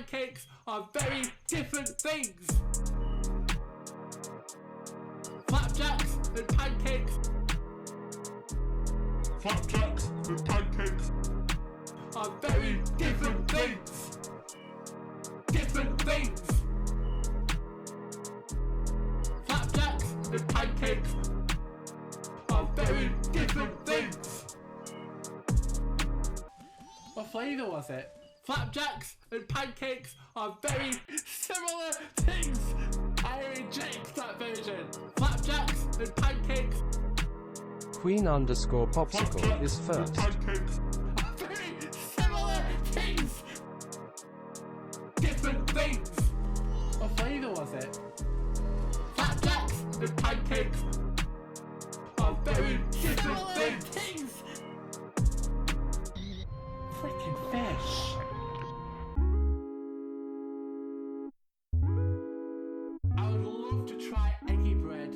pancakes are very different things. Flapjacks and pancakes. Flapjacks and pancakes are very different things. Different things. Flapjacks and pancakes are very different things. What flavour was it? Flapjacks and pancakes are very similar things. I reject that version. Flapjacks and pancakes. Queen_popsicle is first. pancakes Are very similar things. Different things. What flavour was it? Flapjacks and pancakes are very different things. Freaking fish. I would love to try eggy bread.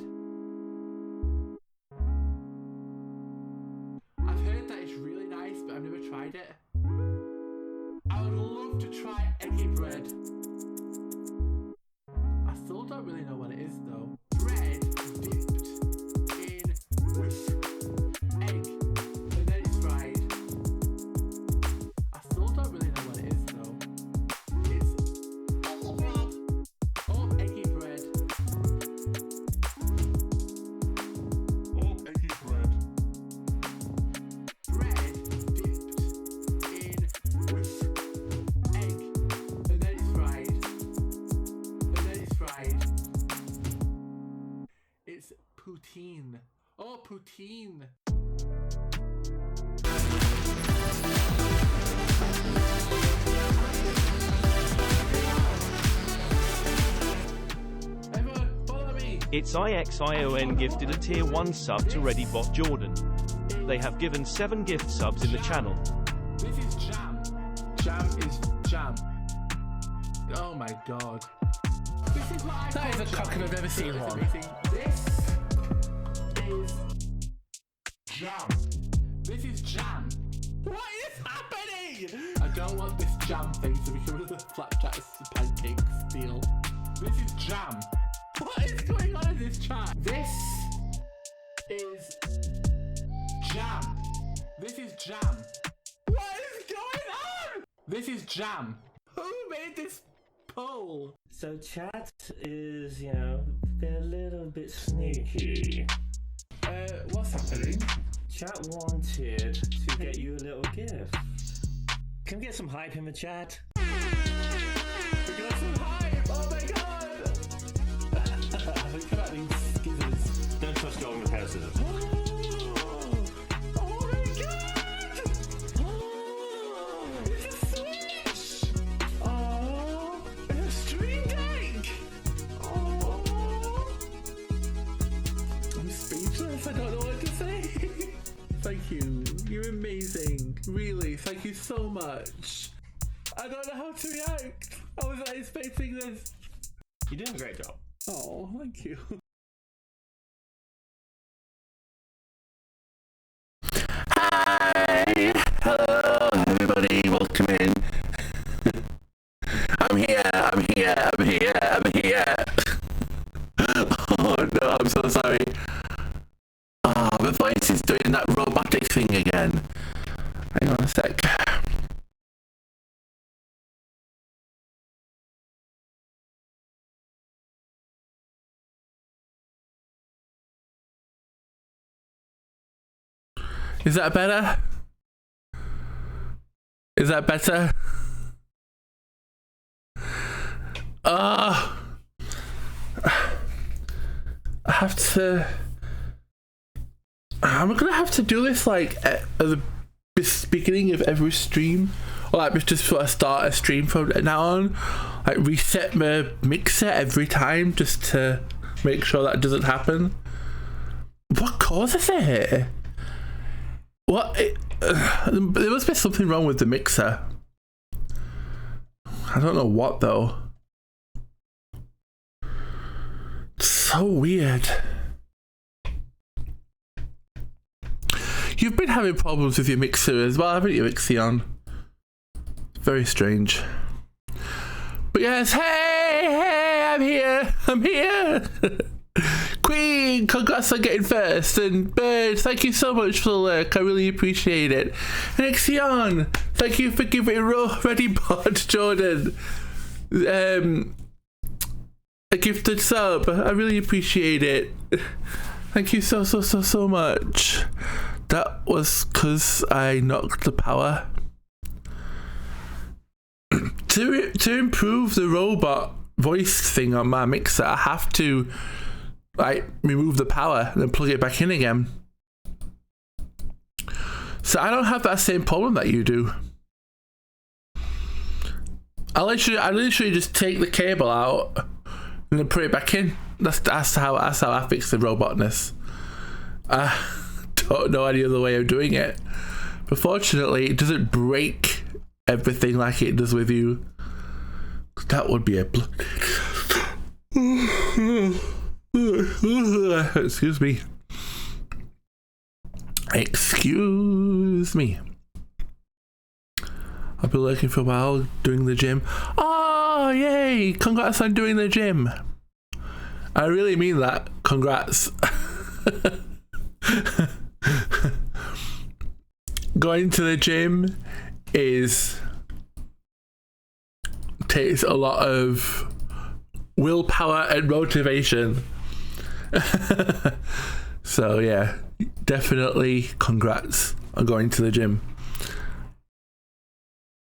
I've heard that it's really nice, but I've never tried it. I would love to try eggy bread. I still don't really know what it is though. Bread dipped in whisk, egg, and then it's fried. I still don't really know what it is though. It's bread. Oh, eggy bread. or eggy bread. Bread dipped in whisk, egg, and then it's fried. And then it's fried. It's poutine. Oh, poutine. Everyone, follow me. It's IXION gifted a tier 1 sub to ReadyBot Jordan. They have given 7 gift subs in the channel. This is jam. Jam is jam. Oh my god. This is what I That call is a cock jam. if I've ever seen It's one. amazing. This is Jam. This is jam. What is happening? I don't want this jam thing to become another flapjacks and pancakes deal. This is jam. What is going on in this chat? This is jam. This is jam. What is going on? This is jam. Who made this poll? So chat is, you know, they're a little bit sneaky. What's happening? Chat wanted to get you a little gift. Can we get some hype in the chat? We got some hype. Oh my god. Look at these skizzers. Don't trust your own repairs. Oh my god! Oh, it's a Switch! Oh, it's a Stream Deck! Oh, I'm speechless. I don't know what to say. Thank you. You're amazing. Really, thank you so much. I don't know how to react. I was not expecting this. You're doing a great job. Oh, thank you. Hi! Hello, everybody, welcome in. I'm here. Oh no, I'm so sorry. Oh, my voice is doing that robotic thing again. Hang on a sec. Is that better? Is that better? I have to. I'm gonna have to do this like at the beginning of every stream, or like just sort of start a stream from now on. Like reset my mixer every time just to make sure that doesn't happen. What causes it? There must be something wrong with the mixer. I don't know what though. It's so weird. You've been having problems with your mixer as well, haven't you, Ixion? Very strange. But yes, hey, I'm here. Queen, congrats on getting first, and Bird, thank you so much for the lurk, I really appreciate it. And Ixion, thank you for giving Ready Bot Jordan a gifted sub, I really appreciate it. Thank you so much. That was because I knocked the power. To improve the robot voice thing on my mixer, I have to like remove the power and then plug it back in again. So I don't have that same problem that you do. I literally just take the cable out and then put it back in. That's how I fix the robotness. I don't know any other way of doing it. But fortunately, it doesn't break everything like it does with you. That would be a excuse me. I've been lurking for a while doing the gym. Oh, yay! Congrats on doing the gym. I really mean that. Congrats. Going to the gym takes a lot of willpower and motivation. So yeah, definitely congrats on going to the gym.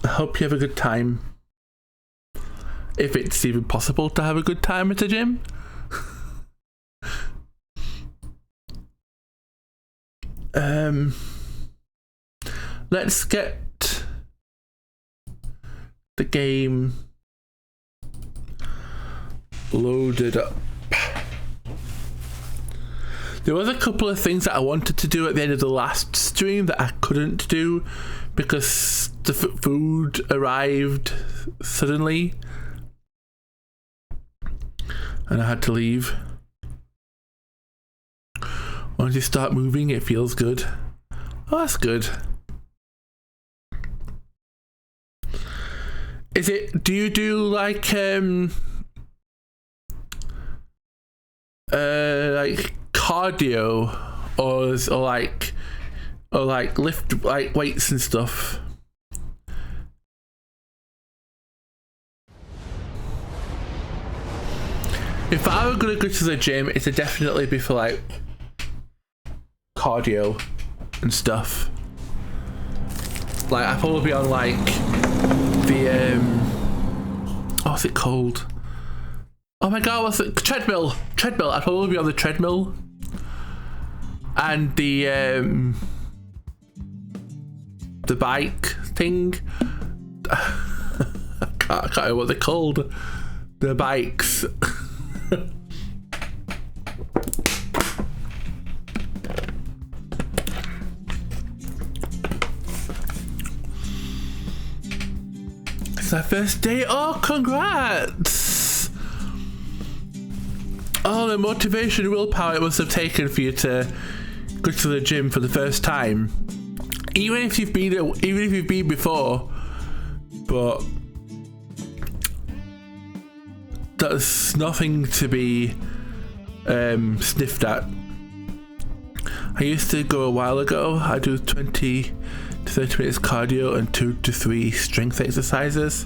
I hope you have a good time. If it's even possible to have a good time at the gym. Let's get the game loaded up. There was a couple of things that I wanted to do at the end of the last stream that I couldn't do because the food arrived suddenly and I had to leave. Once you start moving, it feels good. Oh, that's good. Do you do like cardio or like lift like weights and stuff? If I were gonna go to the gym, it'd definitely be for like cardio and stuff. Like I'd probably be on like the what's it called? Oh my god, what's it? Treadmill. I'd probably be on the treadmill. And the bike thing. I can't remember what they're called. The bikes. It's our first day. Oh, congrats! Oh, the motivation and willpower it must have taken for you to go to the gym for the first time. Even if you've been before, but that's nothing to be sniffed at. I used to go a while ago. I do 20 to 30 minutes cardio and 2 to 3 strength exercises.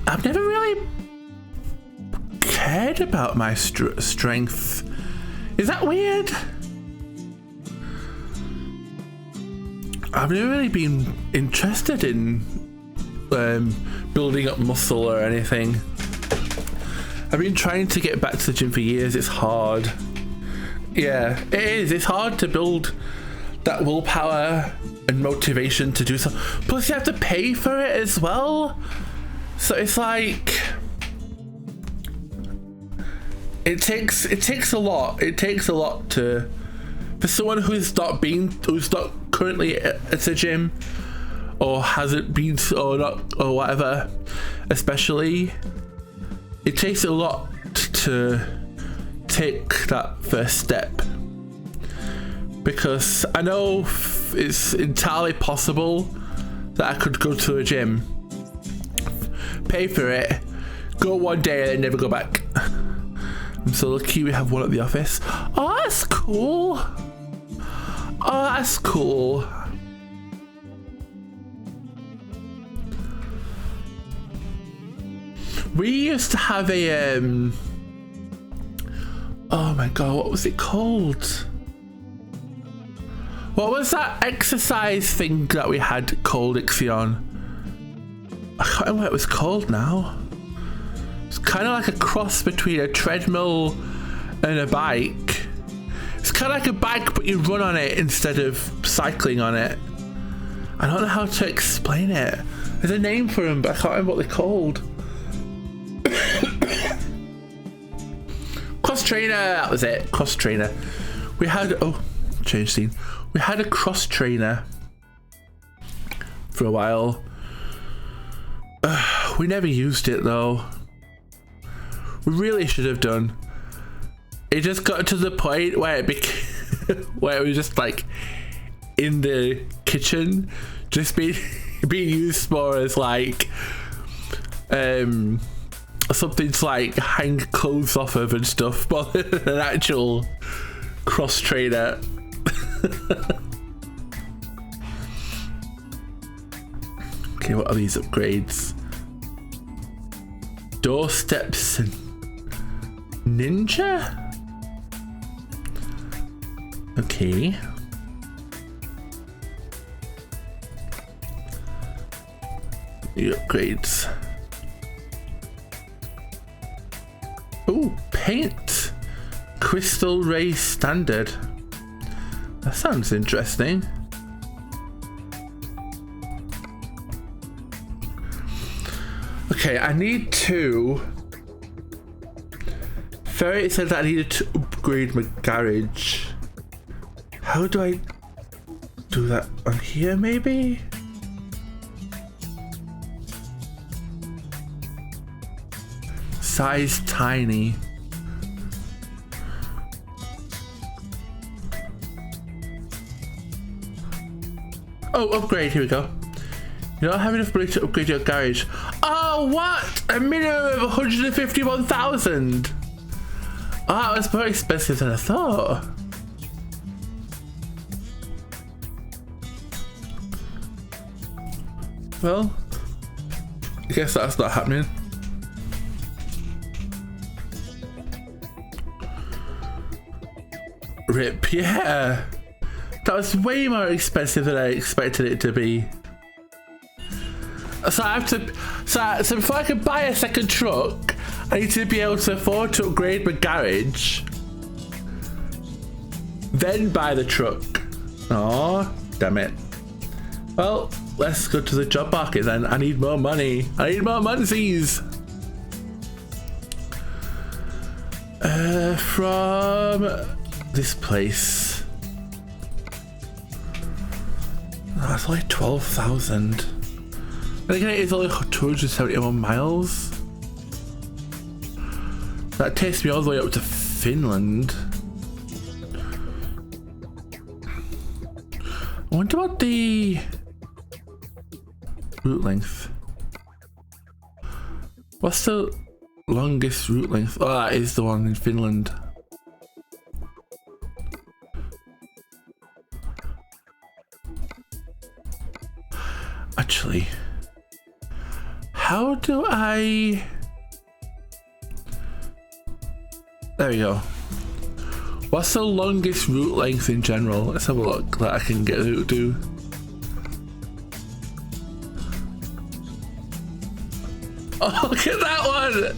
I've never really cared about my strength. Is that weird? I've never really been interested in building up muscle or anything. I've been trying to get back to the gym for years. It's hard. Yeah, it is. It's hard to build that willpower and motivation to do so. Plus, you have to pay for it as well. So it's like it takes a lot. It takes a lot to for someone who's not currently at a gym or hasn't been or not or whatever. Especially, it takes a lot to take that first step. Because I know it's entirely possible that I could go to a gym pay for it, go one day and then never go back. I'm so lucky we have one at the office. Oh, that's cool. Oh, that's cool. We used to have a oh my god, what was it called? What was that exercise thing that we had called, Ixion? I can't remember what it was called now. It's kind of like a cross between a treadmill and a bike. It's kind of like a bike, but you run on it instead of cycling on it. I don't know how to explain it. There's a name for them, but I can't remember what they're called. Cross trainer, that was it. Cross trainer. We had, oh, change scene. We had a cross trainer for a while. We never used it though. We really should have done. It just got to the point where it became, where it was just like in the kitchen, just being used more as like something to like hang clothes off of and stuff, but an actual cross trainer. Okay, what are these upgrades? Doorsteps and ninja? Okay. The upgrades. Oh, paint. Crystal Ray Standard. That sounds interesting. Okay, I need to. Ferret said that I needed to upgrade my garage. How do I do that on here, maybe? Size tiny. Oh, upgrade, here we go. You don't have enough money to upgrade your garage. Oh, what? A minimum of 151,000. Oh, that was more expensive than I thought. Well, I guess that's not happening. Rip, yeah. That was way more expensive than I expected it to be. So I have to, so before I can buy a second truck, I need to be able to afford to upgrade my garage, then buy the truck. Oh, damn it. Well, let's go to the job market then. I need more money. I need more moneysies. From this place. Oh, that's only 12,000. And again, it's only 271 miles. That takes me all the way up to Finland. I wonder what the route length. What's the longest route length? Oh, that is the one in Finland. Actually, how do I... There we go. What's the longest route length in general? Let's have a look that I can get to. Oh, look at that one!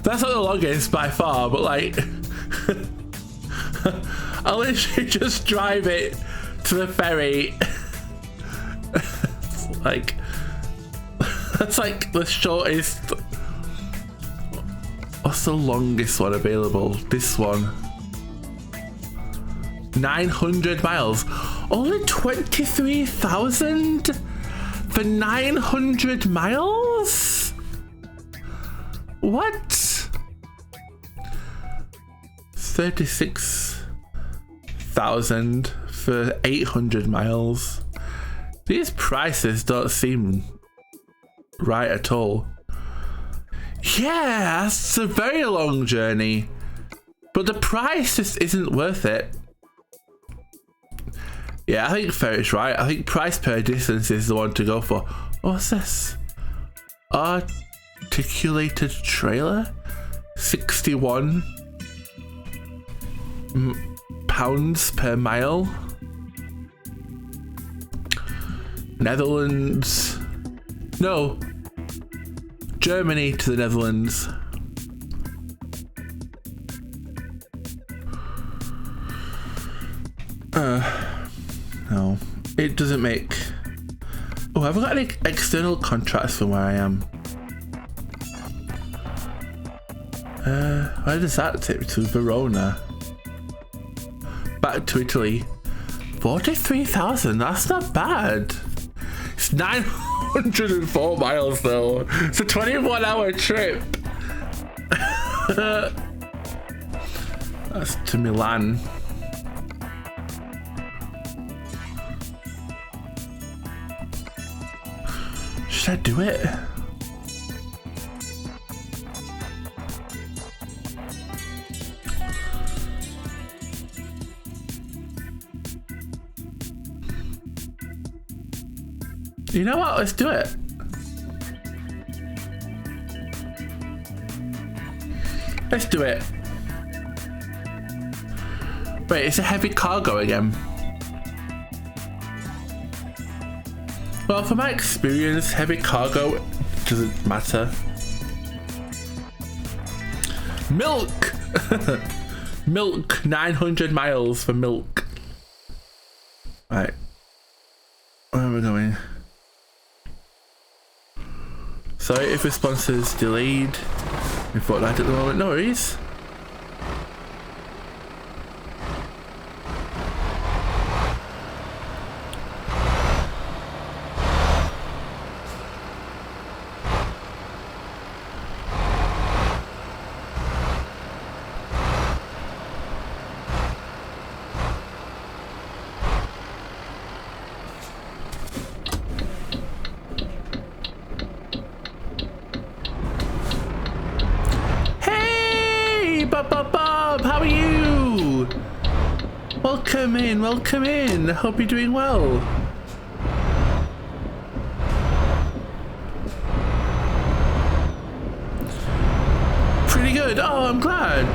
That's not the longest by far, but like... I'll literally just drive it to the ferry. Like... That's like the shortest... What's the longest one available? This one. 900 miles. Only 23,000 for 900 miles? What? 36,000 for 800 miles. These prices don't seem right at all. Yeah, that's a very long journey. But the price just isn't worth it. Yeah, I think Ferret's right. I think price per distance is the one to go for. What's this? Articulated trailer? 61 pounds per mile. Netherlands. No. Germany to the Netherlands. No. It doesn't make... Oh, have I got any external contracts from where I am? Where does that take me to? Verona. Back to Italy. 43,000, that's not bad. It's 904 miles though. It's a 21-hour trip. That's to Milan. Should I do it? You know what? Let's do it. Let's do it. Wait, it's a heavy cargo again. Well, from my experience, heavy cargo doesn't matter. Milk! Milk, 900 miles for milk. Right. Where are we going? Sorry if response is delayed in Fortnite at the moment, no worries. Bob, how are you? Welcome in. I hope you're doing well. Pretty good. Oh, I'm glad.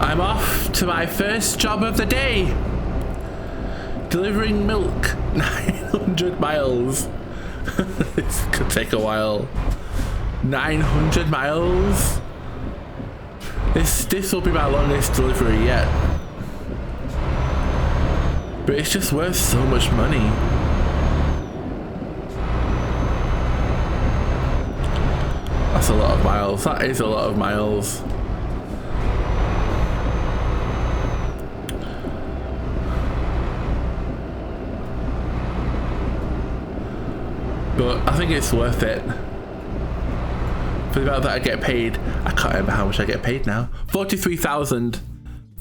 I'm off to my first job of the day. Delivering milk. 900 miles. This could take a while. 900 miles. This will be my longest delivery yet. But it's just worth so much money. That's a lot of miles. That is a lot of miles. But I think it's worth it. For the amount that I get paid. I can't remember how much I get paid now. 43,000.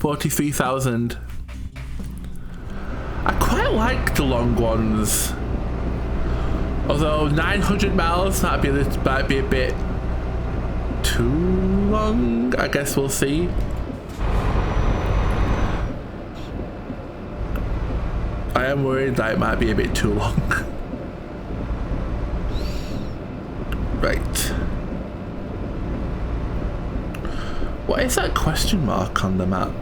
43,000. I quite like the long ones. Although 900 miles might be a bit too long. I guess we'll see. I am worried that it might be a bit too long. Right. What is that question mark on the map?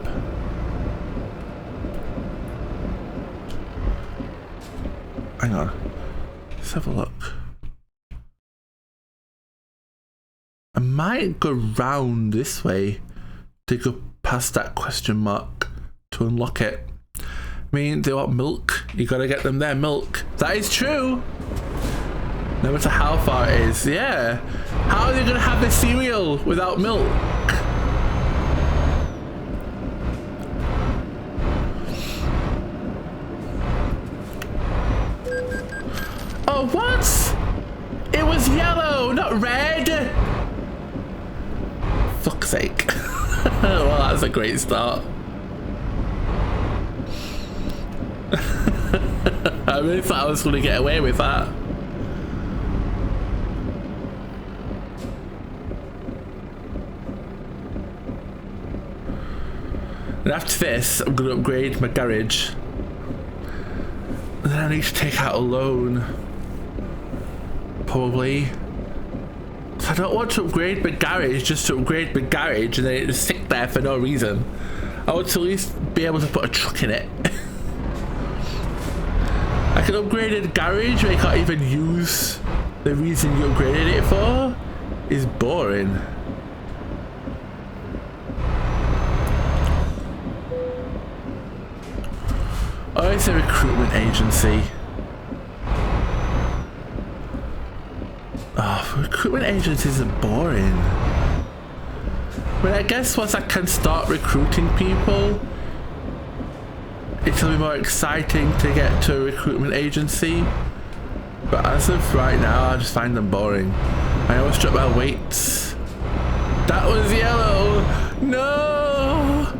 Hang on. Let's have a look. I might go round this way to go past that question mark to unlock it. I mean, they want milk. You gotta get them their milk. That is true. No matter how far it is. Yeah. How are they gonna have the cereal without milk? Oh, what? It was yellow, not red. Fuck's sake. Well, that's a great start. I really thought I was going to get away with that. And after this, I'm going to upgrade my garage. And then I need to take out a loan. Probably. So I don't want to upgrade my garage just to upgrade my garage and then it just sit there for no reason. I want to at least be able to put a truck in it. I can upgrade a garage where you can't even use the reason you upgraded it for. Is boring. Oh, it's a recruitment agency. Oh, recruitment agencies are boring. But I guess once I can start recruiting people, it'll be more exciting to get to a recruitment agency. But as of right now, I just find them boring. I almost dropped my weights. That was yellow! No!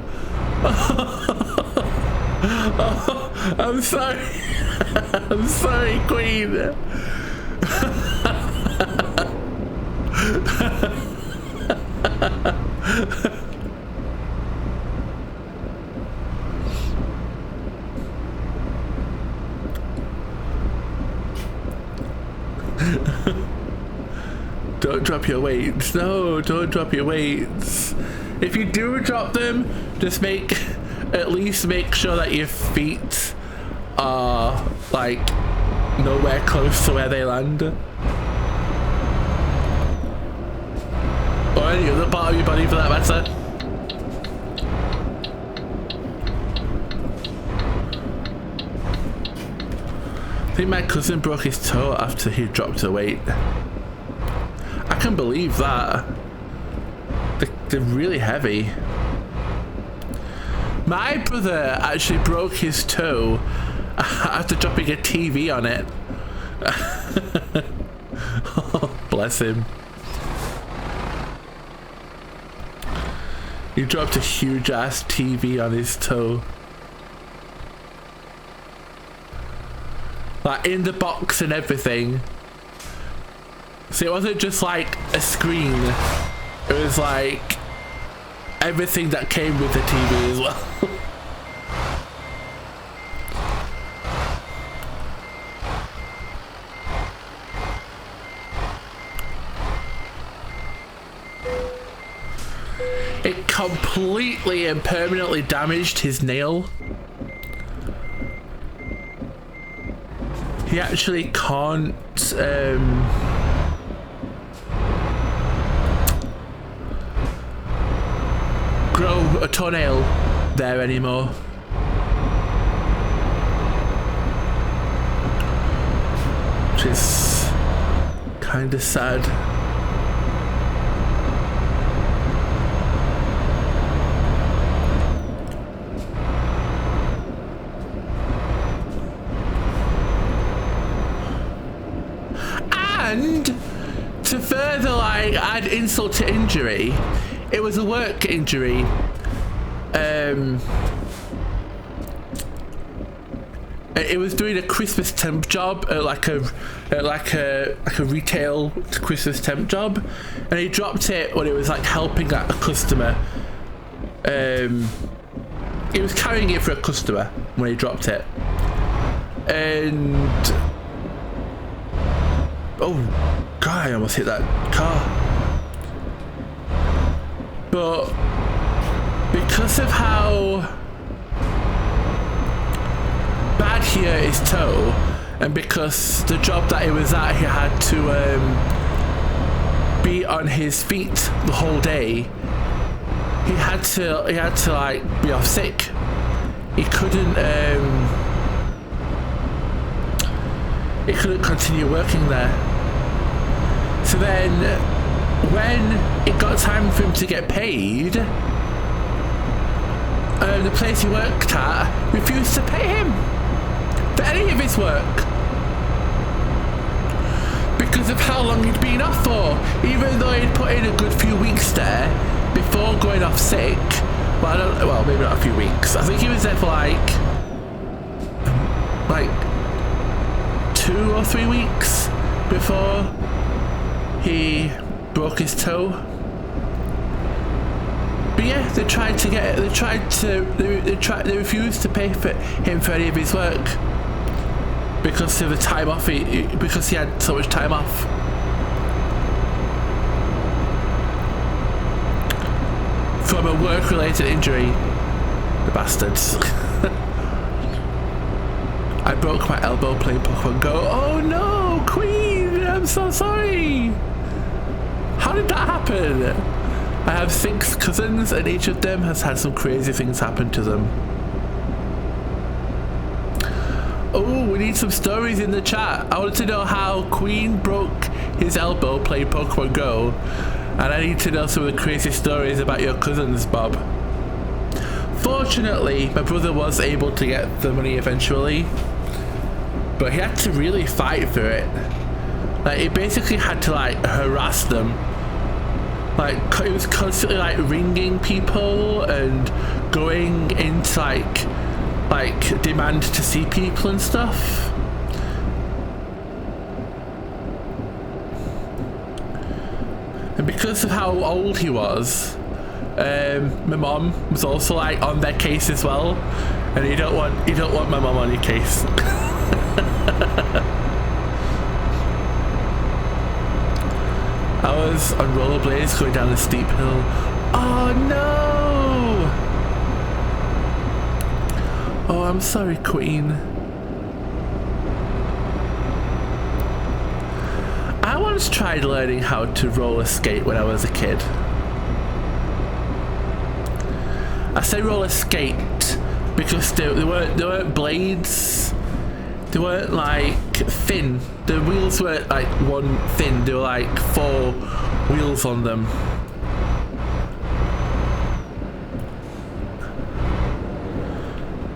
Oh, I'm sorry. I'm sorry, Queen. Don't drop your weights. No, don't drop your weights. If you do drop them, just at least make sure that your feet are like nowhere close to where they land. Or any other part of your body for that matter. I think my cousin broke his toe after he dropped a weight. I can believe that. They're really heavy. My brother actually broke his toe after dropping a TV on it. Oh, bless him. He dropped a huge ass TV on his toe. Like in the box and everything. So it wasn't just like a screen. It was like everything that came with the TV as well. It completely and permanently damaged his nail. He actually can't grow a toenail there anymore. Which is kind of sad. And to further like add insult to injury, it was a work injury. It was doing a Christmas temp job at like a retail Christmas temp job, and he dropped it when it was like helping a customer. He was carrying it for a customer when he dropped it, and oh god, I almost hit that car. But because of how bad he hurt his toe, and because the job that he was at, he had to be on his feet the whole day, he had to like be off sick. He couldn't continue working there. So then when it got time for him to get paid, the place he worked at refused to pay him for any of his work because of how long he'd been off for, even though he'd put in a good few weeks there. before going off sick. Well, maybe not a few weeks. I think he was there for like 2 or 3 weeks before he broke his toe. But yeah, they refused to pay for him for any of his work because of the time off. Because he had so much time off. From a work-related injury, the bastards. I broke my elbow playing Pokemon Go. Oh no, Queen! I'm so sorry. How did that happen? I have 6 cousins and each of them has had some crazy things happen to them. Oh, we need some stories in the chat. I want to know how Queen broke his elbow playing Pokemon Go. And I need to know some of the crazy stories about your cousins, Bob. Fortunately, my brother was able to get the money eventually. But he had to really fight for it. Like, he basically had to, like, harass them. Like, it was constantly, like, ringing people and going into, like demand to see people and stuff. And because of how old he was, my mom was also, like, on their case as well. And you don't want my mom on your case. I was on rollerblades going down a steep hill. Oh no! Oh, I'm sorry, Queen. I once tried learning how to roller skate when I was a kid. I say roller skate because there weren't blades. They weren't like thin. The wheels weren't like one thin. There were like 4 wheels on them.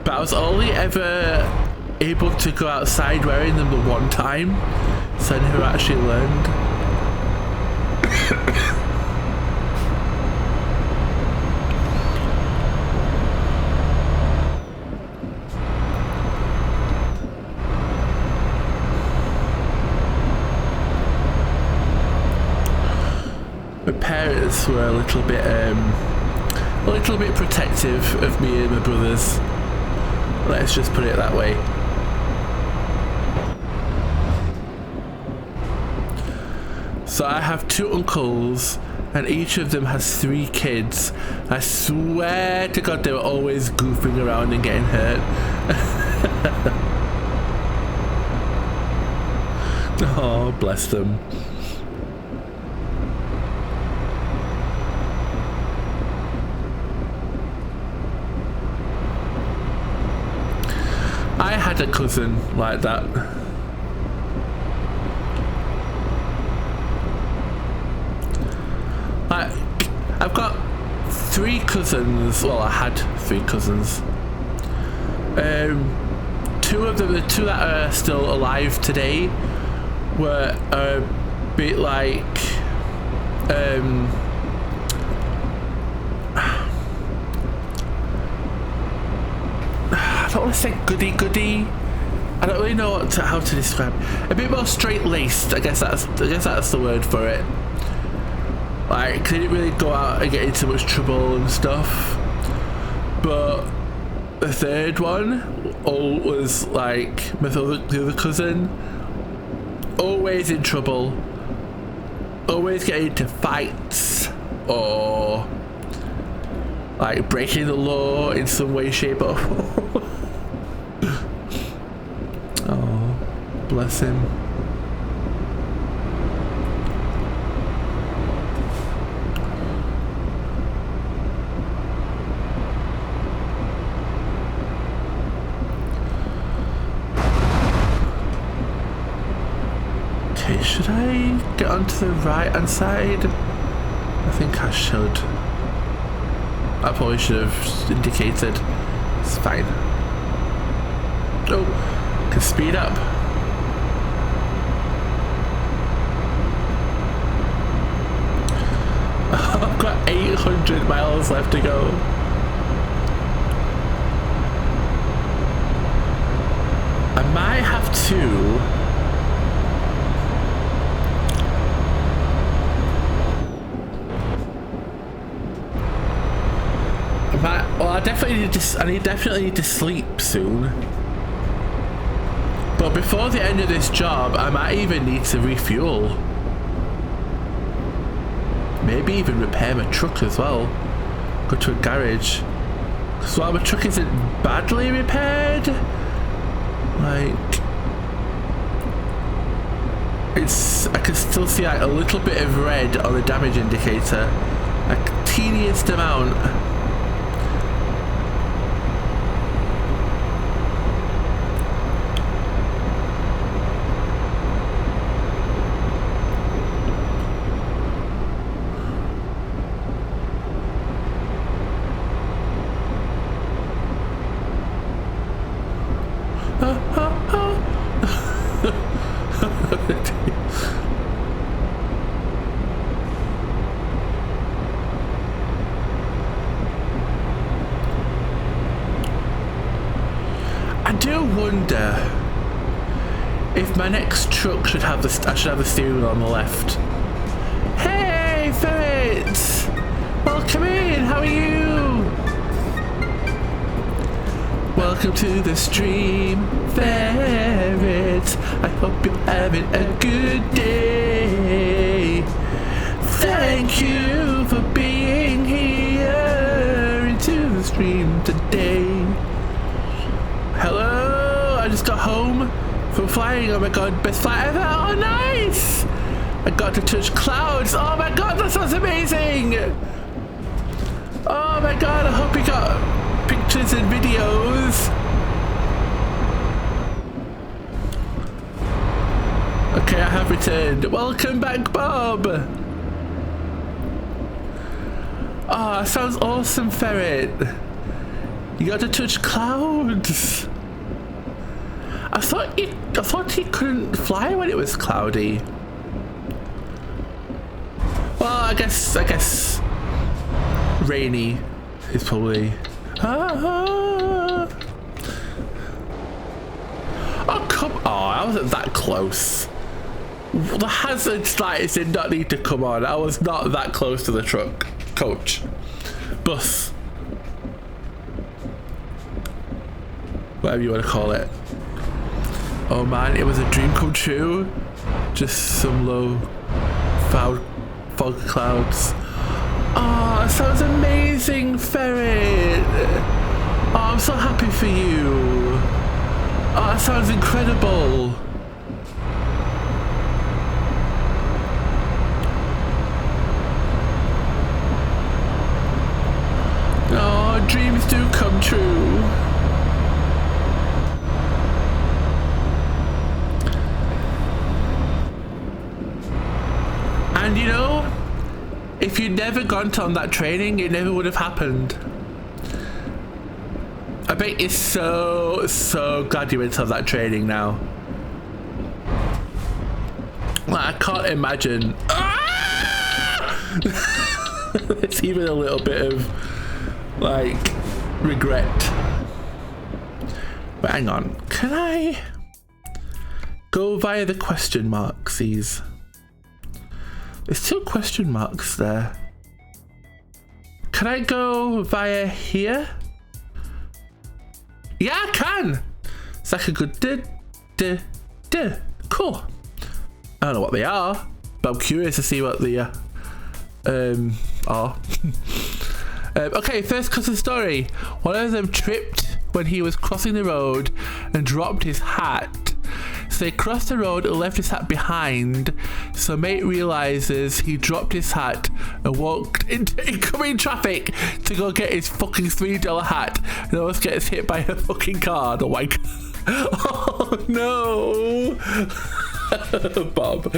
But I was only ever able to go outside wearing them the one time, so I never actually learned. My parents were a little bit protective of me and my brothers. Let's just put it that way. So I have 2 uncles and each of them has 3 kids. I swear to God they were always goofing around and getting hurt. Oh, bless them. I had a cousin like that. Like, I've got 3 cousins. Well, I had 3 cousins. 2 of them, the 2 that are still alive today, were a bit like I don't want to say goody. I don't really know how to describe. A bit more straight-laced. I guess that's the word for it. Like, they didn't really go out and get into much trouble and stuff. But the 3rd one was like the other cousin. Always in trouble. Always getting into fights or like breaking the law in some way, shape, or form. Oh, bless him. Okay, should I get onto the right hand side? I think I should. I probably should have indicated. It's fine. Oh, can speed up. I've got 800 miles left to go. I might have to I definitely need to sleep soon. But before the end of this job, I might even need to refuel. Maybe even repair my truck as well. Go to a garage. Because while my truck isn't badly repaired, like, I can still see like a little bit of red on the damage indicator. Like, teeniest amount. I do wonder if my next truck should have I should have the steering wheel on the left. Hey, Ferret! Welcome in. How are you? Welcome to the stream, Ferret. I hope you're having a good day. Thank you for being here into the stream today. Hello, I just got home from flying. Oh my god, best flight ever. Oh, nice. I got to touch clouds. Oh my god, that sounds amazing. Oh my god, I hope you got pictures and videos. Okay, I have returned. Welcome back, Bob. Oh, sounds awesome, Ferret. You got to touch clouds. I thought he couldn't fly when it was cloudy. Well, I guess rainy is probably. Oh, come on! I wasn't that close. The hazard lights did not need to come on. I was not that close to the truck, bus, whatever you want to call it. Oh man, it was a dream come true. Just some low fog clouds. Oh, it sounds amazing, Ferret. Oh, I'm so happy for you. Oh, it sounds incredible. Oh, dreams do come true. And you know, if you'd never gone on that training, it never would have happened. I bet you're so glad you went on that training now. Like, I can't imagine. There's even a little bit of like regret. But hang on, can I go via the question marks? These. There's 2 question marks there. Can I go via here? Yeah, I can. It's like a good cool. I don't know what they are, but I'm curious to see what they are. Okay, first cousin story. One of them tripped when he was crossing the road and dropped his hat. So he crossed the road and left his hat behind. So mate realizes he dropped his hat and walked into incoming traffic to go get his fucking $3 hat and almost gets hit by a fucking car. Oh my god. Oh no. Bob.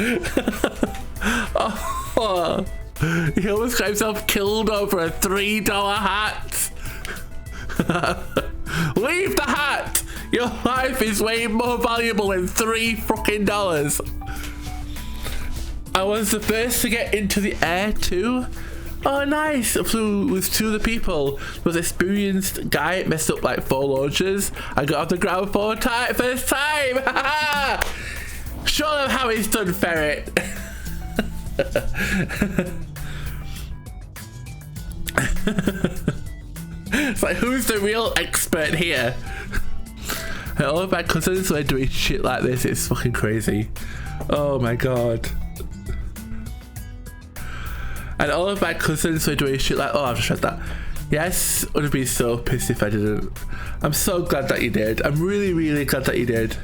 Oh, he almost got himself killed over a $3 hat. Leave the hat. Your life is way more valuable than $3 fucking. I was the first to get into the air too. Oh, nice. I flew with 2 of the people. Was experienced guy, messed up like 4 launches. I got off the ground 4 times, first time. Show them how it's done, Ferret. It's like, who's the real expert here? And all of my cousins were doing shit like this. It's fucking crazy. Oh my god. And all of my cousins were doing shit like, oh, I've just read that. Yes, I would be so pissed if I didn't. I'm so glad that you did. I'm really, really glad that you did.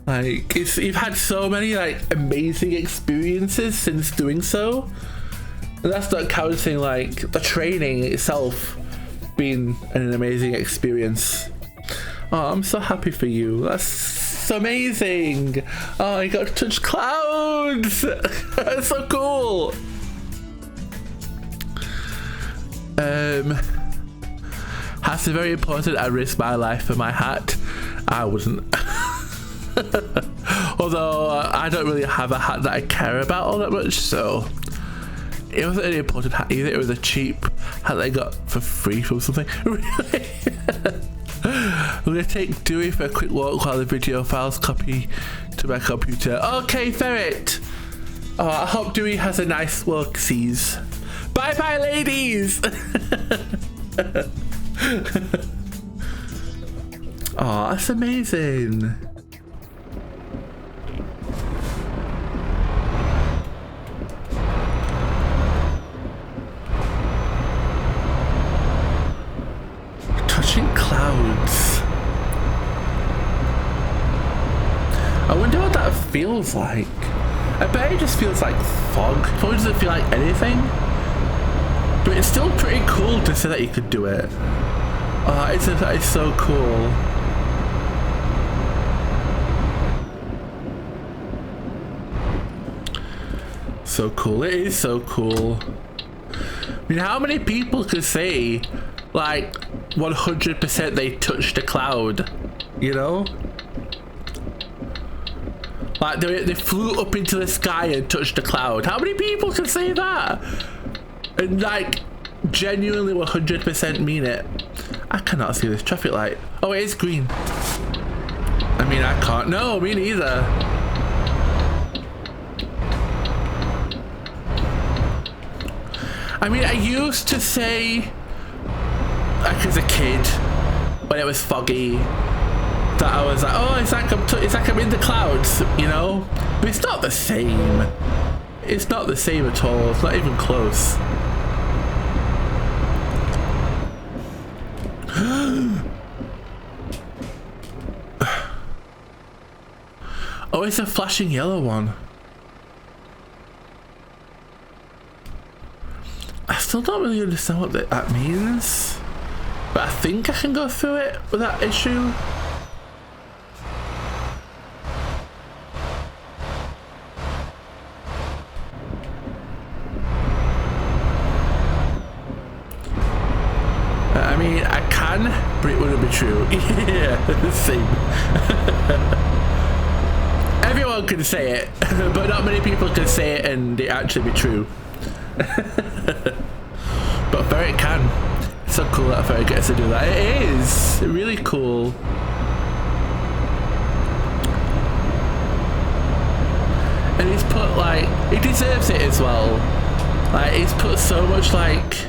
Like, you've had so many like amazing experiences since doing so. And that's not counting like the training itself being an amazing experience. Oh, I'm so happy for you. That's amazing. Oh, you got to touch clouds. That's so cool. Has to very important. I risk my life for my hat. I wouldn't. Although I don't really have a hat that I care about all that much, so it wasn't an important hat either. It was a cheap hat that I got for free from something. Really? I'm gonna take Dewey for a quick walk while the video files copy to my computer. Okay, Ferret. Oh, I hope Dewey has a nice walk. Sees. Bye bye, ladies. Oh, that's amazing. Touching clouds. I wonder what that feels like. I bet it just feels like fog. It probably doesn't feel like anything. But it's still pretty cool to say that you could do it. Oh, that is so cool. So cool. It is so cool. I mean, how many people could say like 100% they touched a cloud? You know? Like they flew up into the sky and touched a cloud. How many people can say that? And like genuinely 100% mean it. I cannot see this traffic light. Oh, it is green. I mean, I can't. No, me neither. I mean, I used to say, like as a kid, when it was foggy, that I was like, oh, it's like I'm in the clouds, you know? But it's not the same. It's not the same at all. It's not even close. Oh, it's a flashing yellow one. I still don't really understand what that means, but I think I can go through it without issue. I mean, I can, but it wouldn't be true. Yeah, same. Everyone can say it, but not many people can say it and it actually be true. But Ferret can. It's so cool that Ferret gets to do that. It is really cool. And he's put like, he deserves it as well. Like he's put so much like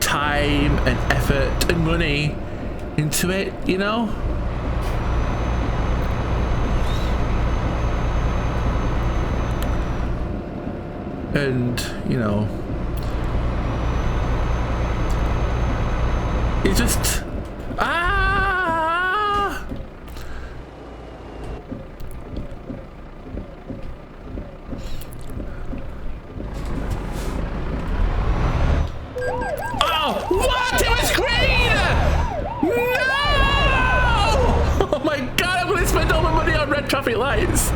time and effort and money into it, you know? And, you know, it's just, Oh, what? It was green! No! Oh my god, I'm gonna spend all my money on red traffic lights.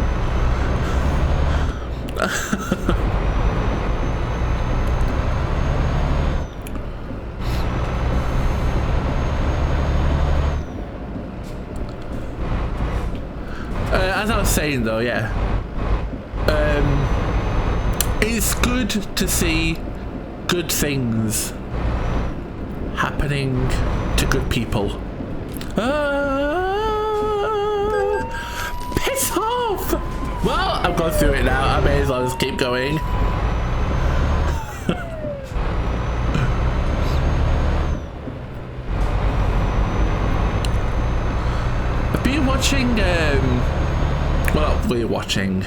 As I was saying though, yeah, it's good to see good things happening to good people. Piss off! Well, I've gone through it now. I may as well just keep going. I've been watching, well, not really watching,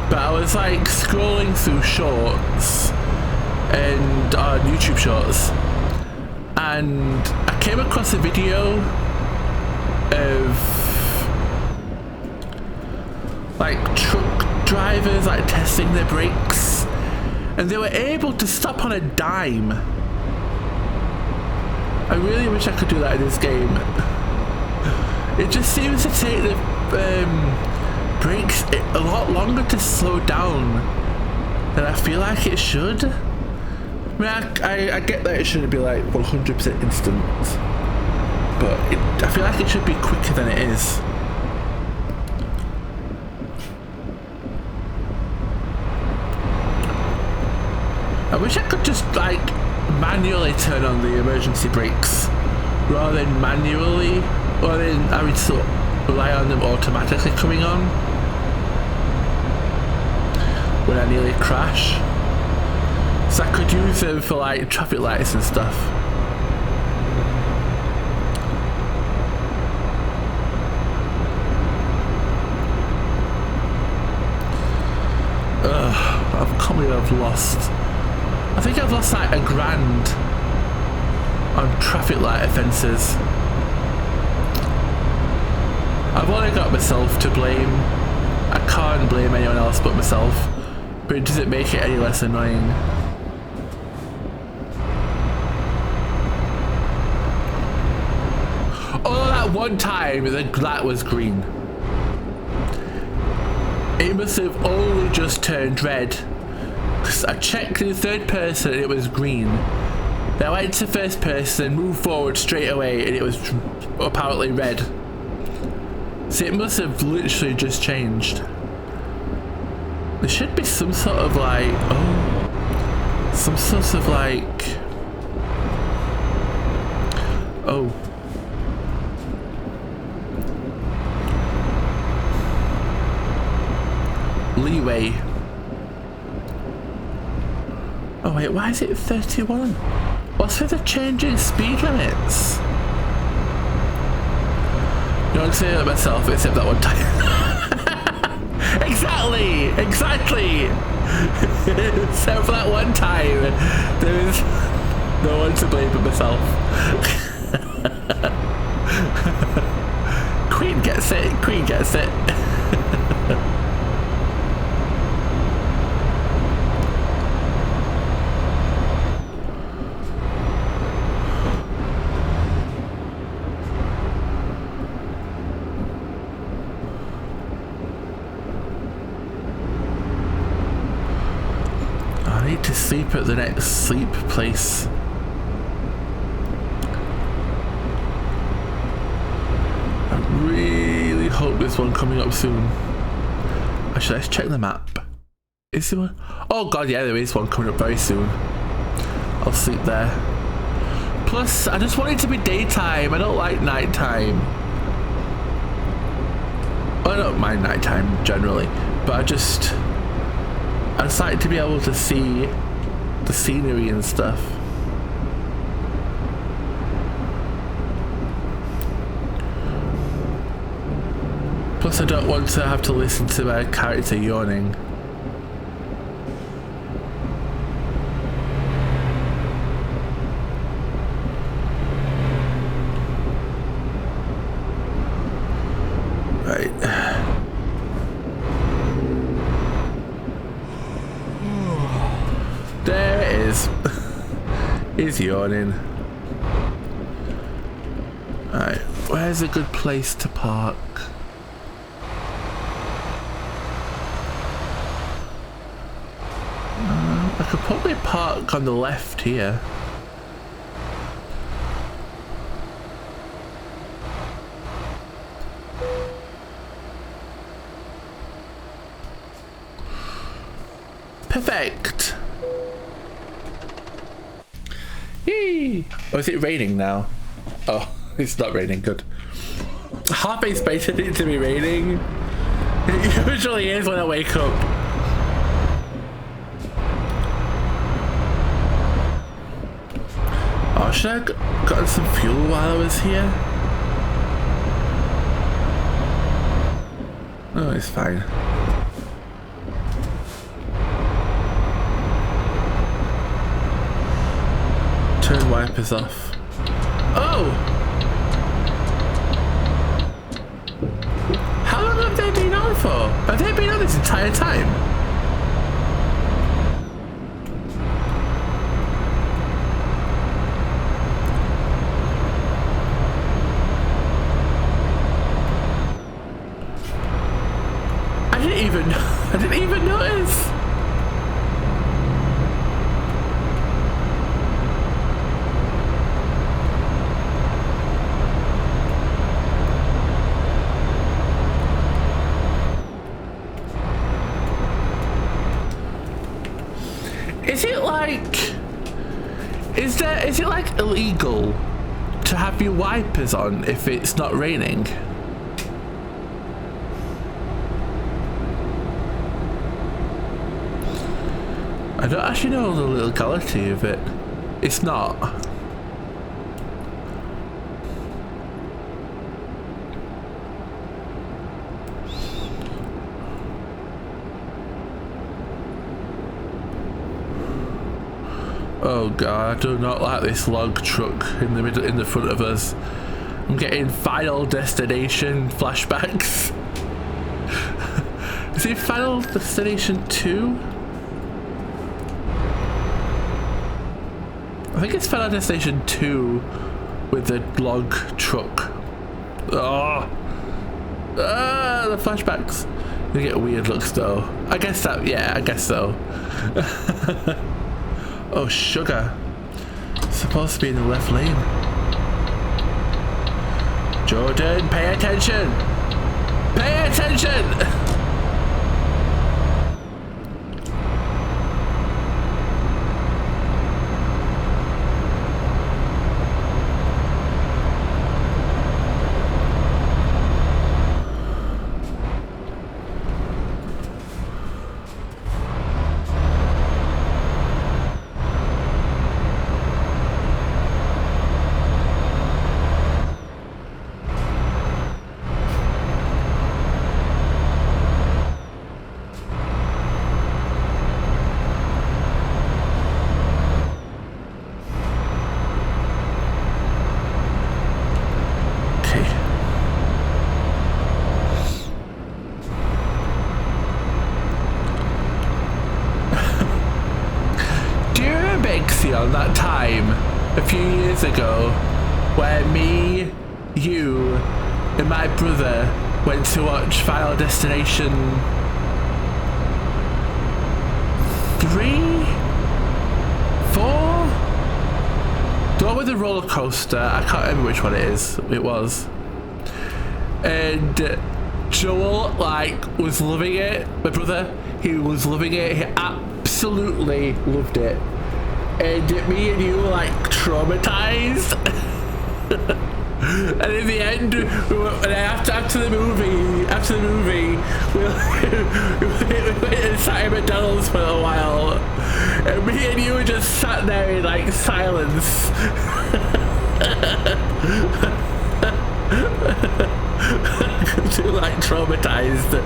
but I was like scrolling through shorts and on YouTube shorts, and I came across a video of like truck drivers like testing their brakes, and they were able to stop on a dime. I really wish I could do that in this game. It just seems to take the brakes a lot longer to slow down than I feel like it should. I mean, I get that it shouldn't be like 100% instant, but I feel like it should be quicker than it is. I wish I could just like manually turn on the emergency brakes rather than manually, or then I would sort of rely on them automatically coming on when I nearly crash. So I could use them for like traffic lights and stuff. I can't believe I've lost. I think I've lost like $1,000 on traffic light offences. I've only got myself to blame. I can't blame anyone else but myself, but it doesn't make it any less annoying. Oh, that one time the light was green. It must have only just turned red. Because I checked in the third person and it was green. Then I went to first person, moved forward straight away, and it was apparently red. So it must have literally just changed. There should be some sort of like, some sort of like, leeway. Oh wait, why is it 31? What's with the change in speed limits? No one say that myself except that one time. Exactly! Except for that one time, there is no one to blame but myself. Queen gets it. To sleep at the next sleep place. I really hope there's one coming up soon. Actually, let's check the map. Is there one? Oh god, yeah, there is one coming up very soon. I'll sleep there. Plus, I just want it to be daytime. I don't like nighttime. I don't mind nighttime generally, but I just like to be able to see the scenery and stuff. Plus I don't want to have to listen to my character yawning. He's yawning. Alright, where's a good place to park? I could probably park on the left here. Perfect. Yay! Oh, is it raining now? Oh, it's not raining. Good. Half expected it to be raining. It usually is when I wake up. Oh, should I have gotten some fuel while I was here? Oh, it's fine. Turn wipers off. Oh! How long have they been on for? Have they been on this entire time? I didn't even notice. Is it like illegal to have your wipers on if it's not raining? I don't actually know the legality of it. It's not. Oh god, I do not like this log truck in the middle, in the front of us. I'm getting Final Destination flashbacks. Is it Final Destination 2? I think it's Final Destination 2 with the log truck. Oh, the flashbacks. They get weird looks though. I guess that, yeah, I guess so. Oh, sugar. Supposed to be in the left lane. Jordan, pay attention! Pay attention! On that time a few years ago where me, you and my brother went to watch Final Destination 3, 4, the one with the roller coaster. I can't remember which one it was, and Joel was loving it. My brother, he was loving it. He absolutely loved it. And me and you were traumatized. And in the end, after the movie, we went and sat at McDonald's for a while. And me and you were just sat there in silence. Too traumatized.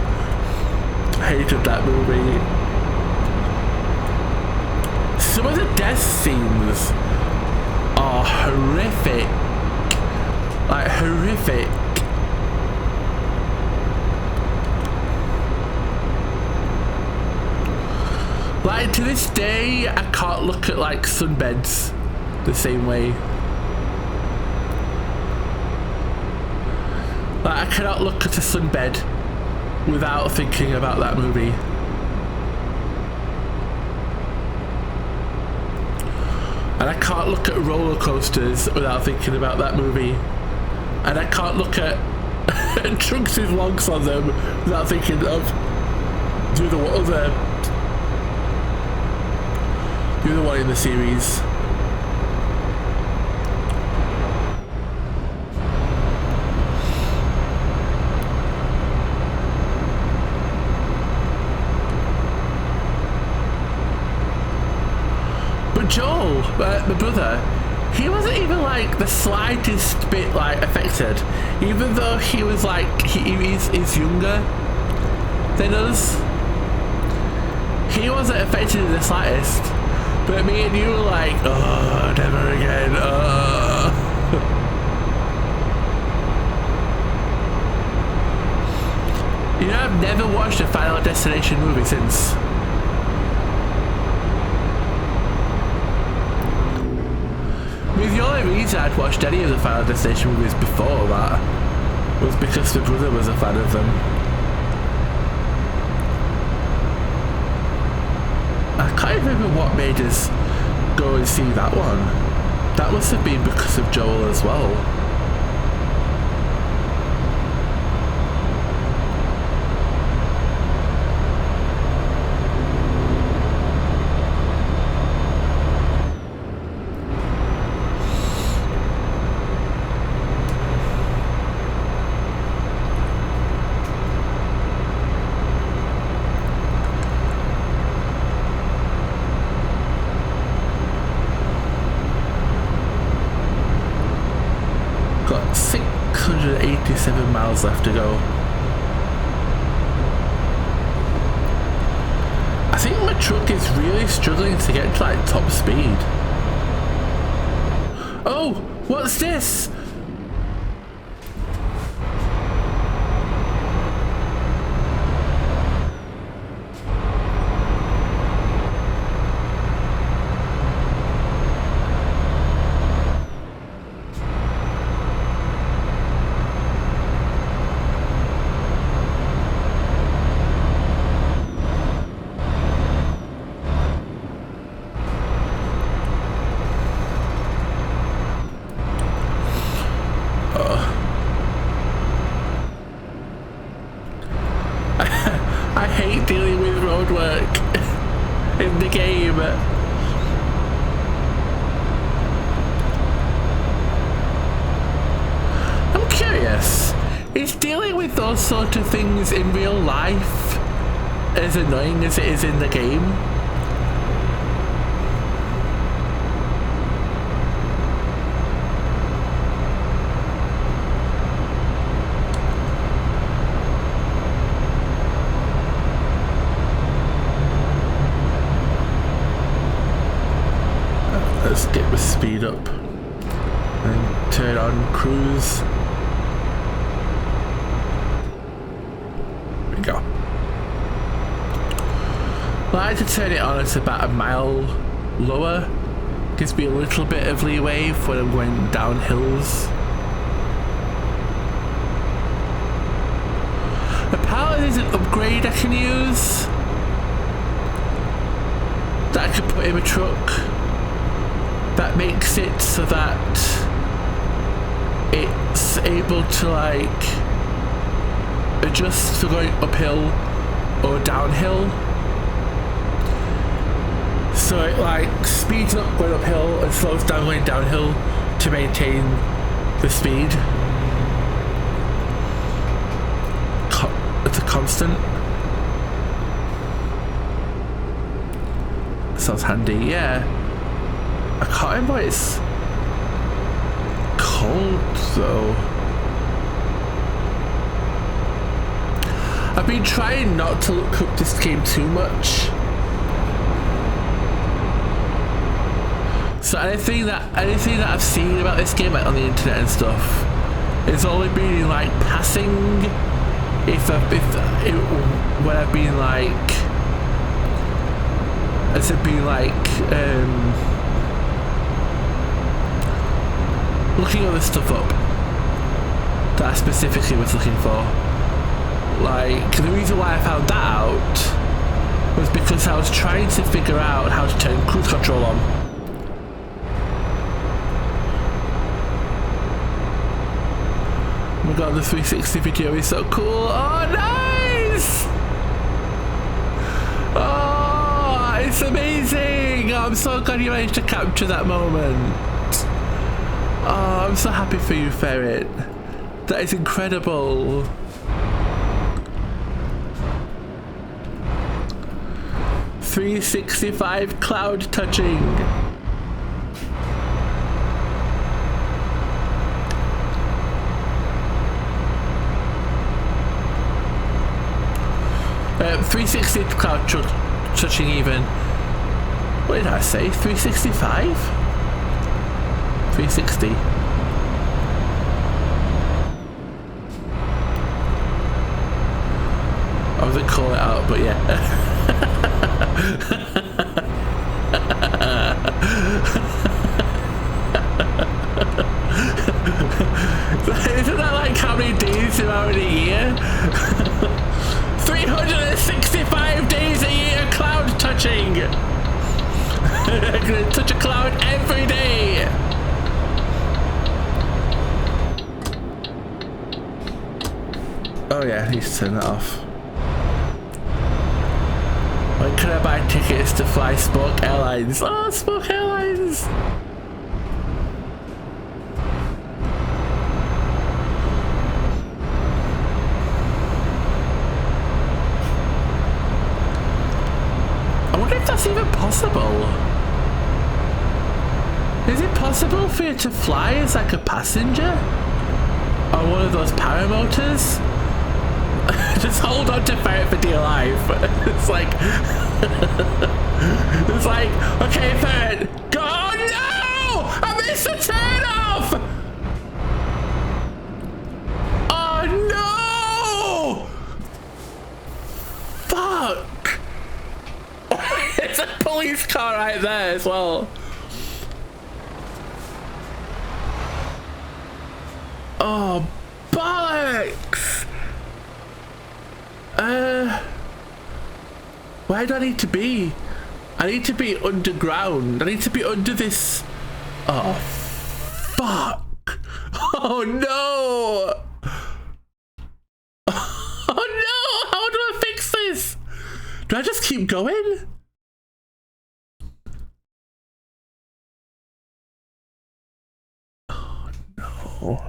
Hated that movie. Some of the death scenes are horrific. Horrific. To this day, I can't look at sunbeds the same way. I cannot look at a sunbed without thinking about that movie. And I can't look at roller coasters without thinking about that movie. And I can't look at trucks with logs on them without thinking of the other one in the series. But Joel, my brother, he wasn't even like the slightest bit like affected, even though he was like he's younger than us. He wasn't affected in the slightest. But me and you were like, oh, never again. You know, I've never watched a Final Destination movie since. I mean, the only reason I'd watched any of the Final Destination movies before that was because my brother was a fan of them. I can't remember what made us go and see that one. That must have been because of Joel as well. Got 687 miles left to go. I think my truck is really struggling to get to like top speed. Oh, what's this? I hate dealing with roadwork in the game. I'm curious, is dealing with those sort of things in real life as annoying as it is in the game? Let's get the speed up and turn on cruise. There we go. I like to turn it on at about a mile lower. Gives me a little bit of leeway when I'm going down hills. Apparently there's an upgrade I can use that I can put in my truck that makes it so that it's able to like adjust for going uphill or downhill. So it like speeds up going uphill and slows down going downhill to maintain the speed. It's a constant. Sounds handy, yeah. I can't remember what it's called though. I've been trying not to look up this game too much. So anything that I've seen about this game like on the internet and stuff, it's only been in like passing. When I've been like, has it been like looking other stuff up that I specifically was looking for. Like, the reason why I found that out was because I was trying to figure out how to turn cruise control on. Oh my god, the 360 video is so cool. Oh, nice! Oh, it's amazing! Oh, I'm so glad you managed to capture that moment. Oh, I'm so happy for you, Ferret. That is incredible. .365 cloud touching. 360 cloud touching even. What did I say? 365? 360. I wasn't call it out, but yeah. Isn't that like how many days there are in a year? 365 days a year cloud touching. I'm gonna touch a cloud every day. Oh yeah, I need to turn that off. When can I buy tickets to fly Spoke Airlines? Oh, Spoke Airlines! I wonder if that's even possible. Is it possible for you to fly as like a passenger? On one of those paramotors? Just hold on to Ferret for dear life. It's like... it's like, okay, Ferret, go! Oh no! I missed the turn off! Oh no! Fuck! It's a police car right there as well. Oh, bollocks! Where do I need to be? I need to be underground. I need to be under this. Oh, fuck. Oh, no. Oh, no. How do I fix this? Do I just keep going? Oh, no.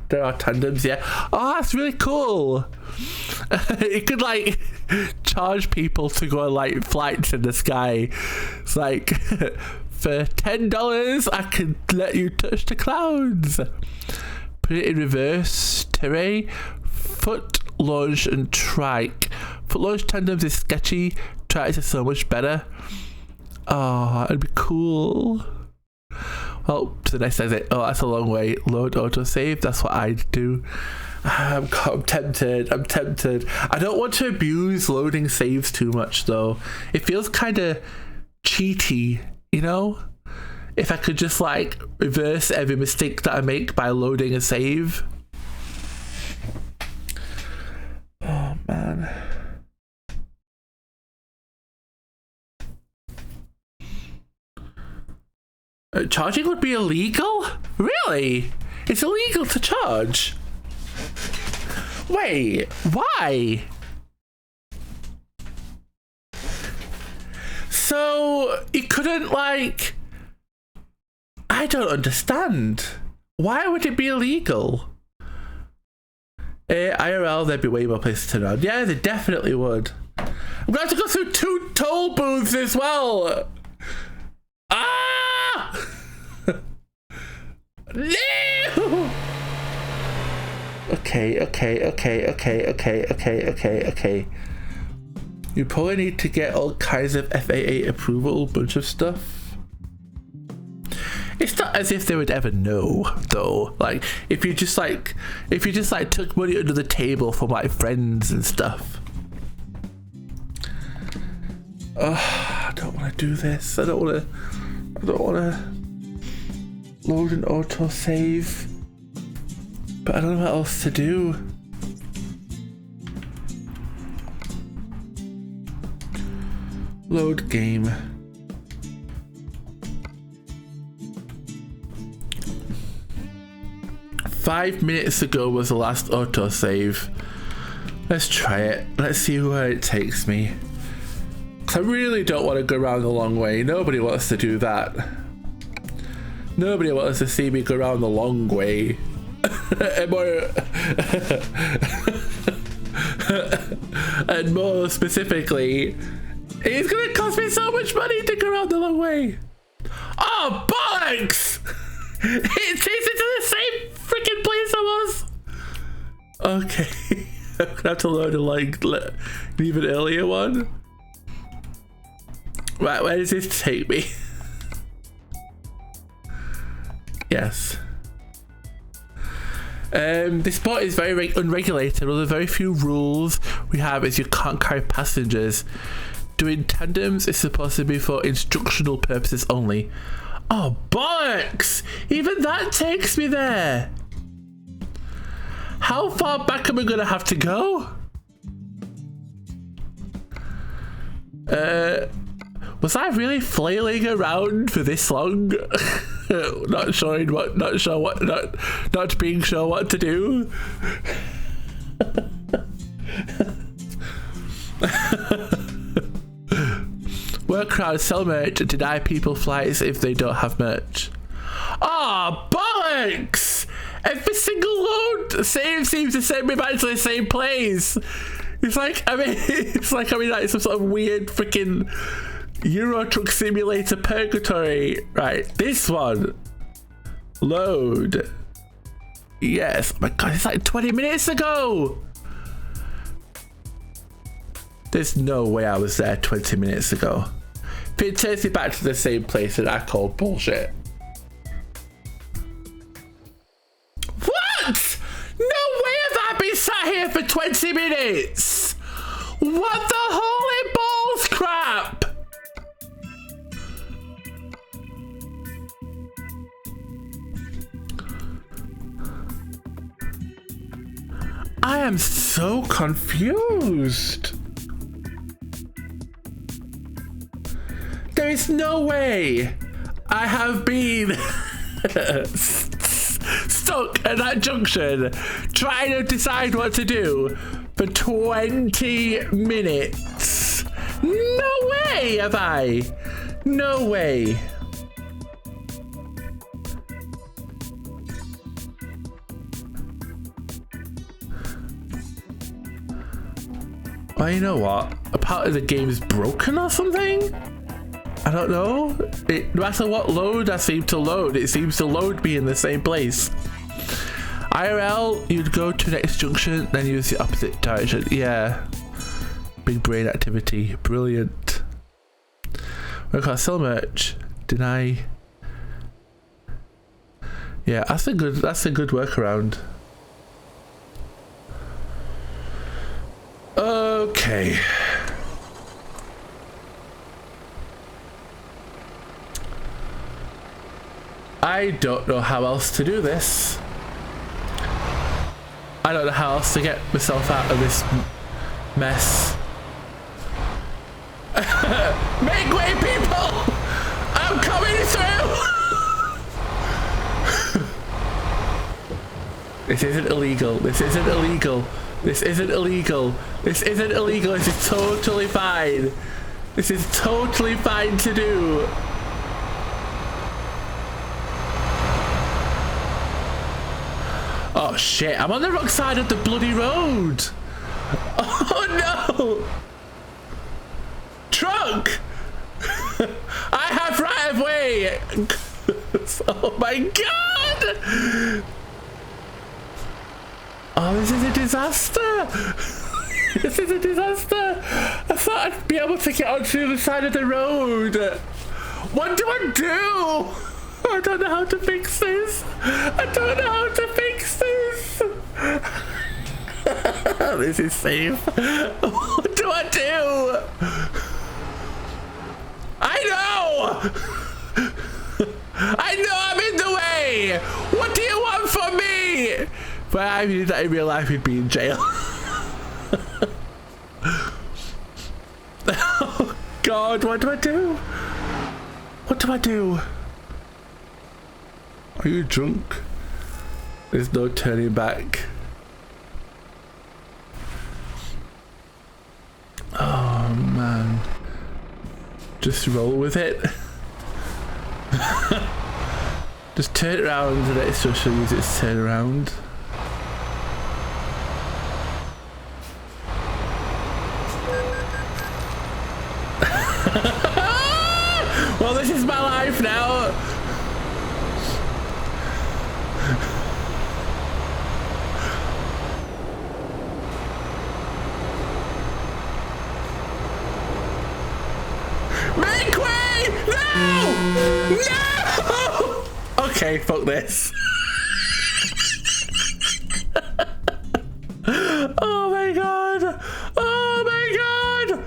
There are tandems, yeah. Oh, that's really cool. It could like charge people to go on like flights in the sky. It's like for $10 I can let you touch the clouds. Put it in reverse. Terrain, foot launch and trike. Foot launch tandems is sketchy. Trikes is so much better. Oh, it'd be cool. Well, to the next exit. Oh, that's a long way. Load autosave. That's what I'd do. I'm tempted. I'm tempted. I don't want to abuse loading saves too much, though. It feels kind of cheaty, you know? If I could just, like, reverse every mistake that I make by loading a save. Oh, man. Charging would be illegal? Really? It's illegal to charge? Wait, why? So, you couldn't, like... I don't understand. Why would it be illegal? IRL, there'd be way more places to run. Yeah, they definitely would. I'm going to have to go through 2 toll booths as well. Ah! No! Okay. You probably need to get all kinds of FAA approval, bunch of stuff. It's not as if they would ever know, though. Like, if you just took money under the table from like friends and stuff. I don't want to do this. I don't want to load an autosave. But I don't know what else to do. Load game. Five minutes ago was the last autosave. Let's try it. Let's see where it takes me. I really don't want to go around the long way. Nobody wants to do that. Nobody wants to see me go around the long way. And more specifically, it's gonna cost me so much money to go around the long way. Oh, bollocks! It takes it to the same freaking place I was. Okay. gonna have to load an even earlier one. Right, where does this take me? Yes. This sport is very unregulated. One of the very few rules we have is you can't carry passengers. Doing tandems is supposed to be for instructional purposes only. Oh, bollocks! Even that takes me there! How far back am I gonna have to go? Was I really flailing around for this long? Not being sure what to do. Work crowd sell merch and deny people flights if they don't have merch. Oh, bollocks! Every single load seems to send me back to the same place. It's like, like some sort of weird freaking Euro Truck Simulator purgatory. Right, this one. Load. Yes. Oh my god, it's like 20 minutes ago. There's no way I was there 20 minutes ago. If it takes me back to the same place, then I call bullshit. What? No way have I been sat here for 20 minutes. What the holy balls crap? I am so confused. There is no way I have been stuck at that junction trying to decide what to do for 20 minutes. No way have I. No way. Well, you know what? A part of the game is broken or something? I don't know. No matter what load I seem to load, it seems to load me in the same place. IRL, you'd go to the next junction, then use the opposite direction. Yeah. Big brain activity. Brilliant. Work on sell merch. Deny. Yeah, that's a good workaround. Okay. I don't know how else to do this. I don't know how else to get myself out of this mess. Make way, people! I'm coming through! This isn't illegal. This isn't illegal. This isn't illegal. This isn't illegal. This is totally fine. This is totally fine to do. Oh shit, I'm on the wrong side of the bloody road. Oh no! Truck! I have right of way! Oh my god! Oh, this is a disaster! This is a disaster! I thought I'd be able to get onto the other side of the road. What do I do? I don't know how to fix this. I don't know how to fix this. This is safe. What do I do? I know! I know I'm in the way! What do you want from me? But I knew that in real life he'd be in jail. Oh god, what do I do? What do I do? Are you drunk? There's no turning back. Oh man. Just roll with it. Just turn it around and let it still use its turn around. Well, this is my life now. Okay, fuck this. Oh my god! Oh my god!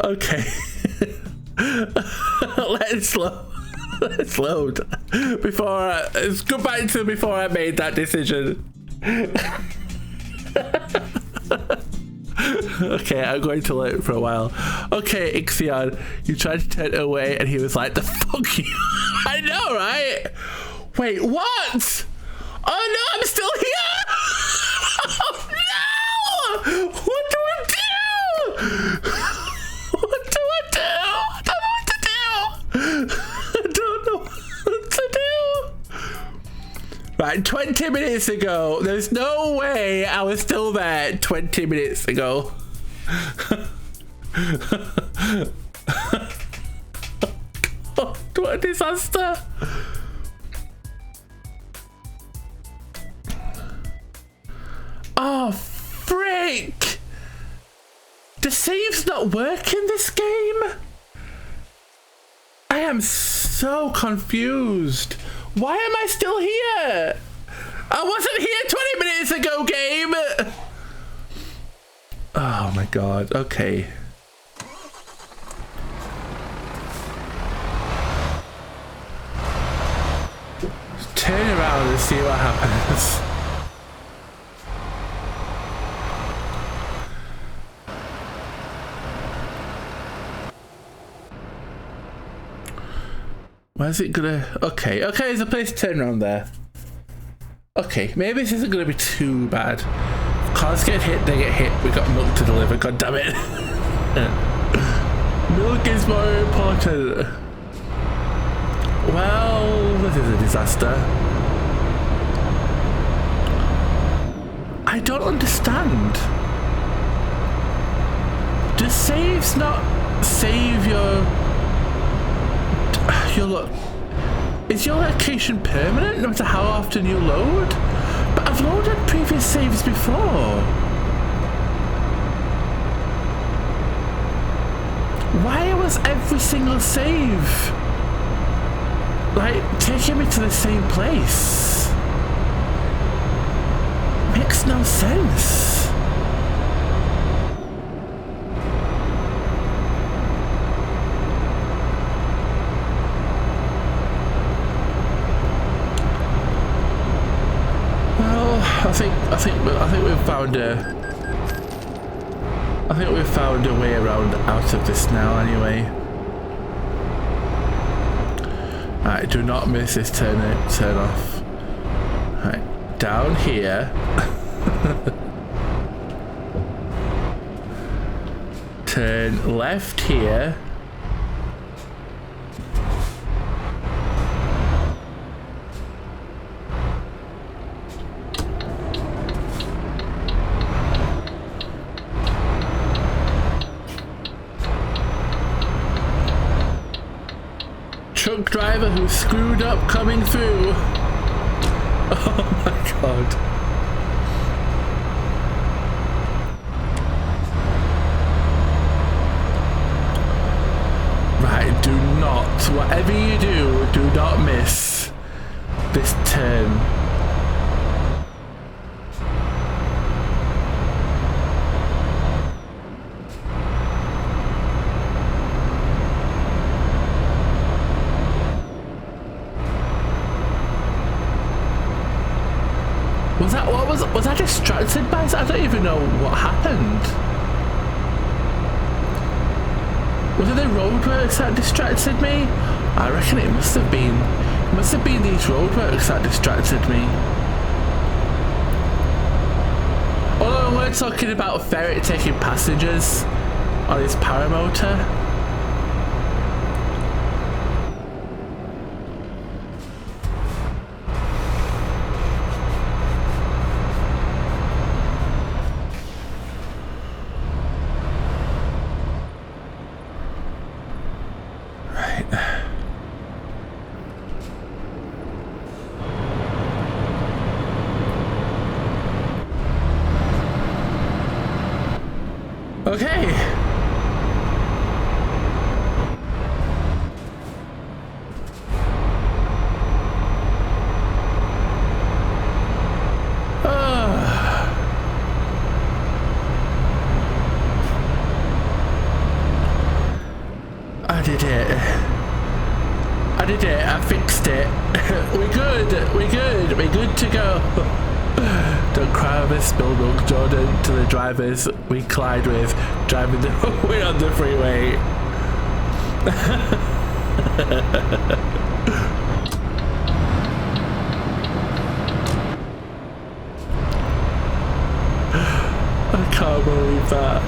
Okay. Let's load. Let's go back to before I made that decision. Okay, I'm going to let it for a while. Okay, Ixion, you tried to turn it away and he was like, the fuck you. I know, right? Wait, what? Oh no, I'm still here! Oh no! What do I do? What do I do? I don't know what to do. Right, 20 minutes ago. There's no way I was still there 20 minutes ago. Oh, what a disaster. Oh, frick! The save's not working this game? I am so confused. Why am I still here? I wasn't here 20 minutes ago, game! Oh my god, okay. Turn around and see what happens. Where's it gonna... Okay, there's a place to turn around there. Okay, maybe this isn't gonna be too bad. Cars get hit, they get hit. We got milk to deliver, god damn it. Milk is more important. Well, this is a disaster. I don't understand. Does saves not save your is your location permanent no matter how often you load? But I've loaded previous saves before. Why was every single save like taking me to the same place? Makes no sense. I think we've found a way around out of this now anyway. Alright, do not miss this turn off. Alright, down here. Turn left here. Truck driver who screwed up coming through. Oh my god. Right, do not, whatever you do not miss this turn. Was I distracted by this? I don't even know what happened. Was it the roadworks that distracted me? I reckon it must have been. It must have been these roadworks that distracted me. Although we're talking about Ferret taking passengers on his paramotor. Okay. did it. I fixed it. We're good. We're good. We're good to go. Don't cry over spilled milk, Jordan, to the drivers we collide with driving the way on the freeway. I can't believe that.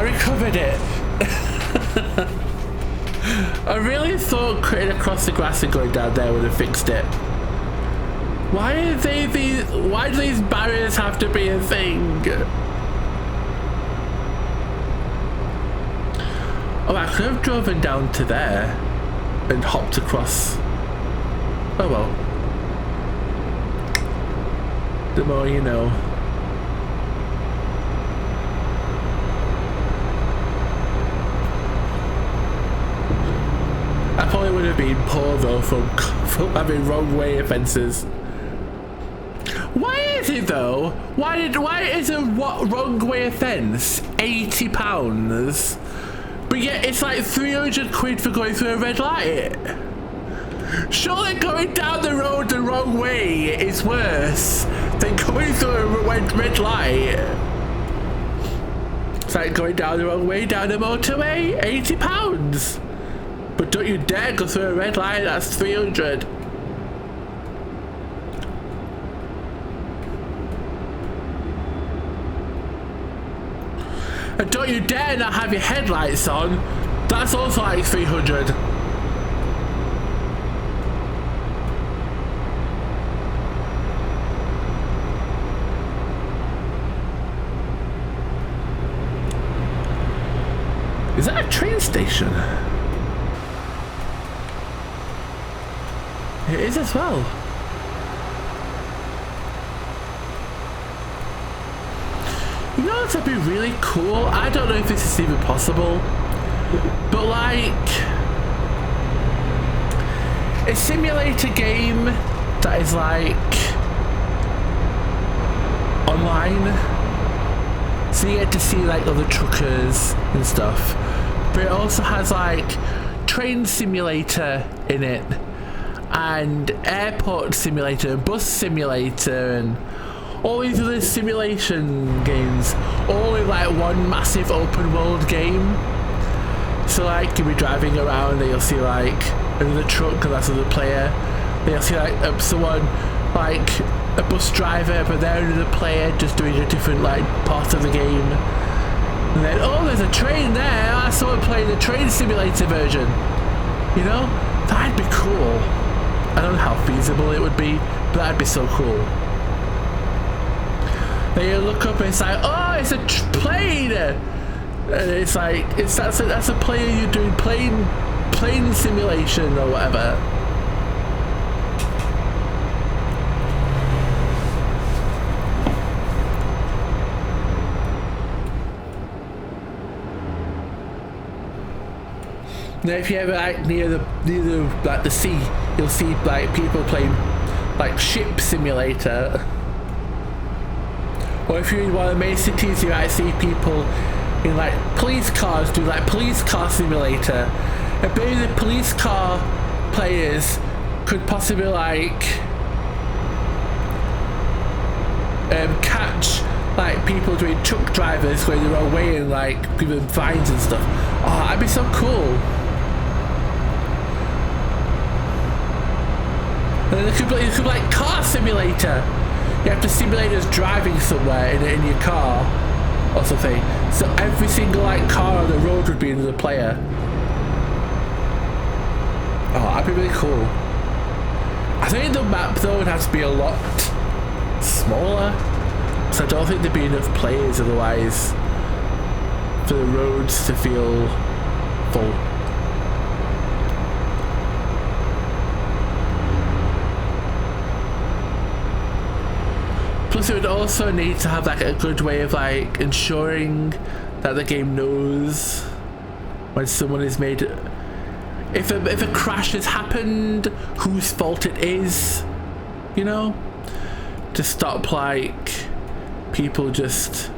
Recovered it. I really thought cutting across the grass and going down there would have fixed it. Why do these barriers have to be a thing? Oh, I could have driven down to there and hopped across. Oh well. The more you know. I probably would have been poor though from having wrong way offences. Why is it though? Why is a wrong way offence £80? But yet it's like 300 quid for going through a red light. Surely going down the road the wrong way is worse than going through a red light. It's like going down the wrong way down the motorway, £80. But don't you dare go through a red light, that's 300. And don't you dare not have your headlights on, that's also like 300. Is that a train station? It is as well. You know what would be really cool? I don't know if this is even possible, but like a simulator game that is like online, so you get to see like other truckers and stuff, but it also has like train simulator in it, and airport simulator, bus simulator, and all these other simulation games, all in like one massive open world game. So like you'll be driving around and you'll see like another truck and that's another player. Then you'll see like someone like a bus driver, but they're another player just doing a different like part of the game. And then oh, there's a train there. I saw it playing the train simulator version. You know, that'd be cool. I don't know how feasible it would be, but that'd be so cool. Then you look up and it's like, oh, it's a plane, and it's like that's a player you're doing plane simulation or whatever. Now, if you ever like near the like the sea, you'll see like people playing like ship simulator. Or if you're in one of the main cities, you might see people in like police cars do like police car simulator. And maybe the police car players could possibly like catch like people doing truck drivers going the wrong way and like give them fines and stuff. Oh, that'd be so cool. And then it could be like car simulator. You have to simulate us driving somewhere in your car or something. So every single like car on the road would be another player. Oh, that'd be really cool. I think the map though would have to be a lot smaller. So I don't think there'd be enough players otherwise for the roads to feel full. Plus, it would also need to have like a good way of like ensuring that the game knows when someone is made. If a crash has happened, whose fault it is, you know, to stop like people just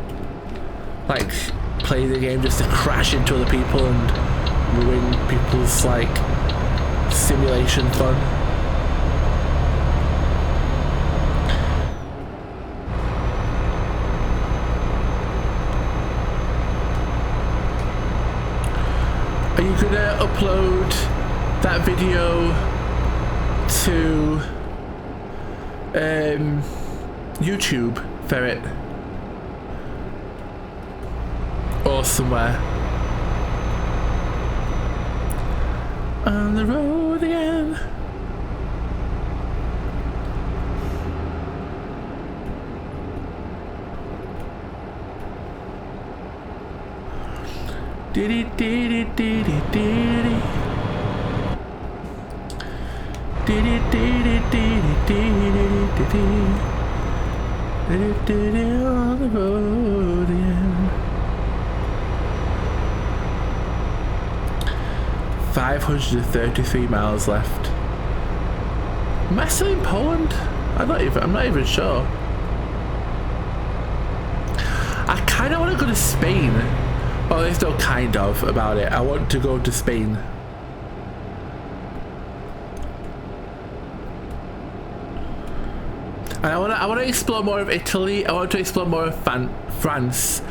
like play the game just to crash into other people and ruin people's like simulation fun. Are you gonna upload that video to YouTube, Ferret? Or somewhere? On the road again. Diddy diddy diddy diddy. Diddy diddy diddy diddy diddy diddy on the road again. 533 miles left. Am I still in Poland? I'm not even sure. I kind of want to go to Spain. Well, there's no kind of about it. I want to go to Spain. And I want to explore more of Italy. I want to explore more of France,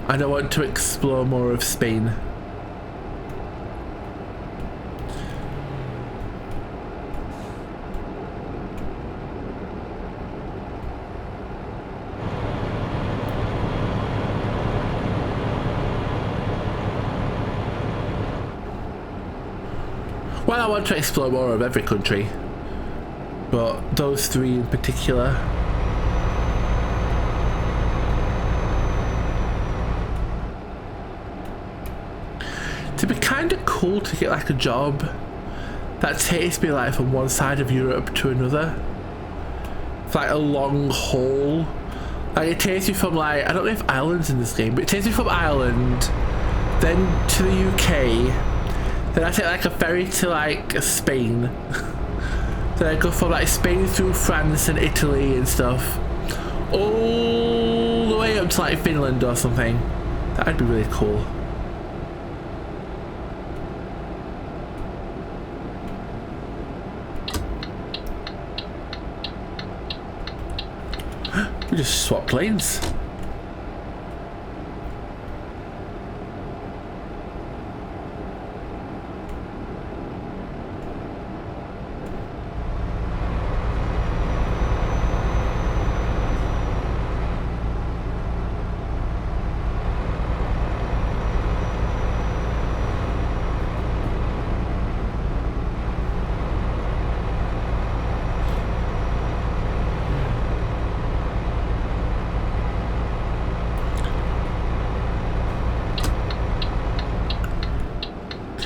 and I want to explore more of Spain. Well, I want to explore more of every country, but those three in particular. It'd be kind of cool to get like a job that takes me like from one side of Europe to another. It's like a long haul. Like it takes me from like, I don't know if Ireland's in this game, but it takes me from Ireland, then to the UK, then I take like a ferry to like Spain. Then I go from like Spain through France and Italy and stuff, all the way up to like Finland or something. That'd be really cool. We just swapped lanes.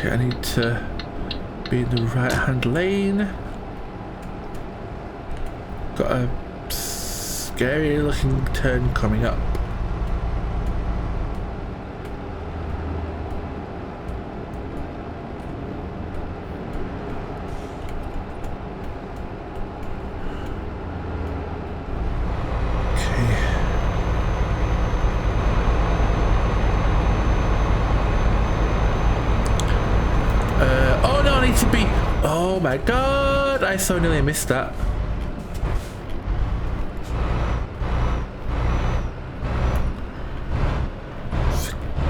I need to be in the right hand lane. Got a scary looking turn coming up. Oh my god, I so nearly missed that.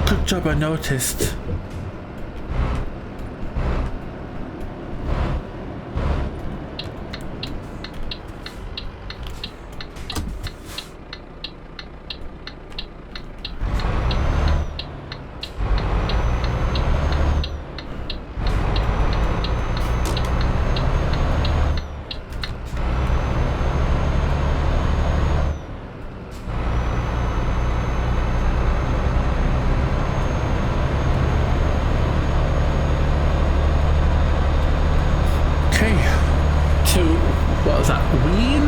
Good job I noticed. What was that? Wien?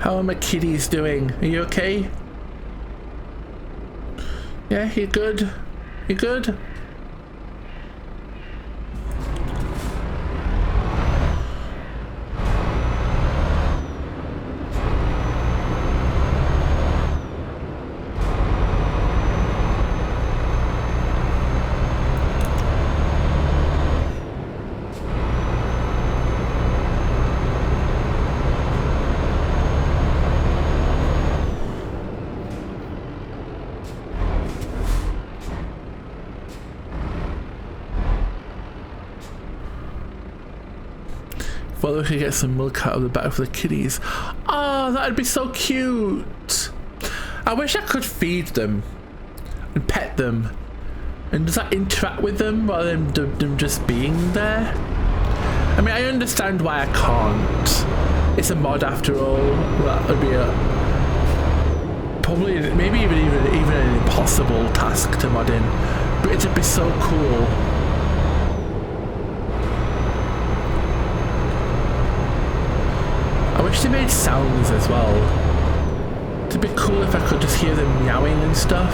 How are my kitties doing? Are you okay? Yeah, you good? You good? Well, we could get some milk out of the back for the kitties. Oh, that'd be so cute. I wish I could feed them and pet them. And does that interact with them rather than them just being there? I mean, I understand why I can't. It's a mod after all. That would be a probably maybe even an impossible task to mod in. But it'd be so cool. I wish they made sounds as well. It'd be cool if I could just hear them meowing and stuff.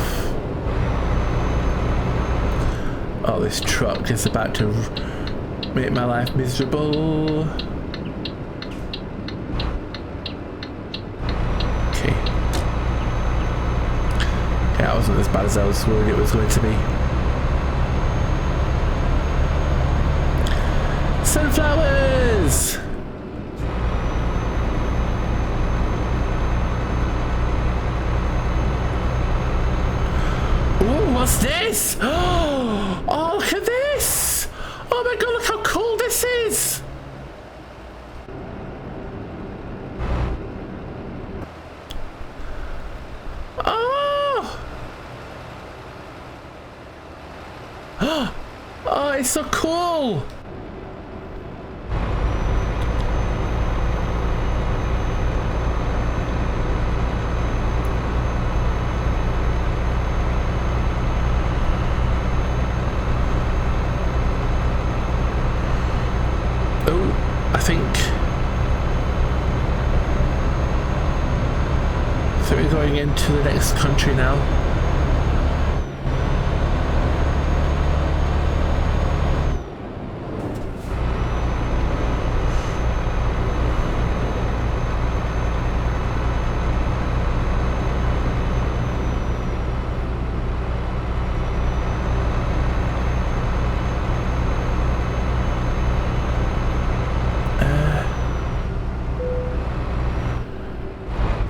Oh, this truck is about to make my life miserable. Okay. Yeah, that wasn't as bad as I was worried it was going to be. Sunflowers! Ooh, what's this? Oh, look at this! Oh my god, look how cool this is! Oh! Oh, it's so cool! I think we're going into the next country now.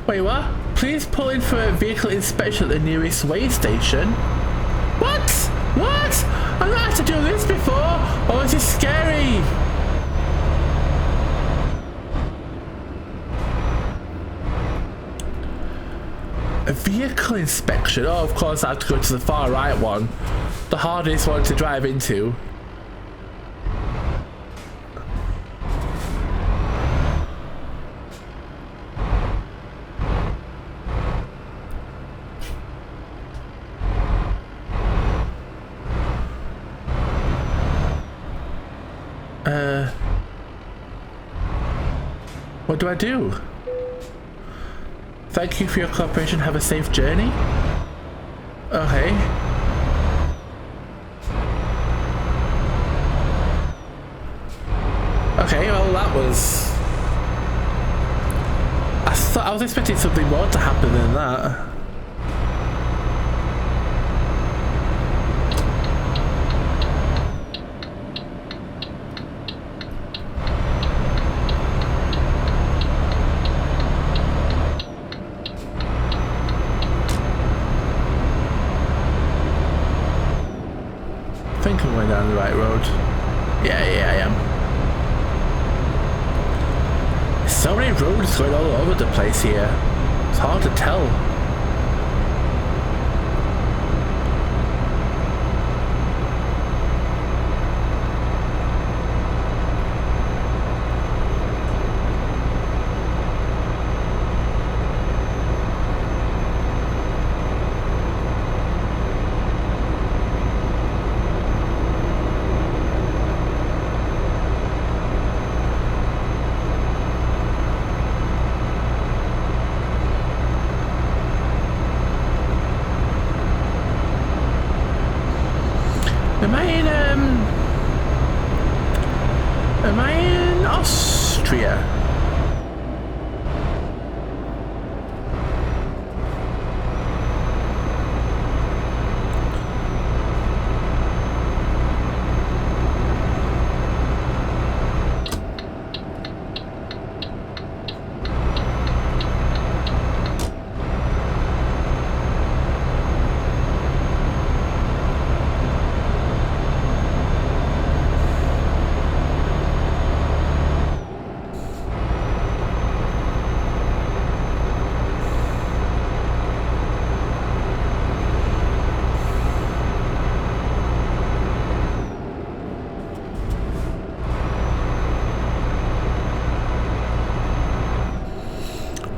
Wait, what? Please pull in for a vehicle inspection at the nearest way station. What? What? I've not had to do this before. Oh, this is scary. A vehicle inspection? Oh, of course I have to go to the far right one. The hardest one to drive into. What do I do? Thank you for your cooperation. Have a safe journey. Okay. Okay, well that was... I was expecting something more to happen than that. I think I'm going down the right road. Yeah, I am. There's so many roads going all over the place here. It's hard to tell. Am I in Austria?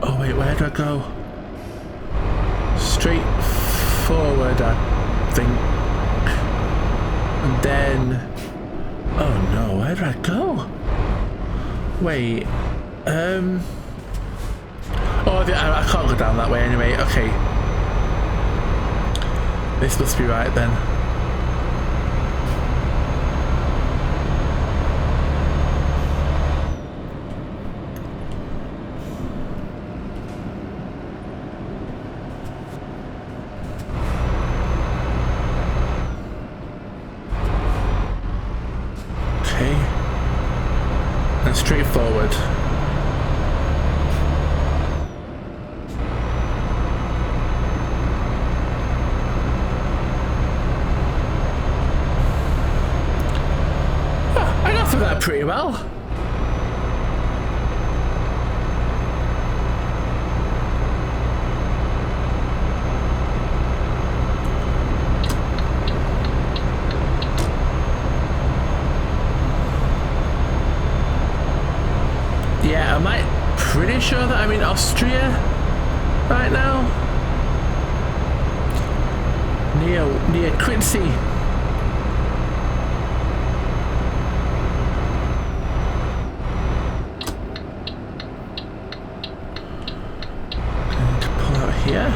Oh wait, where do I go? Straight forward, I think. And then... Oh no, where do I go? Wait, Oh, I can't go down that way anyway, okay. This must be right then. And straight forward. Oh, I got through that pretty well. Yeah, am I pretty sure that I'm in Austria right now? Near Quincy. And pull out here.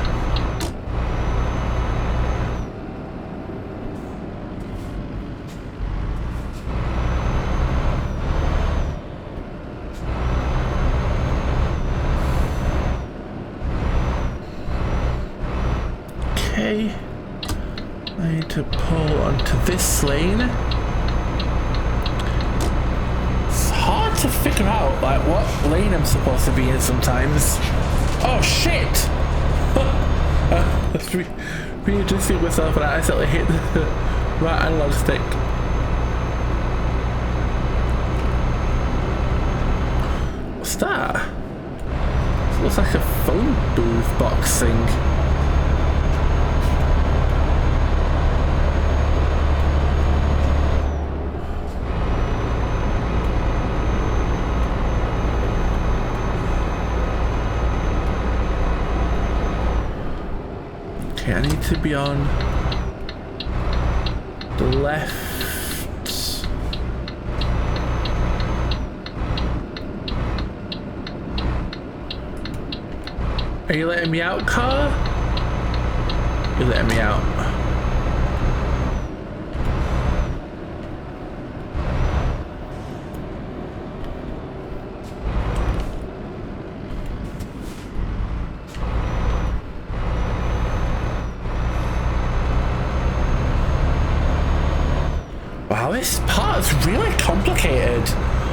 Okay, I need to pull onto this lane. It's hard to figure out like what lane I'm supposed to be in sometimes. Oh shit! That's really just see myself and I accidentally hit the right analog stick. What's that? It looks like a phone booth box thing. Okay, I need to be on the left. Are you letting me out, car? You're letting me out. Wow, this part's really complicated.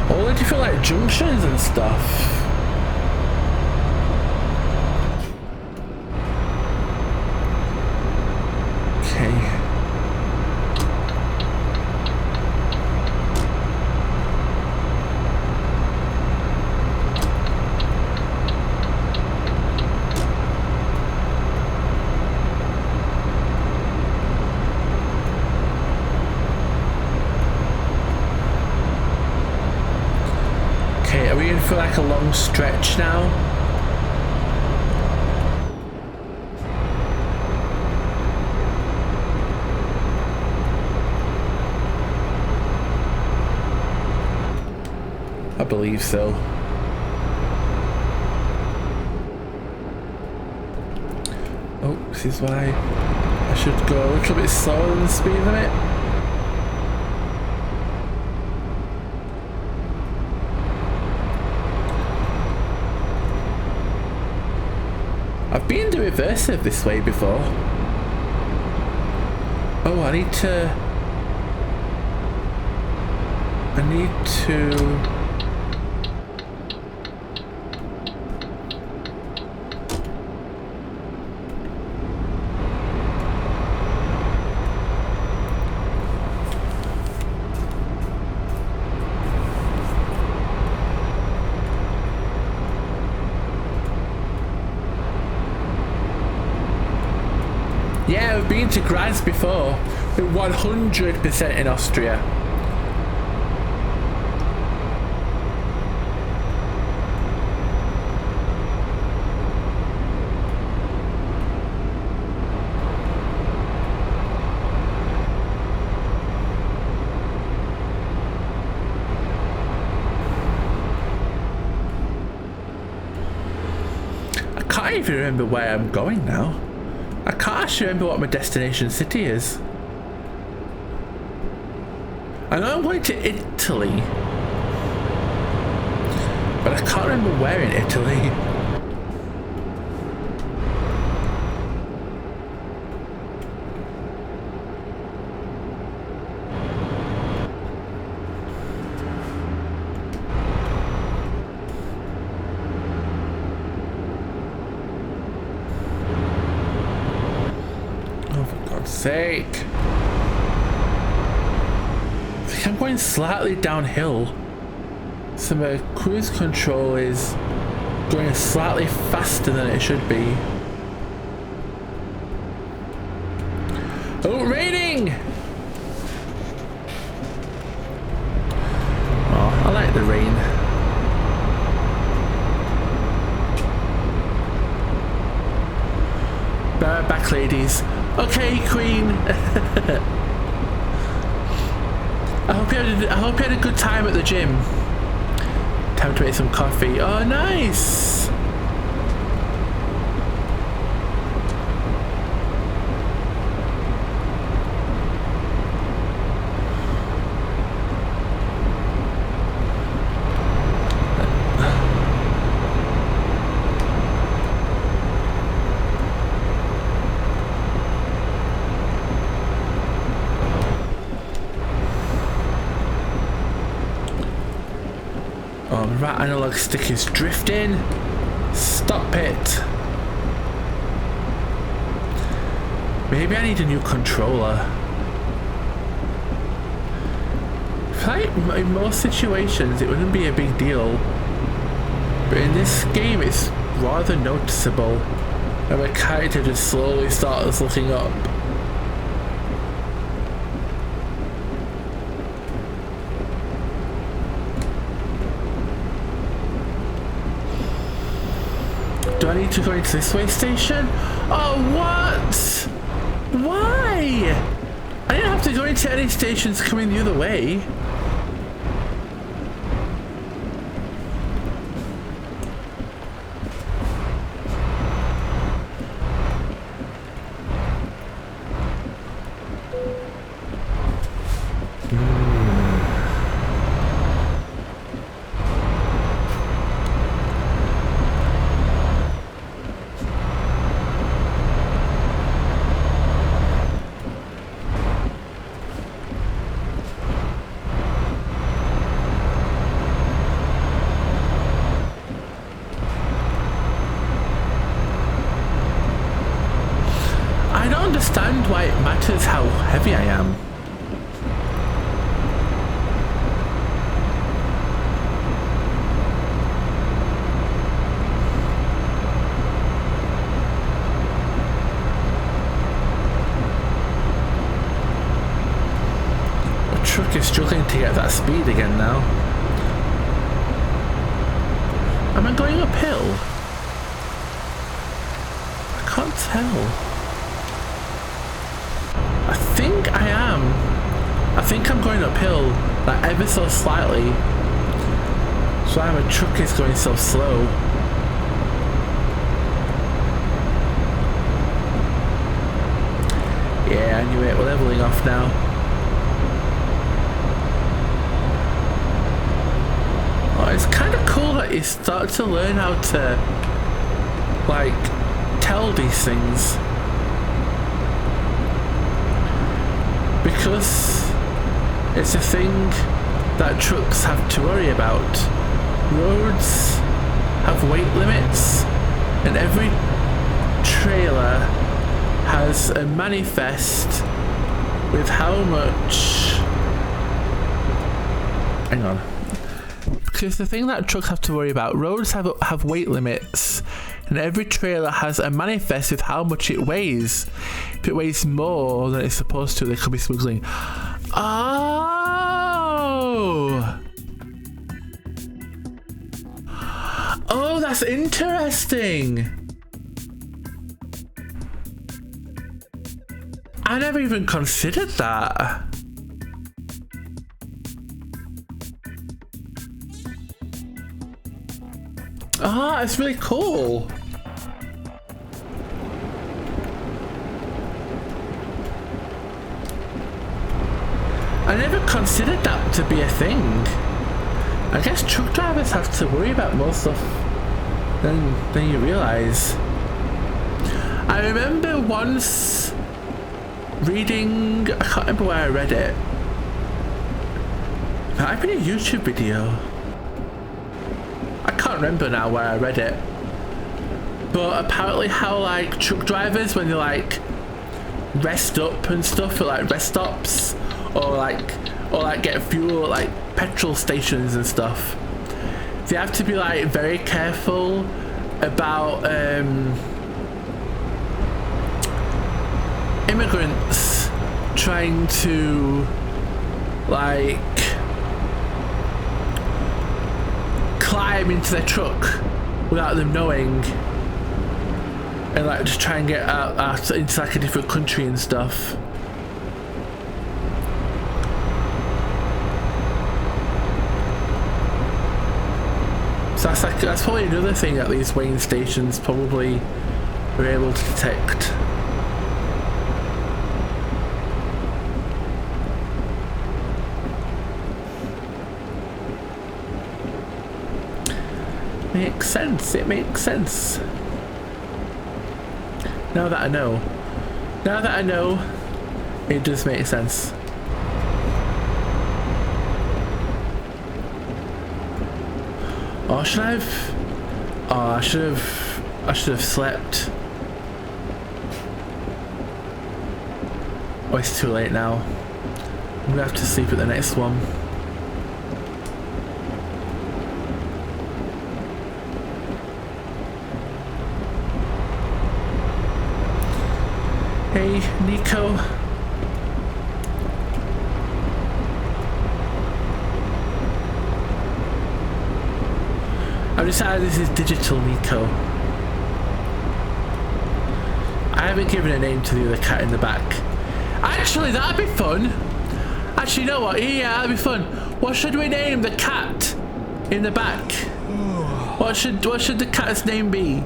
All the different like junctions and stuff. Okay. Okay, are we in for like a long stretch now? I believe so. Oh, this is why I should go a little bit slower than the speed limit. I've been the reverse of this way before. Oh, I need to... Yeah, I've been to Graz before. We're 100% in Austria. I can't even remember where I'm going now. I can't actually remember what my destination city is. I know I'm going to Italy, but I can't remember where in Italy. Sake. I think I'm going slightly downhill, so my cruise control is going slightly faster than it should be. Oh, raining! Oh, I like the rain. Back, ladies. Okay, Queen. I hope you had a good time at the gym. Time to make some coffee. Oh, nice. Oh, my right analog stick is drifting. Stop it. Maybe I need a new controller. I feel like in most situations it wouldn't be a big deal, but in this game it's rather noticeable, and my character just slowly starts looking up. Do I need to go into this way station? Oh, what? Why? I didn't have to go into any stations coming the other way. I don't understand why it matters how heavy I am. The truck is struggling to get that speed again now. Am I going uphill? I can't tell. I think I am. I think I'm going uphill, like ever so slightly. So why my truck is going so slow. Yeah, I knew it. We're leveling off now. Oh, it's kind of cool that you start to learn how to, like, tell these things? Because it's a thing that trucks have to worry about. Roads have weight limits, and every trailer has a manifest with how much. Hang on. Because the thing that trucks have to worry about, roads have weight limits, and every trailer has a manifest with how much it weighs. If it weighs more than it's supposed to, they could be smuggling. Oh! Oh, that's interesting! I never even considered that. Ah, it's really cool. I never considered that to be a thing. I guess truck drivers have to worry about more stuff than you realise. I remember once reading, I can't remember where I read it. It might have been a YouTube video. I can't remember now where I read it. But apparently how like truck drivers, when they like rest up and stuff at like rest stops or like get fuel at like petrol stations and stuff, they have to be like very careful about immigrants trying to like climb into their truck without them knowing, and like just try and get out into like a different country and stuff. So that's probably another thing that these weighing stations probably were able to detect. Makes sense, it makes sense. Now that I know, it does make sense. Oh, I should have slept. Oh, it's too late now. I'm gonna have to sleep at the next one. Hey, Nico. I've decided this is Digital Nico. I haven't given a name to the other cat in the back. Actually, that'd be fun. Actually, you know what? Yeah, that'd be fun. What should we name the cat in the back? What should the cat's name be?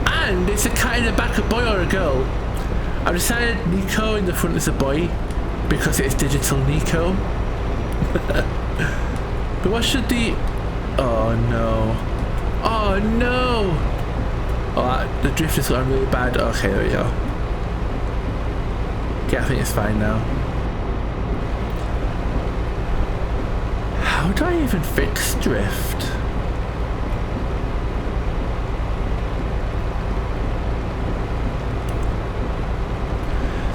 And it's a cat in the back, a boy or a girl. I've decided Nico in the front is a boy because it's Digital Nico. But what should the... Oh no. Oh no! Oh, the drift has gotten really bad. Okay, there we go. Okay, I think it's fine now. How do I even fix drift?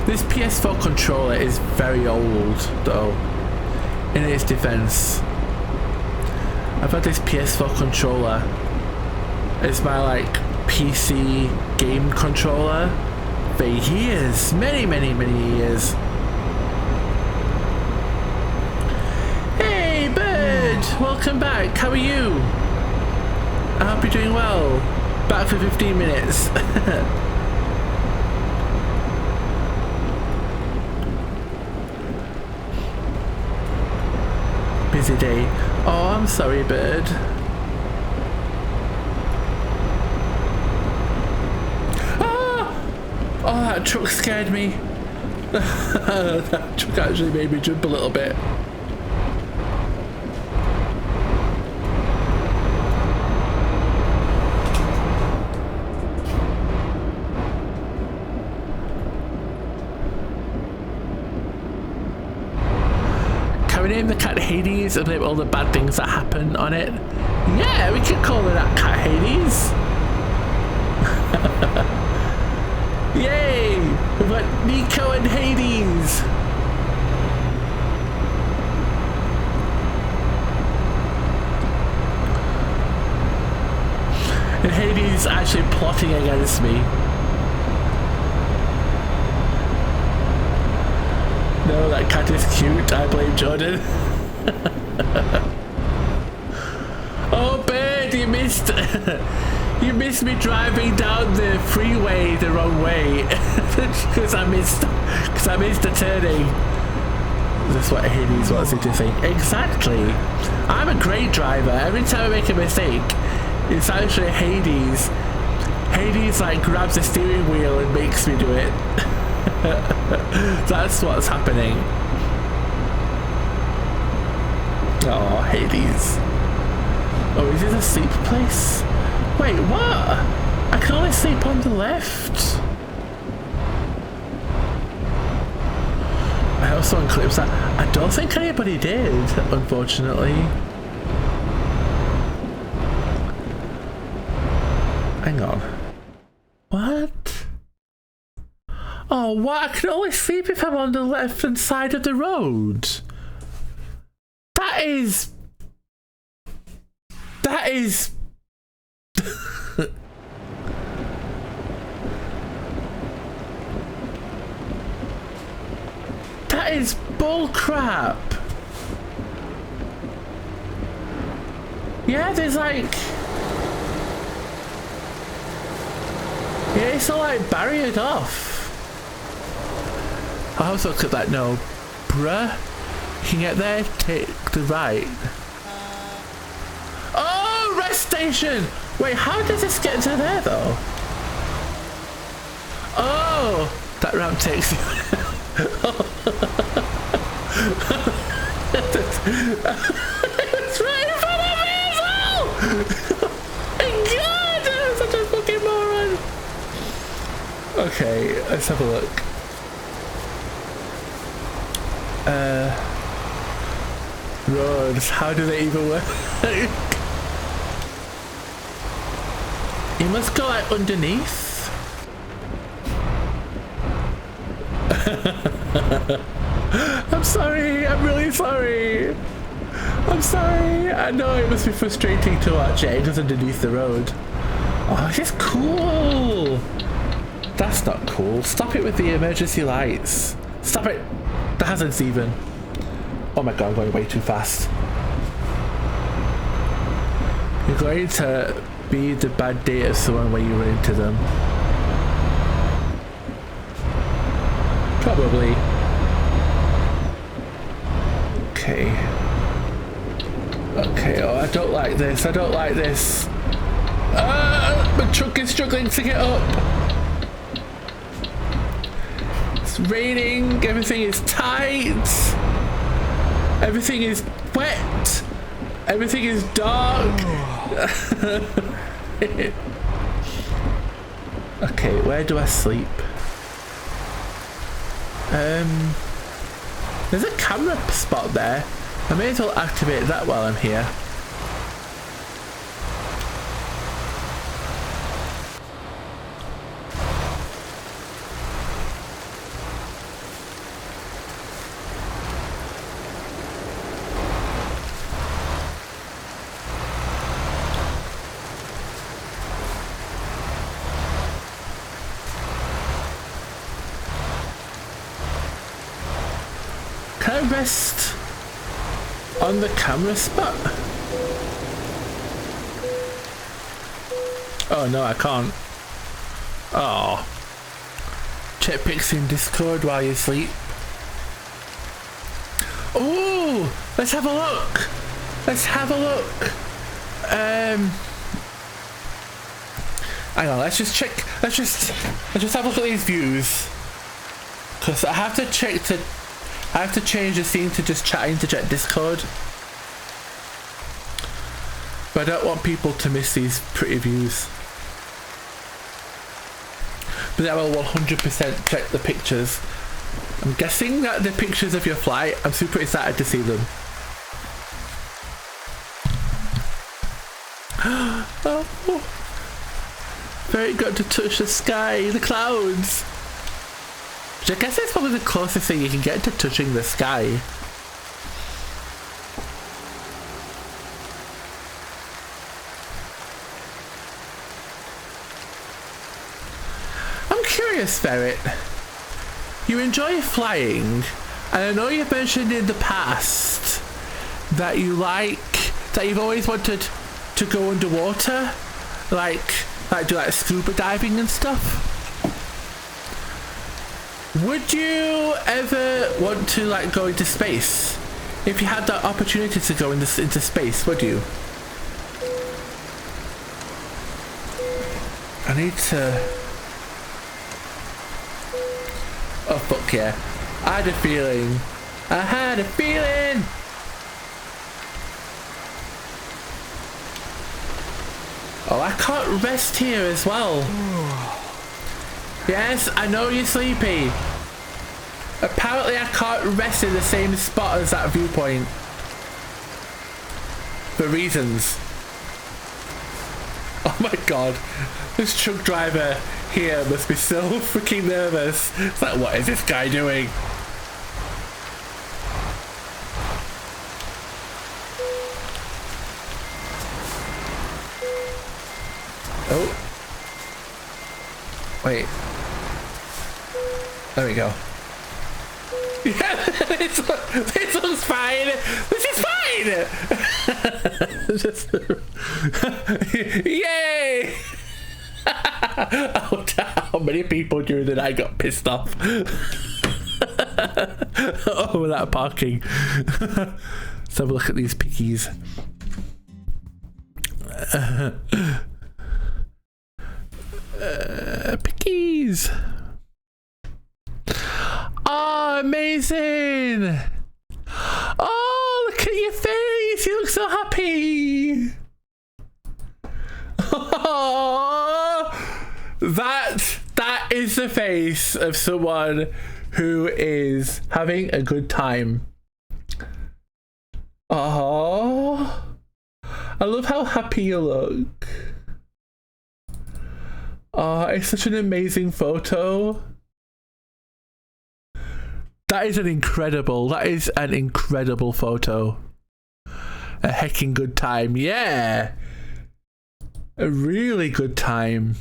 This PS4 controller is very old though, in its defense. I've had this PS4 controller. It's my like PC game controller for years, many years. Hey bird, welcome back. How are you? I hope you're doing well. Back for 15 minutes. Busy day. Oh, I'm sorry, bird. Ah! Oh, that truck scared me. That truck actually made me jump a little bit. name the cat Hades and name all the bad things that happen on it? Yeah, we could call it that cat Hades. Yay! We've got Nico and Hades. And Hades actually plotting against me. No, that cat is cute. I blame Jordan. Oh, Bird, you missed. You missed me driving down the freeway the wrong way because I missed the turning. That's what Hades wants me to think. Exactly. I'm a great driver. Every time I make a mistake, it's actually Hades. Hades like grabs the steering wheel and makes me do it. That's what's happening. Oh, Hades. Oh, is this a sleep place? Wait, what? I can only sleep on the left. I also unclipped that. I don't think anybody did, unfortunately. Hang on. What? Oh, what? I can only sleep if I'm on the left-hand side of the road. That is... That is bullcrap. Yeah, there's like... Yeah, it's all like barriered off. I also look at that. No, bruh. You can get there, take the right. Oh, rest station! Wait, how does this get to there though? Oh, that ramp takes you. It's right in front of me as well! My God, I'm such a fucking moron. Okay, let's have a look. Roads, how do they even work? You must go like underneath. I'm sorry, I'm really sorry. I'm sorry. I know it must be frustrating to watch it. It goes underneath the road. Oh, it's cool. That's not cool. Stop it with the emergency lights. Stop it. The hazards even. Oh my God, I'm going way too fast. You're going to be the bad date of someone when you run into them. Probably. Okay. Okay, oh, I don't like this. I don't like this. My truck is struggling to get up. It's raining. Everything is tight. Everything is wet. Everything is dark. Okay, where do I sleep? There's a camera spot there. I may as well activate that while I'm here. Can I rest on the camera spot? Oh no, I can't. Oh. Check pics in Discord while you sleep. Ooh, let's have a look. Let's have a look. Hang on, let's just check. Let's just have a look at these views. Because I have to check to. I have to change the scene to just chatting to check Discord. But I don't want people to miss these pretty views. But then I will 100% check the pictures. I'm guessing that the pictures of your flight, I'm super excited to see them. Oh. Very good to touch the sky, the clouds. Which I guess is probably the closest thing you can get to touching the sky. I'm curious, Ferret. You enjoy flying, and I know you've mentioned in the past that you've always wanted to go underwater, like do like scuba diving and stuff. Would you ever want to like go into space? If you had that opportunity to go into space, would you? I need to... Oh fuck yeah. I had a feeling. I had a feeling! Oh, I can't rest here as well. Yes, I know you're sleepy. Apparently I can't rest in the same spot as that viewpoint. For reasons. Oh my god. This truck driver here must be so freaking nervous. It's like, what is this guy doing? Oh. Wait. There we go. Yeah, this looks fine. This is fine. Just, yay! Oh, how many people during the night got pissed off over that parking? Let's have a look at these pickies. Pickies. Oh, amazing! Oh, look at your face! You look so happy! Oh, that is the face of someone who is having a good time. Oh, I love how happy you look. Oh, it's such an amazing photo. That is an incredible photo. A hecking good time, yeah. A really good time.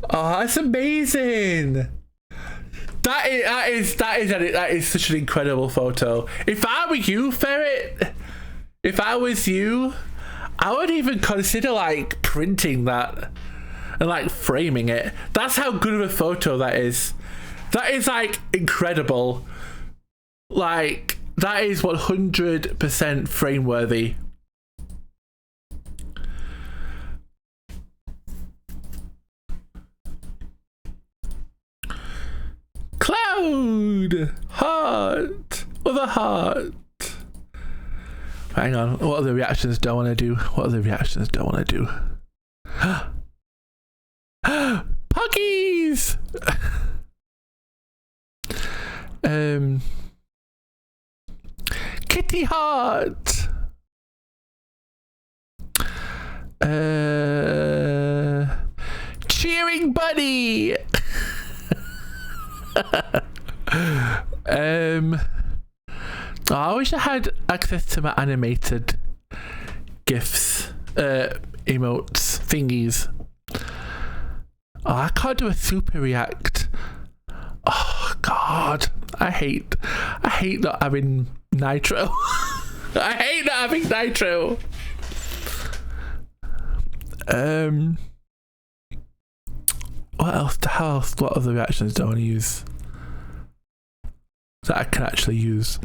Oh, that's amazing. That is such an incredible photo. If I were you, Ferret, if I was you, I would even consider like printing that and like framing it. That's how good of a photo that is. That is like incredible. Like that is 100% frame worthy. Cloud! Heart! With a heart! Hang on, what other reactions do I want to do? What other reactions do I want to do? Puggies! Kitty heart! Cheering bunny! I wish I had access to my animated GIFs, emotes, thingies. Oh, I can't do a super react. Oh god, I hate not having nitro. I hate not having nitro. What other reactions do I want to use that I can actually use?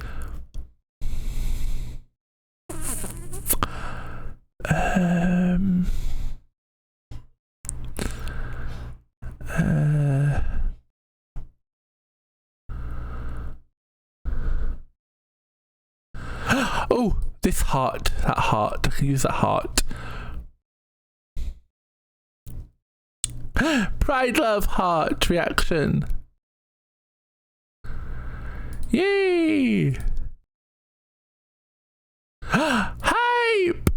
Oh, this heart, that heart, I can use that heart. Pride love heart reaction. Yay! Hype!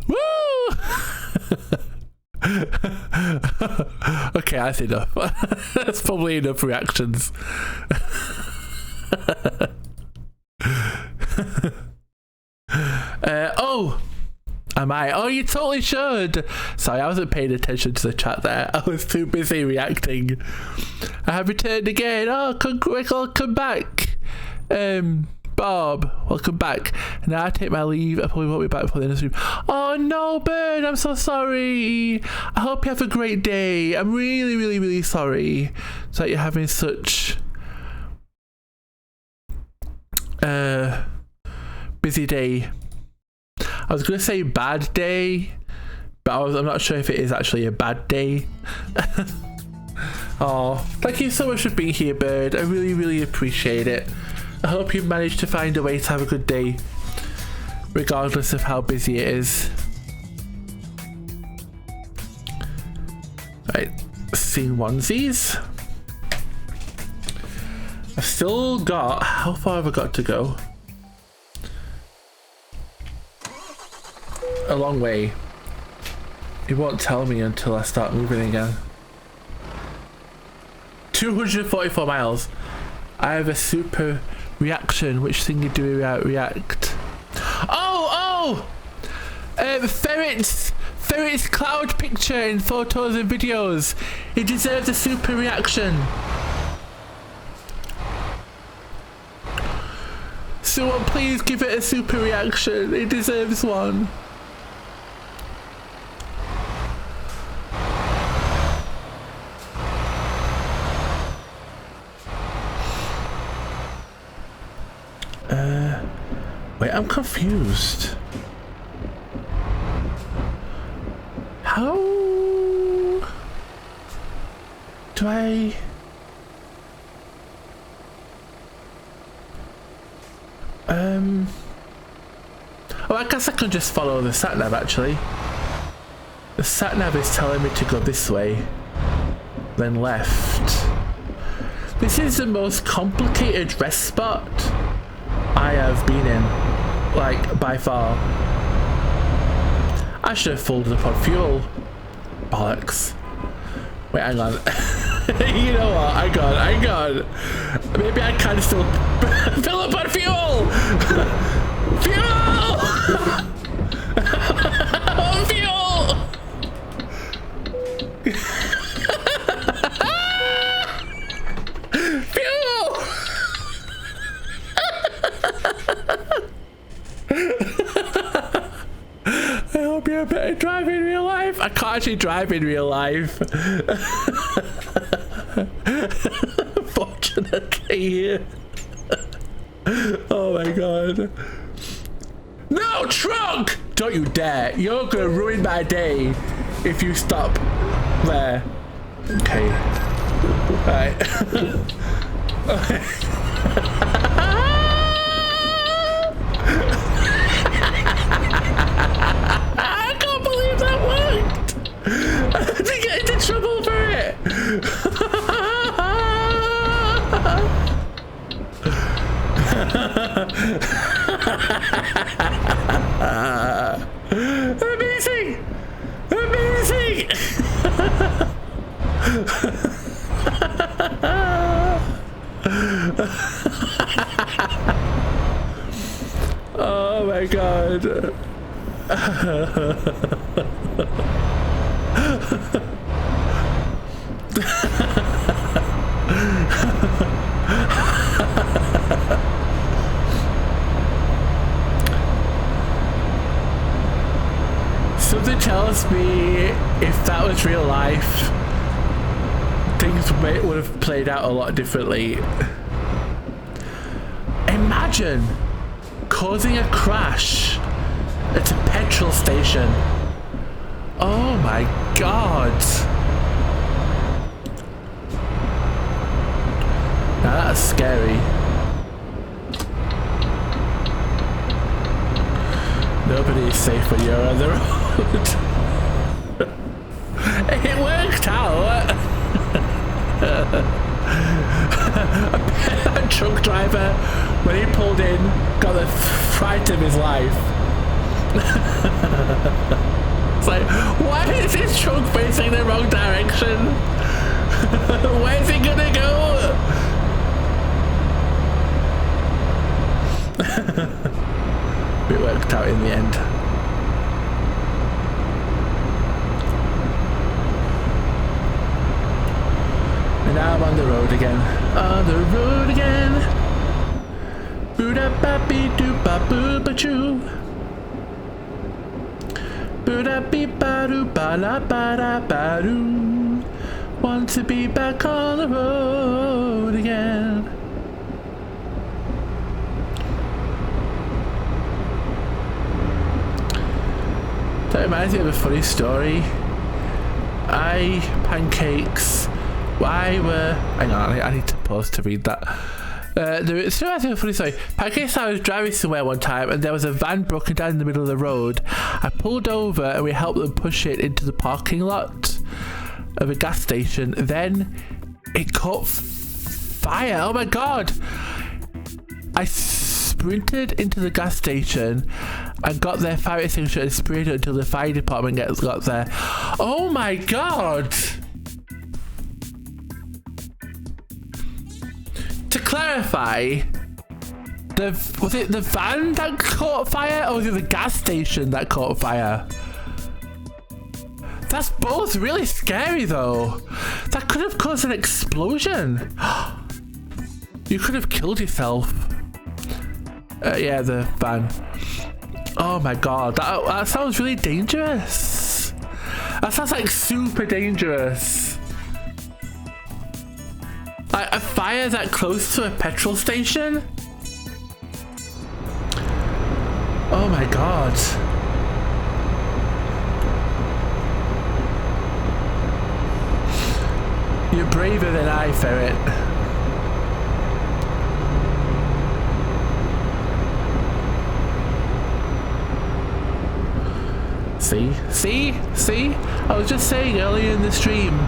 Woo! Okay, that's enough. That's probably enough reactions. Oh! Am I? Oh, you totally should. Sorry, I wasn't paying attention to the chat there. I was too busy reacting. I have returned again. Oh, welcome back. Bob, welcome back. Now I take my leave. I probably won't be back for the end of the stream. Oh no, Bird, I'm so sorry. I hope you have a great day. I'm really, really, really sorry that you're having such busy day. I was gonna say bad day, but I'm not sure if it is actually a bad day. Oh, thank you so much for being here, Bird. I really, really appreciate it. I hope you've managed to find a way to have a good day, regardless of how busy it is. Right, scene onesies. I've still got, how far have I got to go? A long way. It won't tell me until I start moving again. 244 miles. I have a super reaction. Which thing do we react? Oh! Ferret's cloud picture in photos and videos. It deserves a super reaction. Someone please give it a super reaction. It deserves one. Wait, I'm confused. How do I... Oh, I guess I can just follow the sat-nav actually. The sat-nav is telling me to go this way, then left. This is the most complicated rest spot I have been in, like, by far. I should have folded up on fuel. Bollocks. Wait, hang on. You know what? Hang on. Maybe I can still fill up on fuel! Fuel! Fuel! Fuel! I hope you're better driving in real life. I can't actually drive in real life. Fortunately. Oh my god. No, truck! Don't you dare. You're gonna ruin my day if you stop there. Okay. Alright. Okay. I can't believe that worked! I had to get into trouble for it! Amazing! Amazing! Oh my god. Something tells me if that was real life, things would have played out a lot differently. Imagine causing a crash at a petrol station. Oh my god. Now that's scary. Nobody is safe when you're on the road. It worked out. That truck driver, when he pulled in, got the fright of his life. It's like, why is this truck facing the wrong direction? Where's he gonna go? It worked out in the end. And now I'm on the road again. On the road again. Boo-da-ba-be-doo-ba-boo-ba-choo. Boo-da-be-ba-doo-ba-la-ba-da-ba-doo. Want to be back on the road again. That reminds me of a funny story. Pancakes. Hang on, I need to pause to read that. It's reminds me of a funny story. Pancakes, I was driving somewhere one time and there was a van broken down in the middle of the road. I pulled over and we helped them push it into the parking lot of a gas station. Then it caught fire. Oh my god! I sprinted into the gas station and got their fire extinguisher and sprayed it until the fire department got there. Oh my god! To clarify, was it the van that caught fire or was it the gas station that caught fire? That's both really scary though. That could have caused an explosion. You could have killed yourself. Yeah, the van. Oh my god, that sounds really dangerous. That sounds like super dangerous. A fire that close to a petrol station? Oh my god. You're braver than I, Ferret. See? I was just saying earlier in the stream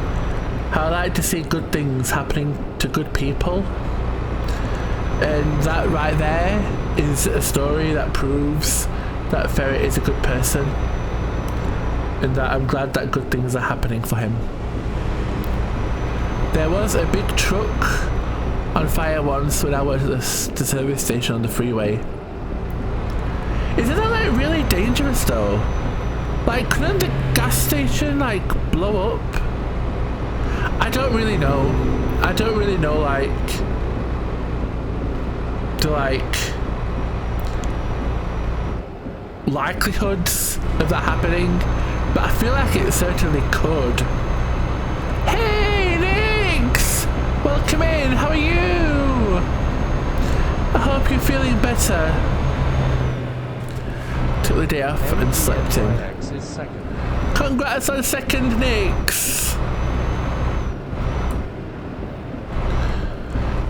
how I like to see good things happening to good people. And that right there is a story that proves that Ferret is a good person. And that I'm glad that good things are happening for him. There was a big truck on fire once when I was at the service station on the freeway. Isn't that like really dangerous though? Like, couldn't the gas station like blow up? I don't really know. I don't really know like the likelihoods of that happening, but I feel like it certainly could. Hey Nix! Welcome in, how are you? I hope you're feeling better. Took the day off and slept in. Congrats on second, Nix!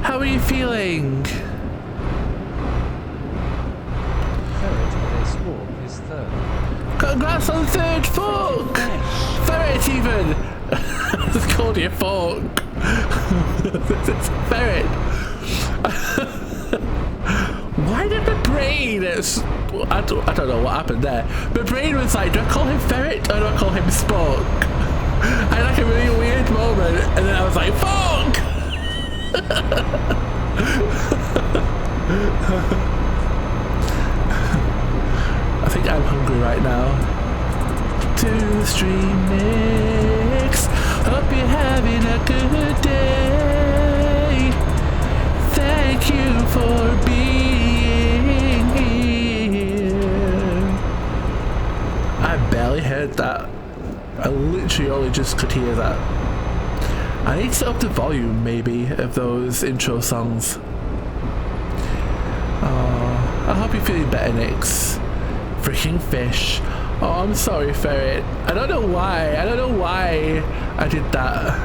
How are you feeling? Congrats on third fork! Ferret even! I just called you a fork. It's Ferret. Why did my brain... I don't know what happened there. My brain was like, do I call him Ferret or do I call him Spork? I had like a really weird moment and then I was like, fuck! I think I'm hungry right now. To the stream mix. Hope you're having a good day. Thank you for being here. I barely heard that. I literally only just could hear that. I need to up the volume maybe of those intro songs. Oh, I hope you're feeling better, Nix. Freaking fish. Oh, I'm sorry, Ferret. I don't know why I did that.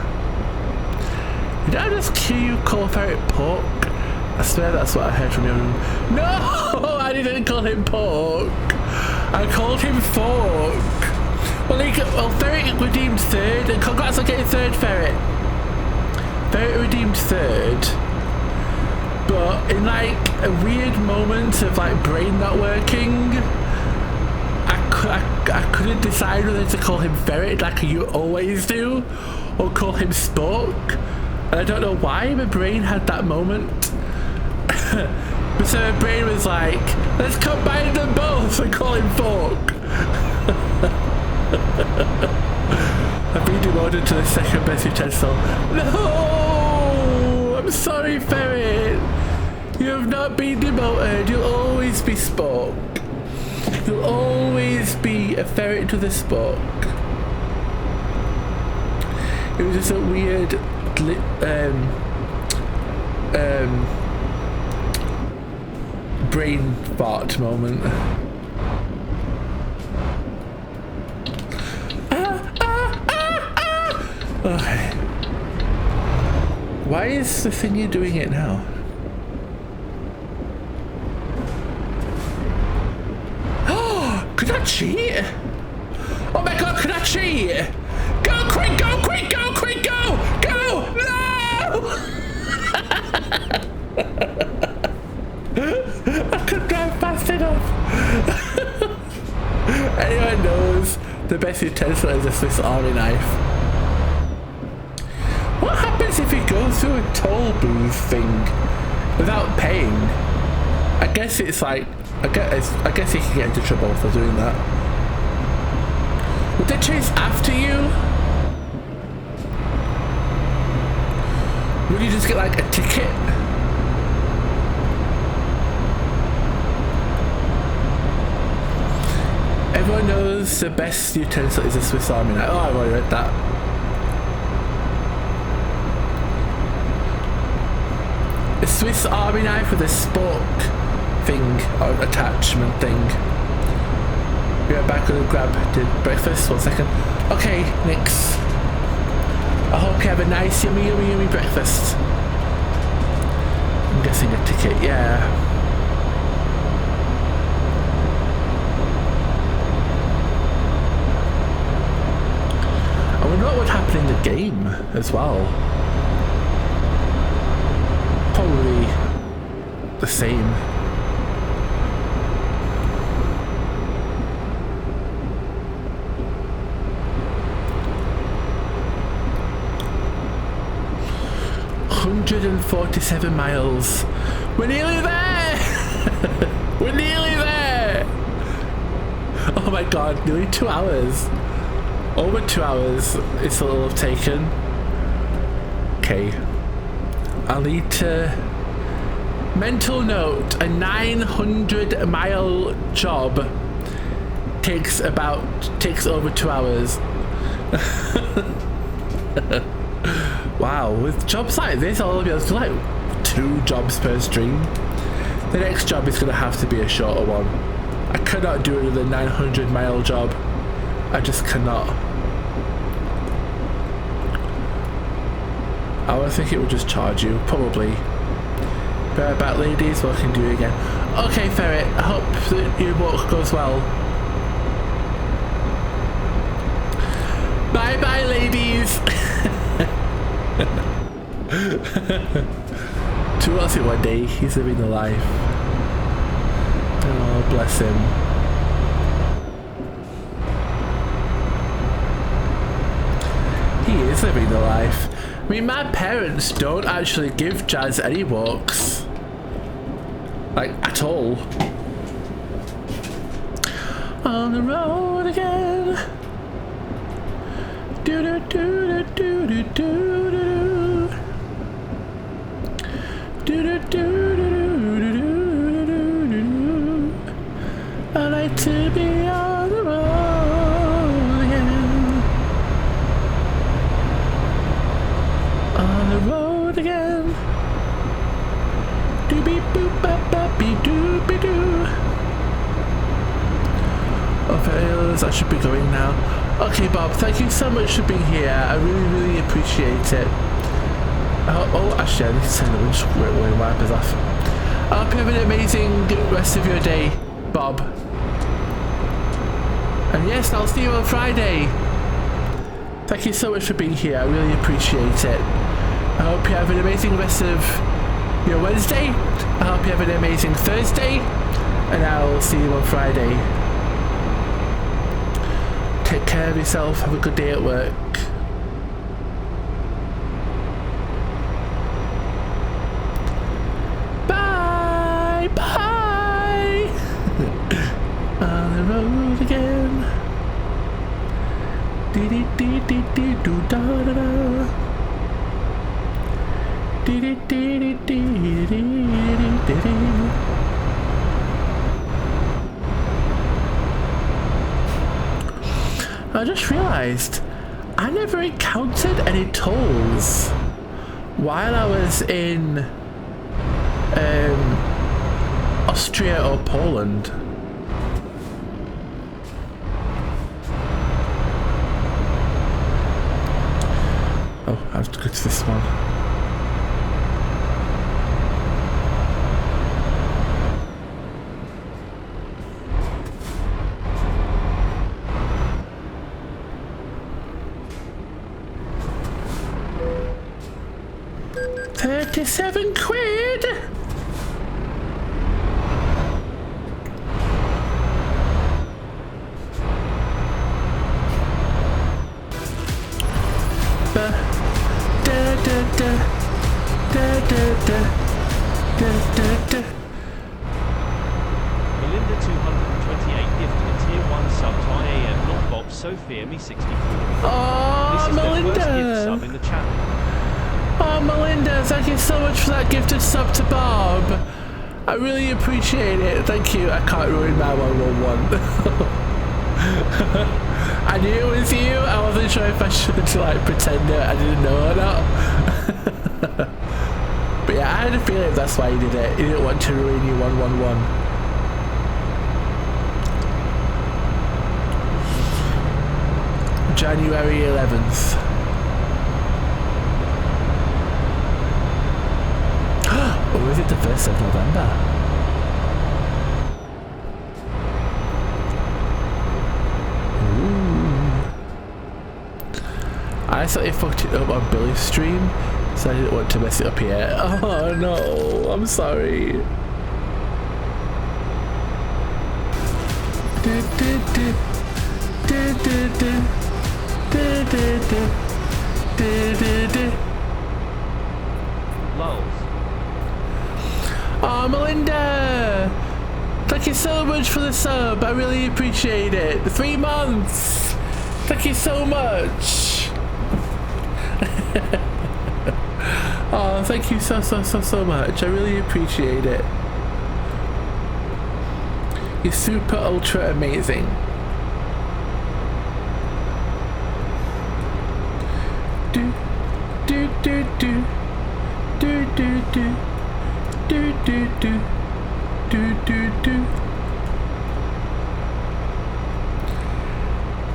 Did I just hear you call Ferret pork? I swear that's what I heard from you. No, I didn't call him pork. I called him fork. Well, Ferret redeemed third, and congrats on getting third, Ferret. Ferret redeemed third, but in like a weird moment of like brain not working, I couldn't decide whether to call him Ferret like you always do, or call him Spork. And I don't know why my brain had that moment. But so my brain was like, let's combine them both and call him Fork. I've been demoted to the second best utensil. No! I'm sorry, Ferret. You have not been demoted. You'll always be Spork. You'll always be a ferret to the Spork. It was just a weird brain fart moment. Okay. Why is the thingy doing it now? Could I cheat? Oh my god, could I cheat? Go quick, go quick, go quick, go! Go! No! I couldn't drive fast enough. Anyone knows the best utensil is a Swiss Army knife. What happens if you go through a toll booth thing without paying? I guess it's like, I guess you can get into trouble for doing that. Would they chase after you? Would you just get like a ticket? Everyone knows the best utensil is a Swiss Army knife. Oh, I've already read that. A Swiss Army knife with a spork thing or attachment thing. Be right back, gonna grab the breakfast. 1 second. Okay, Nix. I hope you have a nice yummy breakfast. I'm guessing a ticket, yeah. I wonder what would happen in the game as well. Probably the same. $147 miles. We're nearly there! We're nearly there! Oh my god, nearly 2 hours. Over 2 hours it's a little taken. Okay. I'll need to... Mental note, a 900-mile job takes over 2 hours. Wow, with jobs like this, I'll be able to do like 2 jobs per stream. The next job is going to have to be a shorter one. I cannot do another 900-mile job. I just cannot. I would think it would just charge you, probably. Be right back, ladies, what can I do again? Okay, Ferret, I hope that your walk goes well. Bye bye, ladies! 2 hours in 1 day, he's living the life. Oh, bless him. He is living the life. I mean, my parents don't actually give Jazz any walks. Like, at all. On the road again. Do do do do do do do do. Do do do do do do do do. I like to be on the road again. On the road again. Do beep boop bop bop be doo be doo. Okay, I should be going now. Okay, Bob, thank you so much for being here. I really appreciate it. Oh, actually, I need to send them just wearing wipers off. I hope you have an amazing rest of your day, Bob. And yes, I'll see you on Friday. Thank you so much for being here. I really appreciate it. I hope you have an amazing rest of your Wednesday. I hope you have an amazing Thursday. And I'll see you on Friday. Take care of yourself. Have a good day at work. Bye. Bye. On the road again. Dee dee dee dee dee doo da da da. Dee dee dee dee dee dee dee dee. I just realised I never encountered any tolls while I was in Austria or Poland. Oh, I have to go to this one. £37. Melinda 228 gifted a tier 1 sub to IAM not Bob Sophia me 64. Oh, This is Melinda. the first gift sub in the channel. Oh, Melinda, thank you so much for that gifted sub to Bob. I really appreciate it. Thank you. I can't ruin my 111. I knew it was you. I wasn't sure if I should like pretend that I didn't know or not. But yeah, I had a feeling that's why he did it. He didn't want to ruin you 111. January 11th. Or is it the 1st of November? Ooh. I accidentally fucked it up on Billy's stream, so I didn't want to mess it up here. Oh no, I'm sorry. Lulz. Oh, Melinda! Thank you so much for the sub. I really appreciate it. 3 months! Thank you so much! Oh, thank you so much. I really appreciate it. You're super ultra amazing. Do, do, do, do. Do, do, do. Do do do do do do.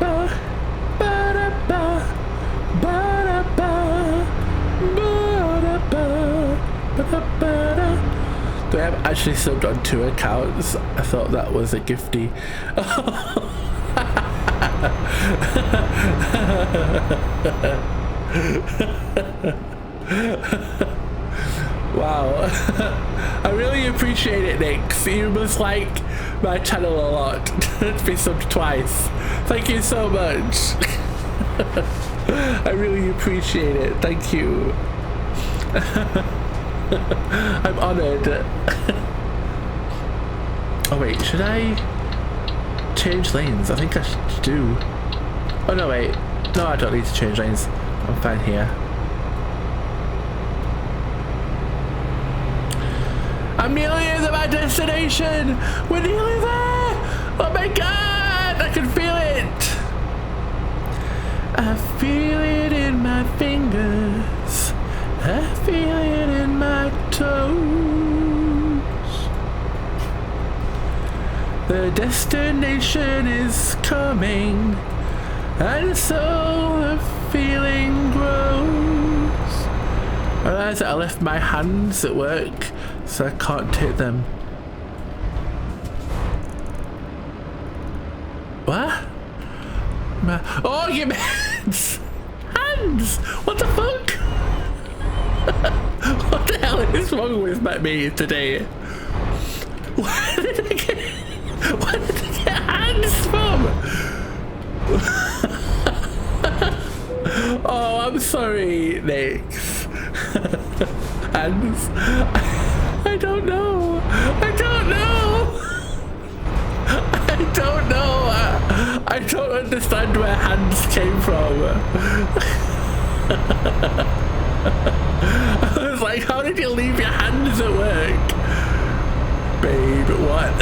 Ba ba da ba ba da ba ba da ba ba da ba da. Do I have actually subbed on 2 accounts? I thought that was a gifty. Wow. I really appreciate it, Nick. You must like my channel a lot. To be subbed twice. Thank you so much. I really appreciate it. Thank you. I'm honored. Oh wait, should I change lanes? I think I should do. Oh no, wait. No, I don't need to change lanes. I'm fine here. I'm nearly at my destination! We're nearly there! Oh my god! I can feel it! I feel it in my fingers. I feel it in my toes. The destination is coming, and so the feeling grows. I realised that I left my hands at work, so I can't take them. What? Oh, your hands! Hands! What the fuck? What the hell is wrong with me today? Where did I get hands from? Oh, I'm sorry, Nix. Hands? I don't know. I don't know. I don't understand where hands came from. I was like, how did you leave your hands at work? Babe, what?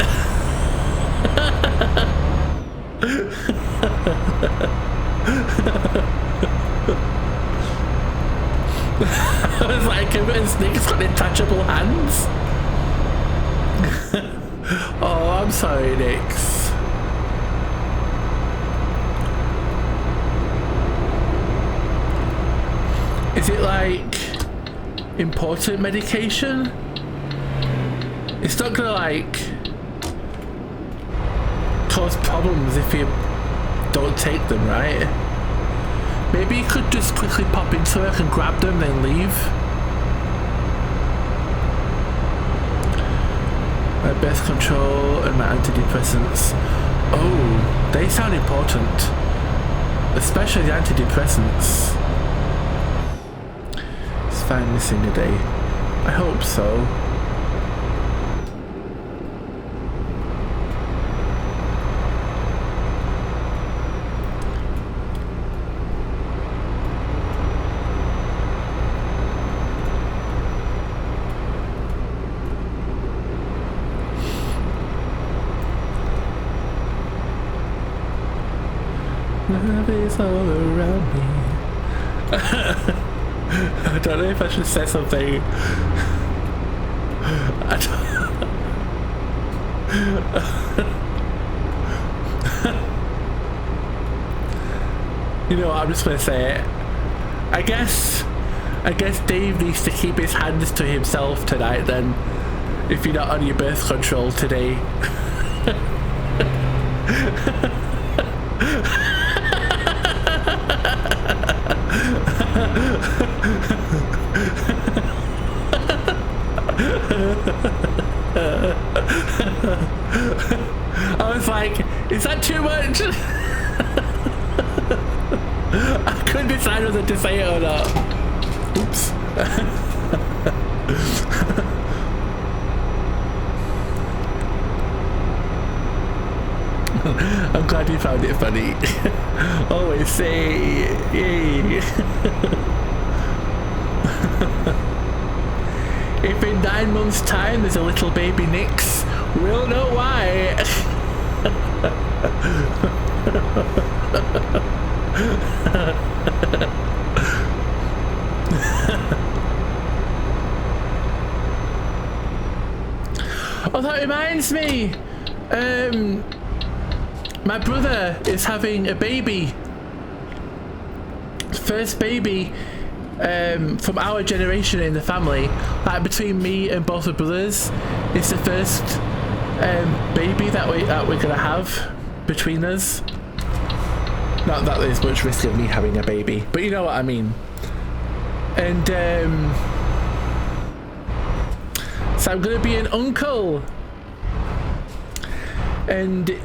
I was like, Nick's got untouchable hands. Oh, I'm sorry, Nix. Is it like important medication? It's not gonna like cause problems if you don't take them, right? Maybe you could just quickly pop into work and grab them, then leave. My birth control and my antidepressants. Oh, they sound important. Especially the antidepressants. It's fine missing a day. I hope so. Love is all around me. I don't know if I should say something. You know what, I'm just gonna say it. I guess Dave needs to keep his hands to himself tonight then, if you're not on your birth control today. I was like, is that too much? I couldn't decide whether to say it or not. Oops. I'm glad you found it funny. Always say yay. If in 9 months' time there's a little baby Nix, we'll know why. Oh, that reminds me. My brother is having a baby. First baby from our generation in the family. Like between me and both the brothers, it's the first baby that we're gonna have between us. Not that there's much risk of me having a baby, but you know what I mean. And so I'm gonna be an uncle. And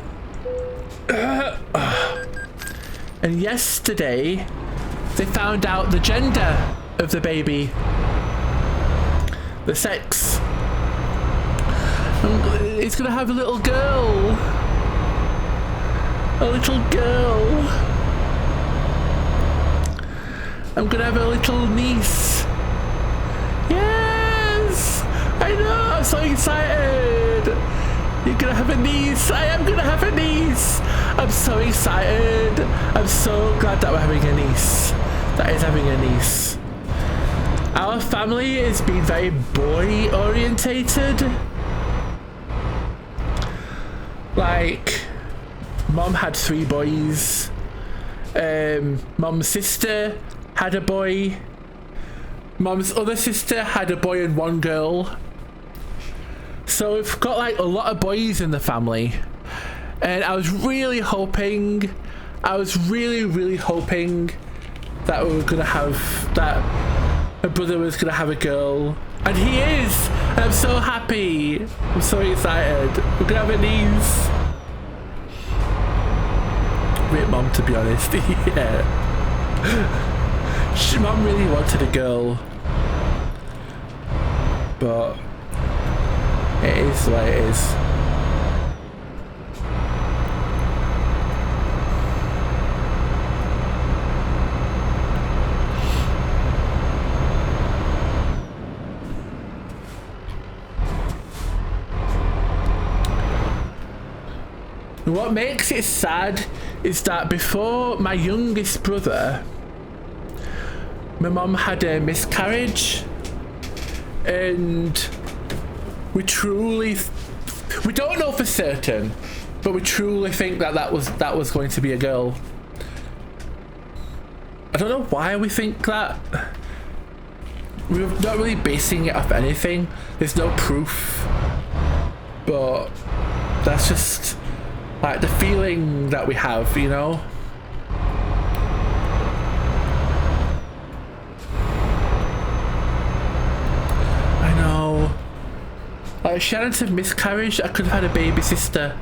yesterday they found out the gender of the baby, the sex. It's gonna have a little girl. A little girl. I'm gonna have a little niece. Yes! I know, I'm so excited. You're gonna have a niece. I am gonna have a niece. I'm so excited. I'm so glad that we're having a niece. That is having a niece. Our family has been very boy orientated. Like, Mom had 3 boys. Mom's sister had a boy. Mom's other sister had a boy and 1 girl. So we've got like a lot of boys in the family. And I was really hoping, really hoping that we were gonna have that my brother was gonna have a girl, and he is. And I'm so happy. I'm so excited. We're gonna have a niece. Great mom, to be honest. Yeah. Mom really wanted a girl, but it is what it is. What makes it sad is that before my youngest brother, my mum had a miscarriage, and we don't know for certain, but we truly think that that was going to be a girl. I don't know why we think that. We're not really basing it off anything. There's no proof, but that's just like the feeling that we have, you know? I know. Like, Shannon's a miscarriage. I could have had a baby sister.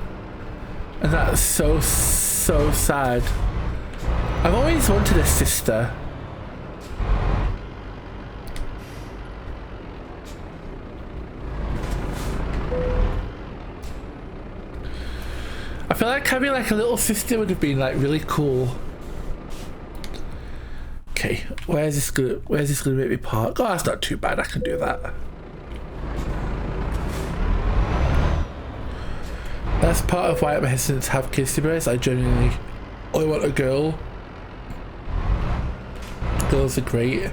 And that's so sad. I've always wanted a sister. I feel like having like a little sister would have been like really cool. Okay, where's this gonna make me park? Oh, that's not too bad. I can do that. That's part of why I'm hesitant to have kids, to be honest. I genuinely only want a girl. Girls are great.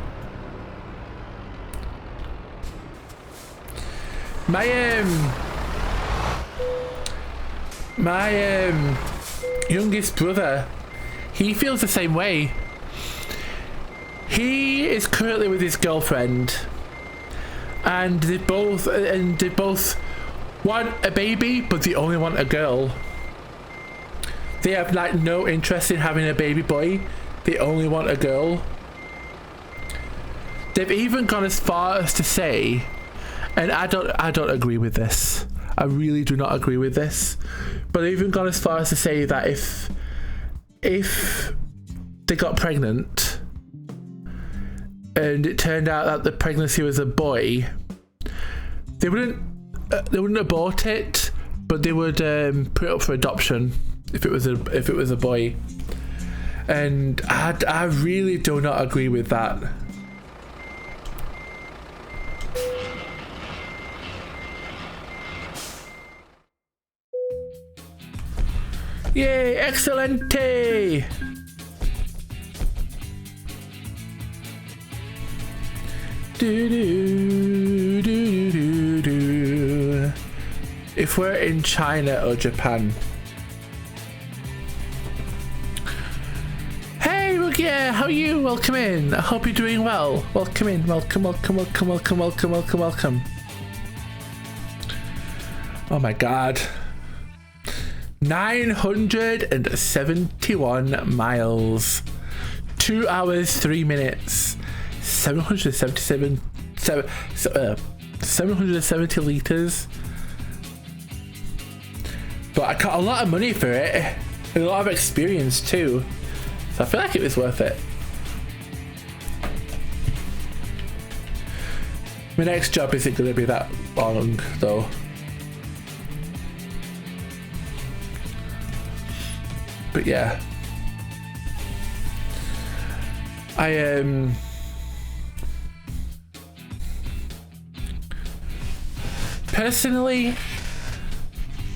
My youngest brother, he feels the same way. He is currently with his girlfriend, and they both want a baby, but they only want a girl. They have like no interest in having a baby boy. They only want a girl. They've even gone as far as to say, and I don't agree with this. I really do not agree with this. But they've even gone as far as to say that if they got pregnant and it turned out that the pregnancy was a boy, they wouldn't abort it, but they would put it up for adoption if it was a boy. And I really do not agree with that. Yay, excelente! If we're in China or Japan. Hey Rugia, how are you? Welcome in. I hope you're doing well. Welcome in. Welcome. Oh my god. 971 miles. 2 hours, 3 minutes. 770 liters. But I got a lot of money for it. And a lot of experience too. So I feel like it was worth it. My next job isn't going to be that long though. But yeah, personally,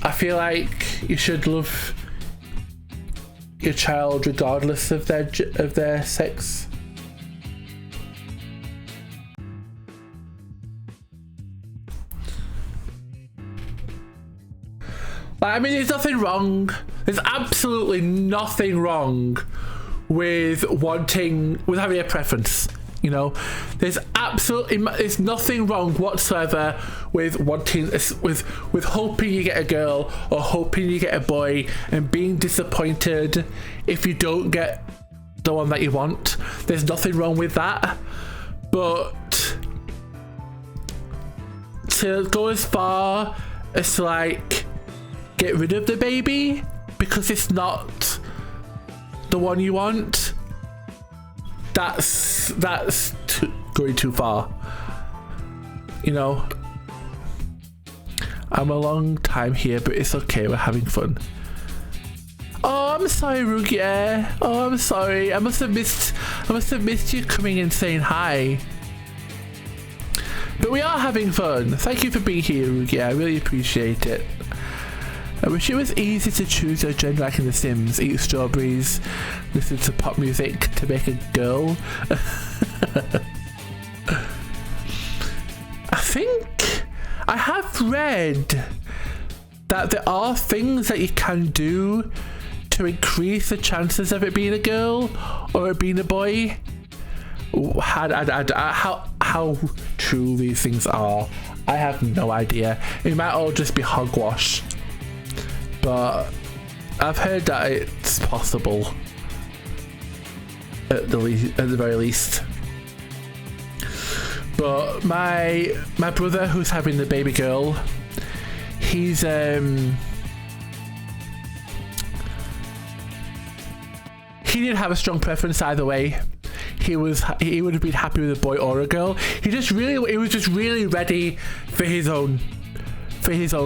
I feel like you should love your child regardless of their sex. I mean, there's nothing wrong. There's absolutely nothing wrong with having a preference. You know, there's nothing wrong whatsoever with wanting, with hoping you get a girl or hoping you get a boy and being disappointed if you don't get the one that you want. There's nothing wrong with that. but to go as far as to like get rid of the baby because it's not the one you want, that's going too far. You know, I'm a long time here, but it's okay, we're having fun. Oh, I'm sorry, Rugia. Oh, I'm sorry. I must have missed you coming and saying hi. But we are having fun. Thank you for being here, Rugia. I really appreciate it. I wish it was easy to choose your gender like in The Sims. Eat strawberries, listen to pop music to make a girl. I think I have read that there are things that you can do to increase the chances of it being a girl or it being a boy. How true these things are, I have no idea. It might all just be hogwash, but I've heard that it's possible at the very least. But my brother, who's having the baby girl, he's he didn't have a strong preference either way. He would have been happy with a boy or a girl. He was just really ready for his own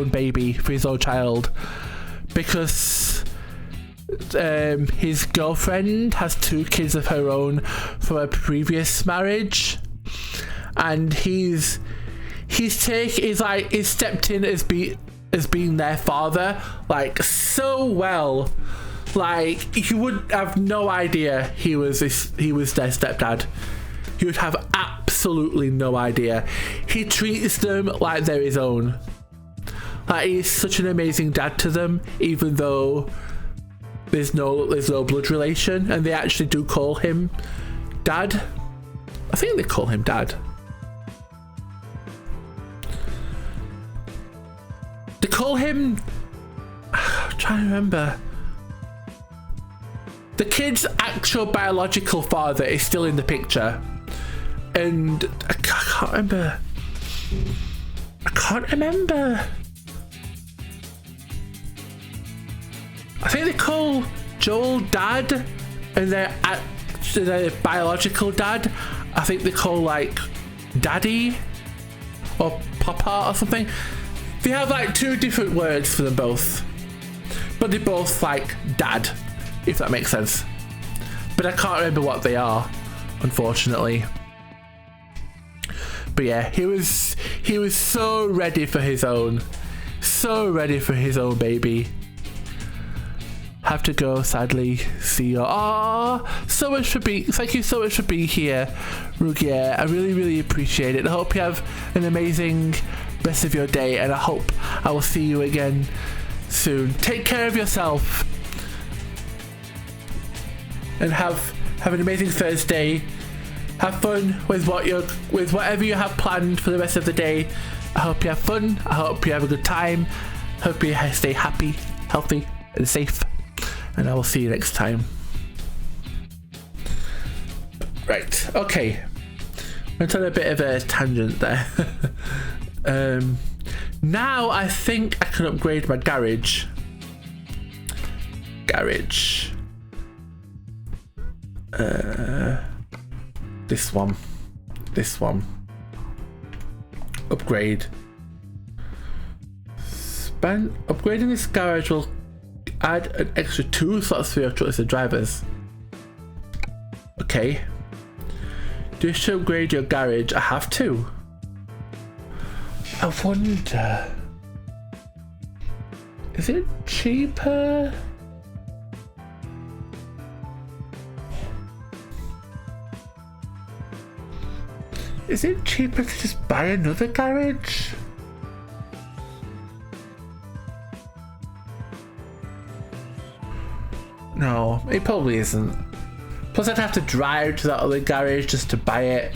baby, for his own child, because his girlfriend has 2 kids of her own from a previous marriage, and he's stepped in as being their father like so well. Like, you would have no idea he was their stepdad. You would have absolutely no idea. He treats them like they're his own. Like, he's such an amazing dad to them, even though there's no blood relation, and they actually do call him Dad. I think they call him Dad. They call him... I'm trying to remember. The kid's actual biological father is still in the picture, and I can't remember. I think they call Joel Dad, and their biological dad, I think they call like Daddy or Papa or something. They have like 2 different words for them both, but they both like Dad, if that makes sense. But I can't remember what they are, unfortunately. But yeah, he was so ready for his own baby. Have to go, sadly. See you. Thank you so much for being here, Rugia. I really appreciate it. I hope you have an amazing rest of your day, and I hope I will see you again soon. Take care of yourself, and have an amazing Thursday. Have fun with whatever you have planned for the rest of the day. I hope you have fun. I hope you have a good time. Hope you stay happy, healthy, and safe. And I will see you next time. Right, okay. Went on a bit of a tangent there. Now I think I can upgrade my garage. This one. Upgrade. Upgrading this garage will add an extra 2 slots for your trusted drivers. Okay. Just to upgrade your garage, I have to. I wonder, is it cheaper? Is it cheaper to just buy another garage? No, it probably isn't. Plus I'd have to drive to that other garage just to buy it.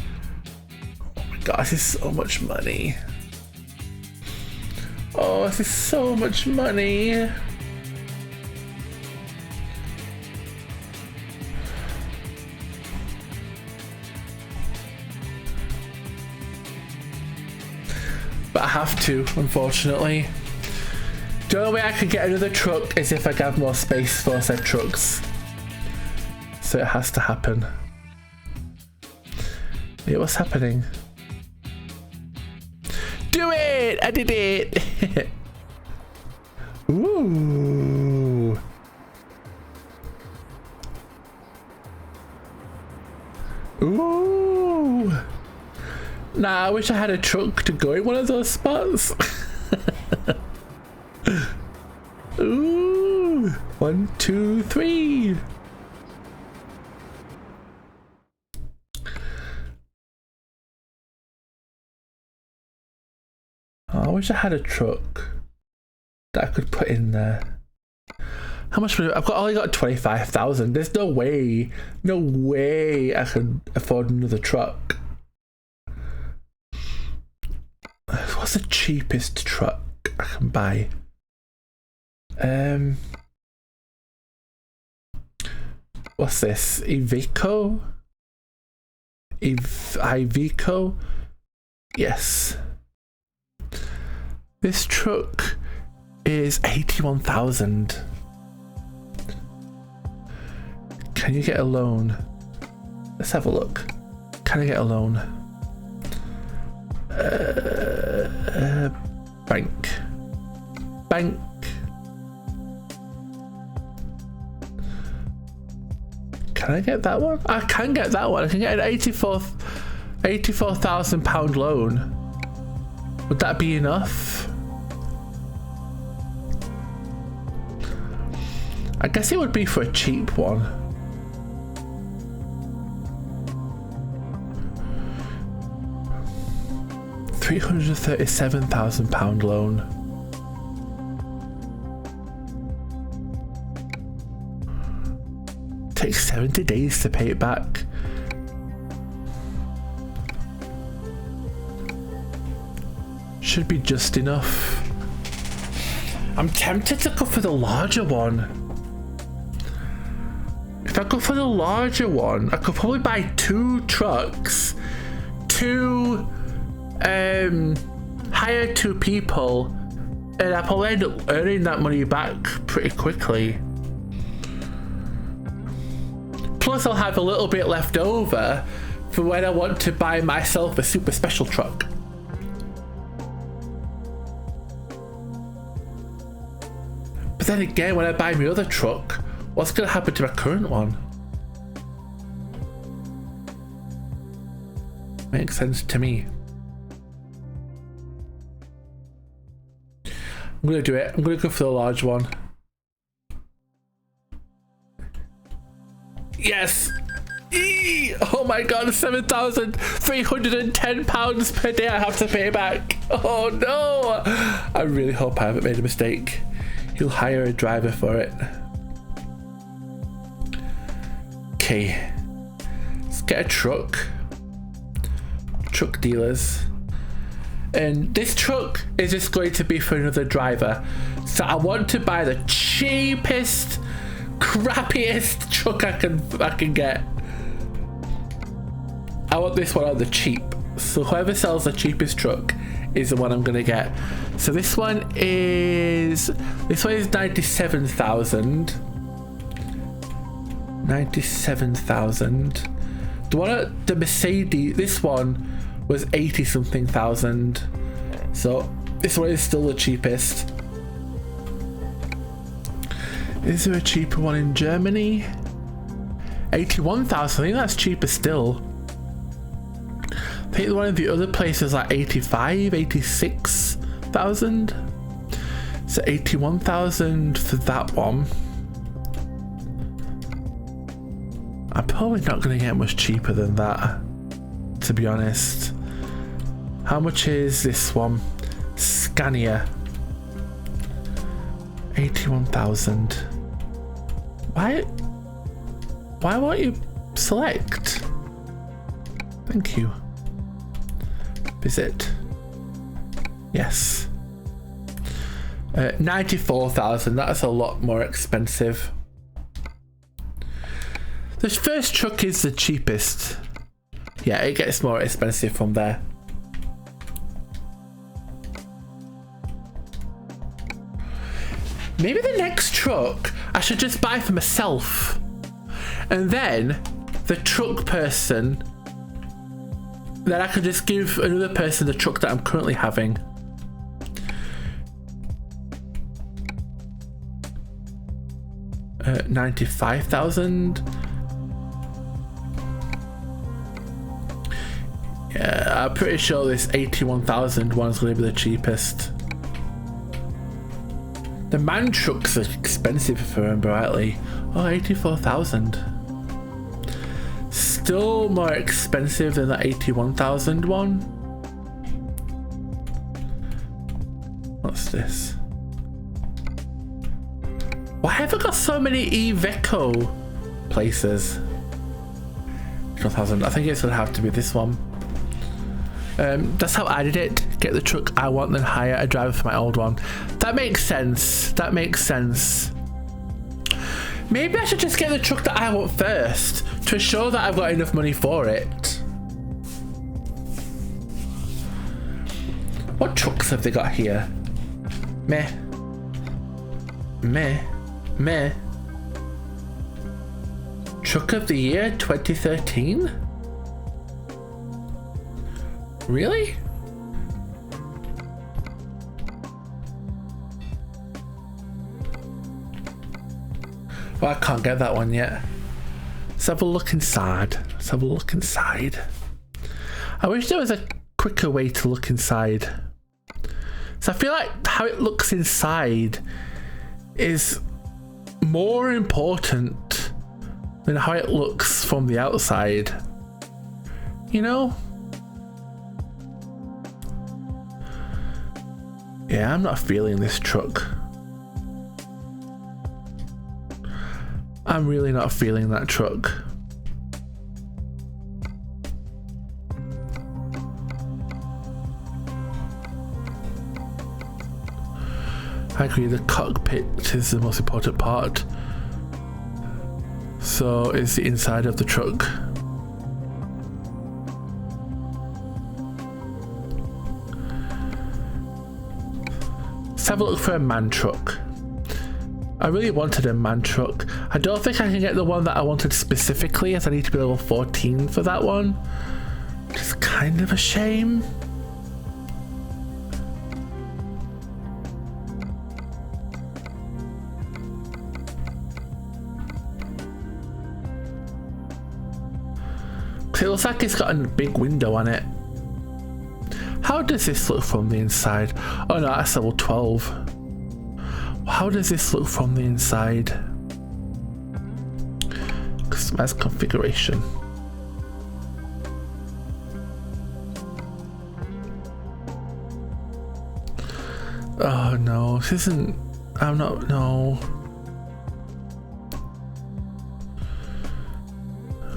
Oh my god, this is so much money. Oh, this is so much money. but I have to, unfortunately. The only way I can get another truck is if I have more space for said trucks. So it has to happen. Yeah, what's happening? Do it! I did it! Ooh. Ooh. Nah, I wish I had a truck to go in one of those spots. Ooh. 1, 2, 3. Oh, I wish I had a truck that I could put in there. How much money? I've only got 25,000. There's no way I could afford another truck. What's the cheapest truck I can buy? What's this? Iveco? Iveco? Yes. This truck is 81,000. Can you get a loan? Let's have a look. Can I get a loan? Bank. Can I get that one? I can get that one. I can get an £84,000 loan. Would that be enough? I guess it would be for a cheap one. £337,000 loan. Takes 70 days to pay it back. Should be just enough. I'm tempted to go for the larger one. If I go for the larger one, I could probably buy 2 trucks, hire 2 people, and I probably end up earning that money back pretty quickly. Plus I'll have a little bit left over for when I want to buy myself a super special truck. But then again, when I buy my other truck, what's going to happen to my current one? Makes sense to me. I'm going to do it. I'm going to go for the large one. Yes! Eee! Oh my god, £7,310 per day I have to pay back. Oh no! I really hope I haven't made a mistake. He'll hire a driver for it. Okay. Let's get a truck. Truck dealers. And this truck is just going to be for another driver. So I want to buy the cheapest, crappiest truck I can get. I want this one on the cheap. So whoever sells the cheapest truck is the one I'm gonna get. So this one is 97,000. 97,000. The one at the Mercedes, this one was 80 something thousand. So this one is still the cheapest. Is there a cheaper one in Germany? 81,000. I think that's cheaper still. I think one of the other places like 85, 86,000. So 81,000 for that one. I'm probably not going to get much cheaper than that, to be honest. How much is this one? Scania. 81,000. Why won't you select? Thank you. Visit. Yes. 94,000. That's a lot more expensive. The first truck is the cheapest. Yeah, it gets more expensive from there. Maybe the next truck I should just buy for myself. And then the truck person, then I could just give another person the truck that I'm currently having. $95,000. Yeah, I'm pretty sure this 81,000 one is going to be the cheapest. The MAN trucks are expensive if I remember rightly. Oh, 84,000. Still more expensive than the 81,000 one. What's this? Why have I got so many Iveco places? 12,000. I think it's gonna have to be this one. That's how I did it. Get the truck I want, then hire a driver for my old one. That makes sense. That makes sense. Maybe I should just get the truck that I want first to ensure that I've got enough money for it. What trucks have they got here? Meh. Meh. Meh. Truck of the year 2013? Really? Well, I can't get that one yet. Let's have a look inside. Let's have a look inside. I wish there was a quicker way to look inside. So I feel like how it looks inside is more important than how it looks from the outside. You know? Yeah, I'm not feeling this truck. I'm really not feeling that truck. I agree, the cockpit is the most important part. So is the inside of the truck. Let's have a look for a MAN truck. I really wanted a MAN truck. I don't think I can get the one that I wanted specifically, as I need to be level 14 for that one. Which is kind of a shame. It looks like it's got a big window on it. How does this look from the inside? Oh no, that's level 12. How does this look from the inside? Customize configuration. Oh no, this isn't... I'm not... No.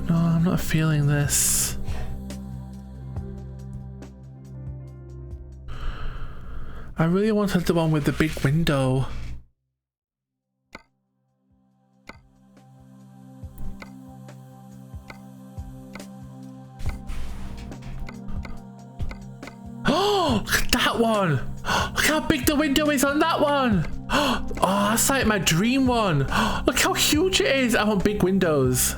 No, I'm not feeling this. I really wanted the one with the big window. Oh, look at that one. Look how big the window is on that one. Oh, that's like my dream one. Look how huge it is. I want big windows.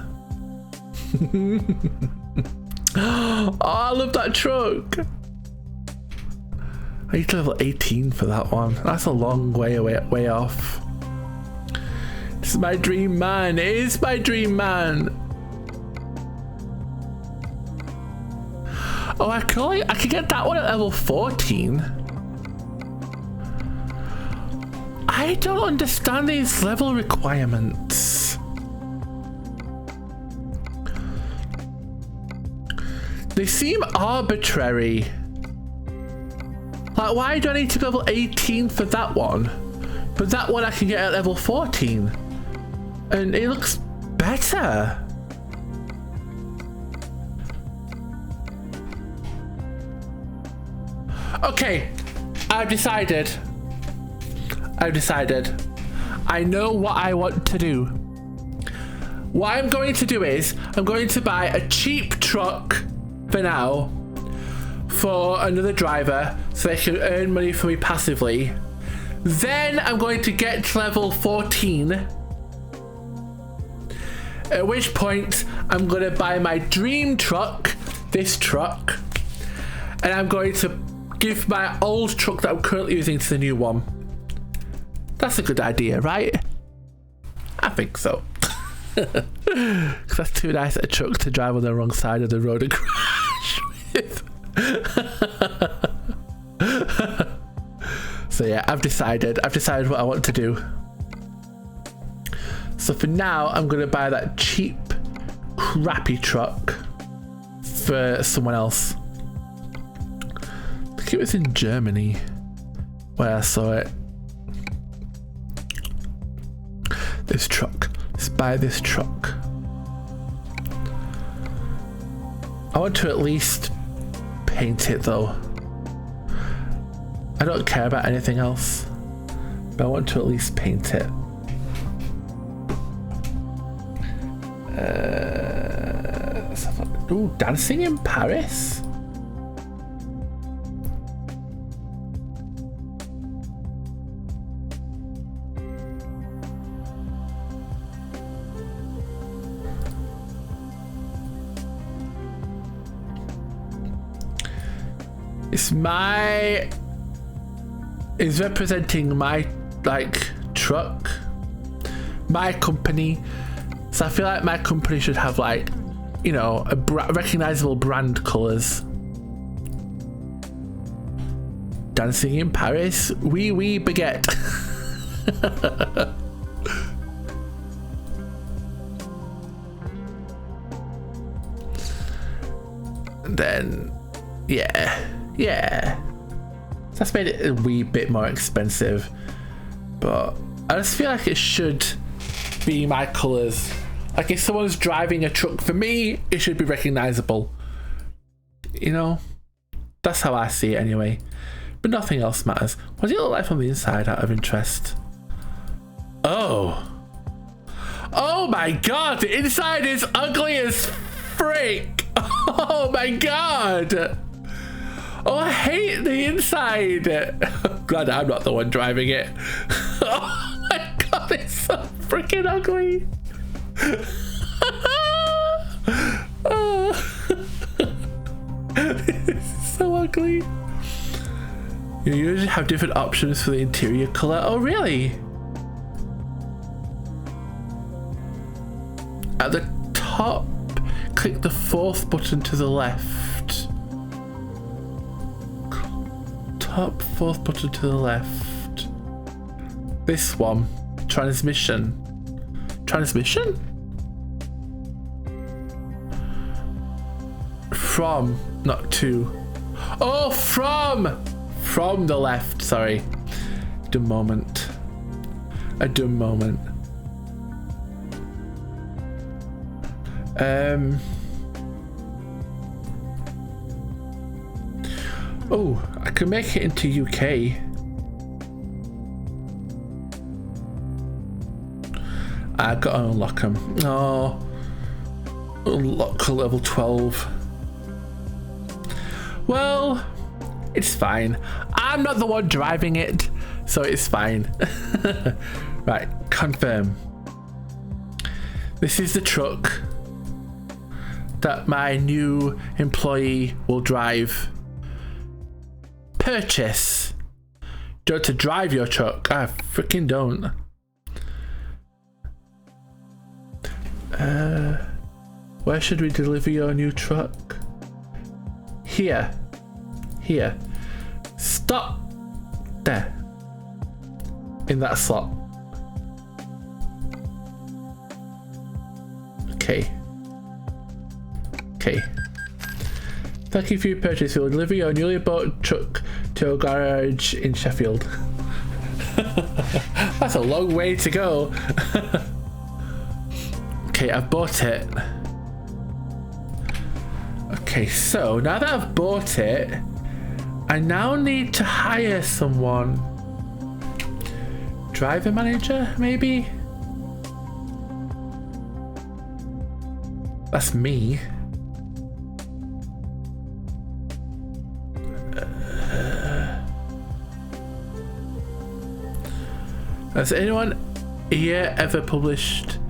Oh, I love that truck. I need to level 18 for that one. That's a long way off. This is my dream man. It is my dream man. Oh, I can get that one at level 14. I don't understand these level requirements. They seem arbitrary. Like, why do I need to be level 18 for that one? But that one I can get at level 14. And it looks better. Okay, I've decided. I know what I want to do. What I'm going to do is, I'm going to buy a cheap truck for now for another driver so they can earn money for me passively. Then I'm going to get to level 14. At which point I'm going to buy my dream truck, this truck, and I'm going to give my old truck that I'm currently using to the new one. That's a good idea, right? I think so. Because that's too nice a truck to drive on the wrong side of the road and crash with. So yeah, I've decided what I want to do. So for now, I'm going to buy that cheap, crappy truck for someone else. I think it was in Germany where I saw it. This truck. Let's buy this truck. I want to at least paint it though. I don't care about anything else, but I want to at least paint it. Ooh, Dancing in Paris? It's representing my truck, my company. So I feel like my company should have recognizable brand colors. Dancing in Paris, oui baguette. And then yeah. That's made it a wee bit more expensive, but I just feel like it should be my colors. Like if someone's driving a truck, for me, it should be recognizable. You know, that's how I see it anyway. But nothing else matters. What does it look like from the inside, out of interest? Oh my god, the inside is ugly as frick. Oh my god. Oh, I hate the inside. Glad I'm not the one driving it. Oh my god, it's so freaking ugly. It's so ugly. You usually have different options for the interior color. Oh, really? At the top, click the fourth button to the left. Top fourth button to the left. This one. Transmission. From, not to. Oh, from the left. Sorry. A dumb moment. Oh, I can make it into UK. I gotta unlock them. Oh, unlock level 12. Well, it's fine. I'm not the one driving it, so it's fine. Right, confirm. This is the truck that my new employee will drive. Purchase. Don't to drive your truck. I freaking don't. Where should we deliver your new truck? Here. Stop. There. In that slot. Okay. Thank you for your purchase. We'll deliver your newly bought truck to a garage in Sheffield. That's a long way to go. Okay, I've bought it. Okay, so now that I've bought it, I now need to hire someone. Driver manager, maybe? That's me. Has anyone here ever published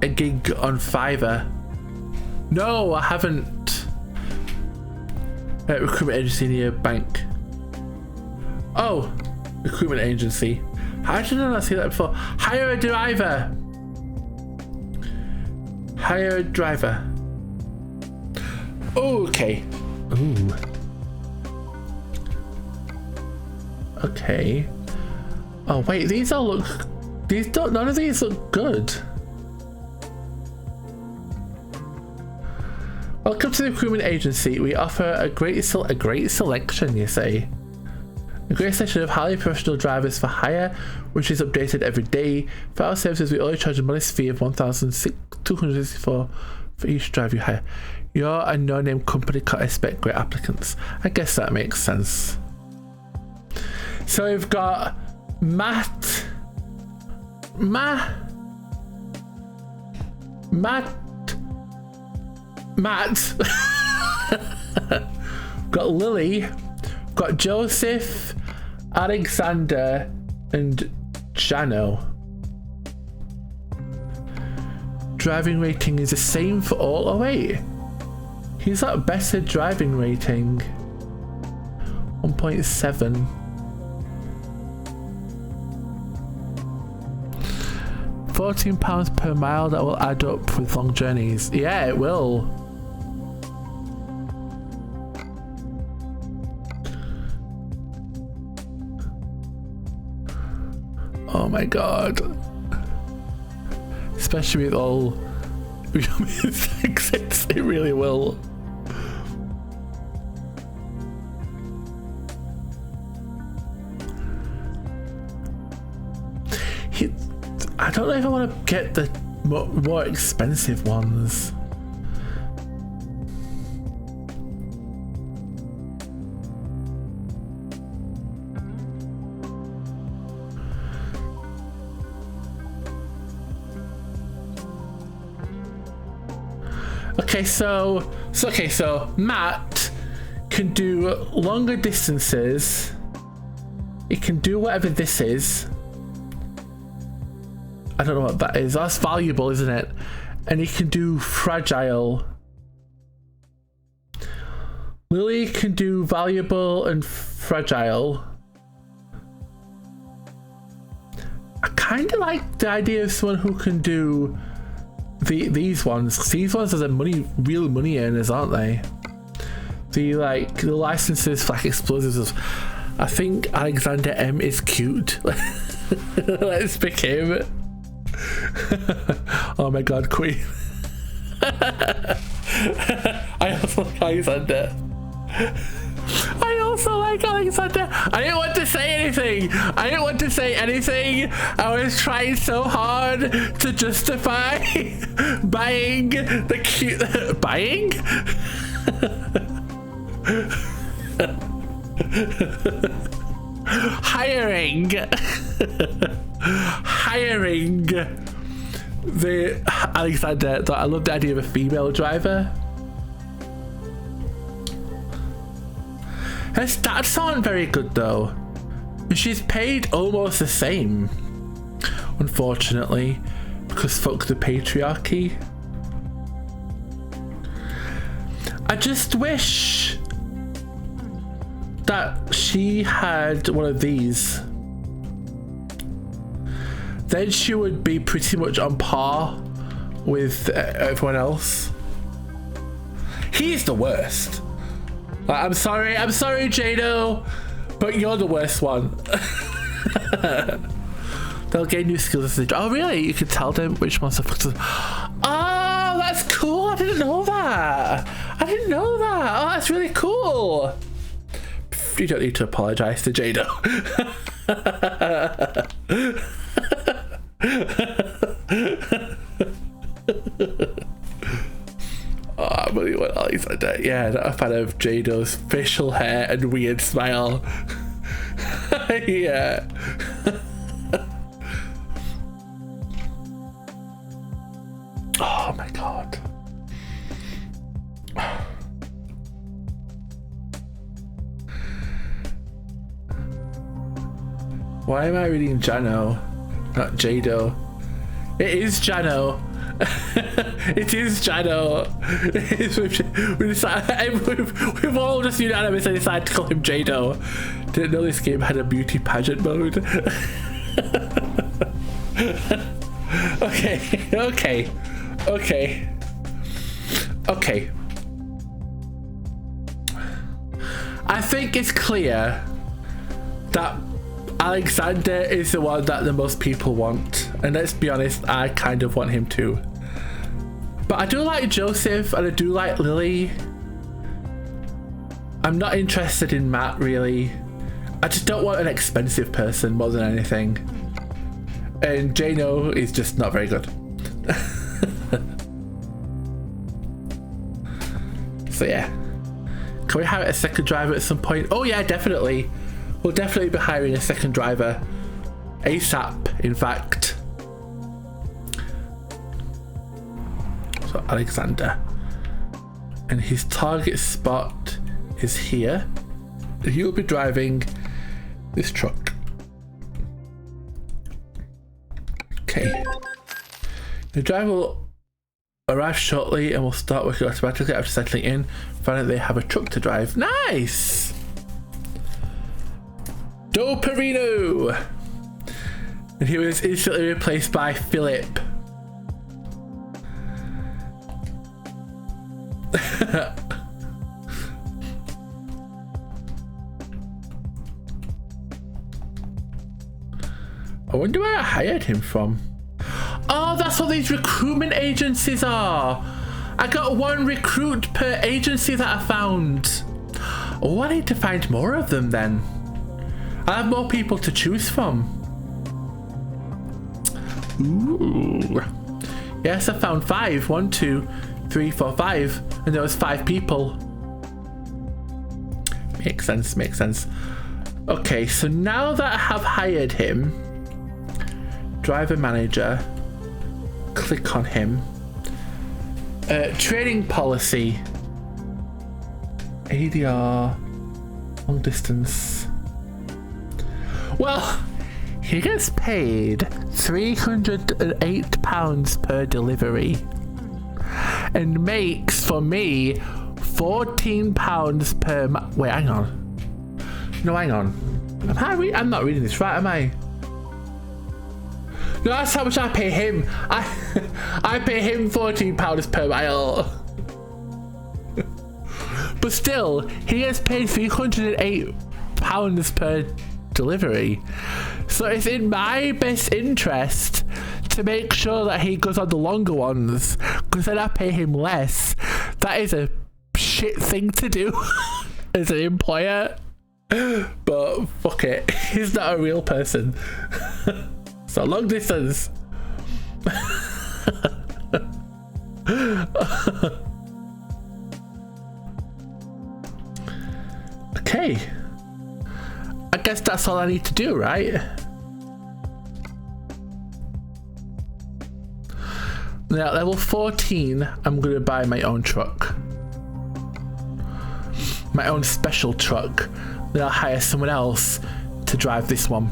a gig on Fiverr? No, I haven't. Recruitment agency near bank. Oh, recruitment agency. How did I not see that before? Hire a driver. Hire a driver. Okay. Ooh. Okay. Oh wait, these all look. These don't. None of these look good. Welcome to the recruitment agency. We offer a great selection, you say. A great selection of highly professional drivers for hire, which is updated every day. For our services, we only charge a modest fee of $1,264 for each driver you hire. You're a no-name company, can't expect great applicants. I guess that makes sense. So we've got Matt. Got Lily, got Joseph, Alexander, and Jano. Driving rating is the same for all. Oh wait, he's got better driving rating. 1.7. £14 per mile. That will add up with long journeys. Yeah, it will. Oh my god. Especially with all exits, it really will. I don't know if I want to get the more expensive ones. Okay, so Matt can do longer distances. He can do whatever this is. I don't know what that is. That's valuable, isn't it? And he can do fragile. Lily can do valuable and fragile. I kind of like the idea of someone who can do these ones. These ones are the real money earners, aren't they? The licenses for like explosives. I think Alexander M is cute. Let's pick him. Oh my god, Queen. I also like Alexander. I didn't want to say anything. I was trying so hard to justify buying the cute buying. Hiring the Alexander. I love the idea of a female driver. Her stats aren't very good though. She's paid almost the same, unfortunately, because fuck the patriarchy. I just wish that she had one of these. Then she would be pretty much on par with everyone else. He's the worst. I'm sorry, Jado, but you're the worst one. They'll gain new skills as they drive. Oh really? You can tell them which ones are fucked up. Oh, that's cool. I didn't know that. Oh, that's really cool. You don't need to apologize to Jado. Oh, I really want Alexander. Yeah, not a fan of Jado's facial hair and weird smile. Yeah. Oh my god. Why am I reading Jano? Not Jado. It is Jano. It is Jano. We've all just unanimously decided to call him Jado. Didn't know this game had a beauty pageant mode. Okay. I think it's clear that Alexander is the one that the most people want, and let's be honest, I kind of want him too. But I do like Joseph and I do like Lily. I'm not interested in Matt really. I just don't want an expensive person more than anything. And Jano is just not very good. So yeah. Can we hire a second driver at some point? Oh yeah, definitely. We'll definitely be hiring a second driver. ASAP, in fact. So Alexander. And his target spot is here. He'll be driving this truck. Okay. The driver will arrive shortly and will start working automatically after settling in. Finally, they have a truck to drive. Nice! Doperino! And he was instantly replaced by Philip. I wonder where I hired him from. Oh, that's what these recruitment agencies are. I got one recruit per agency that I found. Oh, I need to find more of them then. I have more people to choose from. Ooh. Yes, I found 5. 1, 2, 3, 4, 5. And there was 5 people. Makes sense, makes sense. Okay, so now that I have hired him, driver manager, click on him. Training policy. ADR, long distance. Well, he gets paid £308 per delivery and makes for me £14 per wait, hang on. No, hang on. I'm not reading this right, am I? No, that's how much I pay him. I pay him £14 per mile. But still, he gets paid £308 per delivery. So it's in my best interest to make sure that he goes on the longer ones, because then I pay him less. That is a shit thing to do as an employer. But fuck it, he's not a real person. So long distance. Okay. I guess that's all I need to do, right? Now, at level 14, I'm going to buy my own truck. My own special truck. Then I'll hire someone else to drive this one.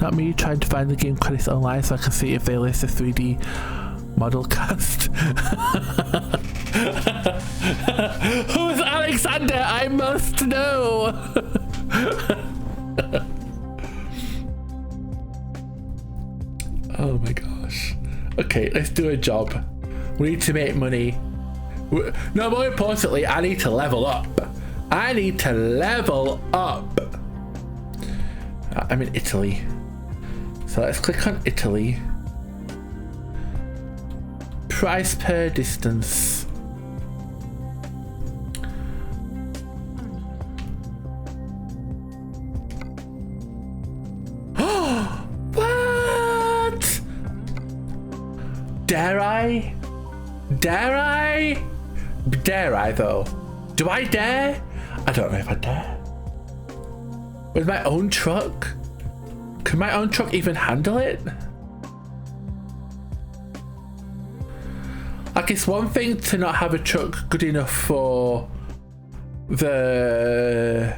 Not me trying to find the game credits online so I can see if they list a 3D model cast. Who's Alexander? I must know. Oh my gosh. Okay, let's do a job. We need to make money. No, more importantly, I need to level up. I need to level up. I'm in Italy. So let's click on Italy. Price per distance. What? Dare I? Dare I? Dare I though? Do I dare? I don't know if I dare. With my own truck? Can my own truck even handle it? Like, it's one thing to not have a truck good enough for the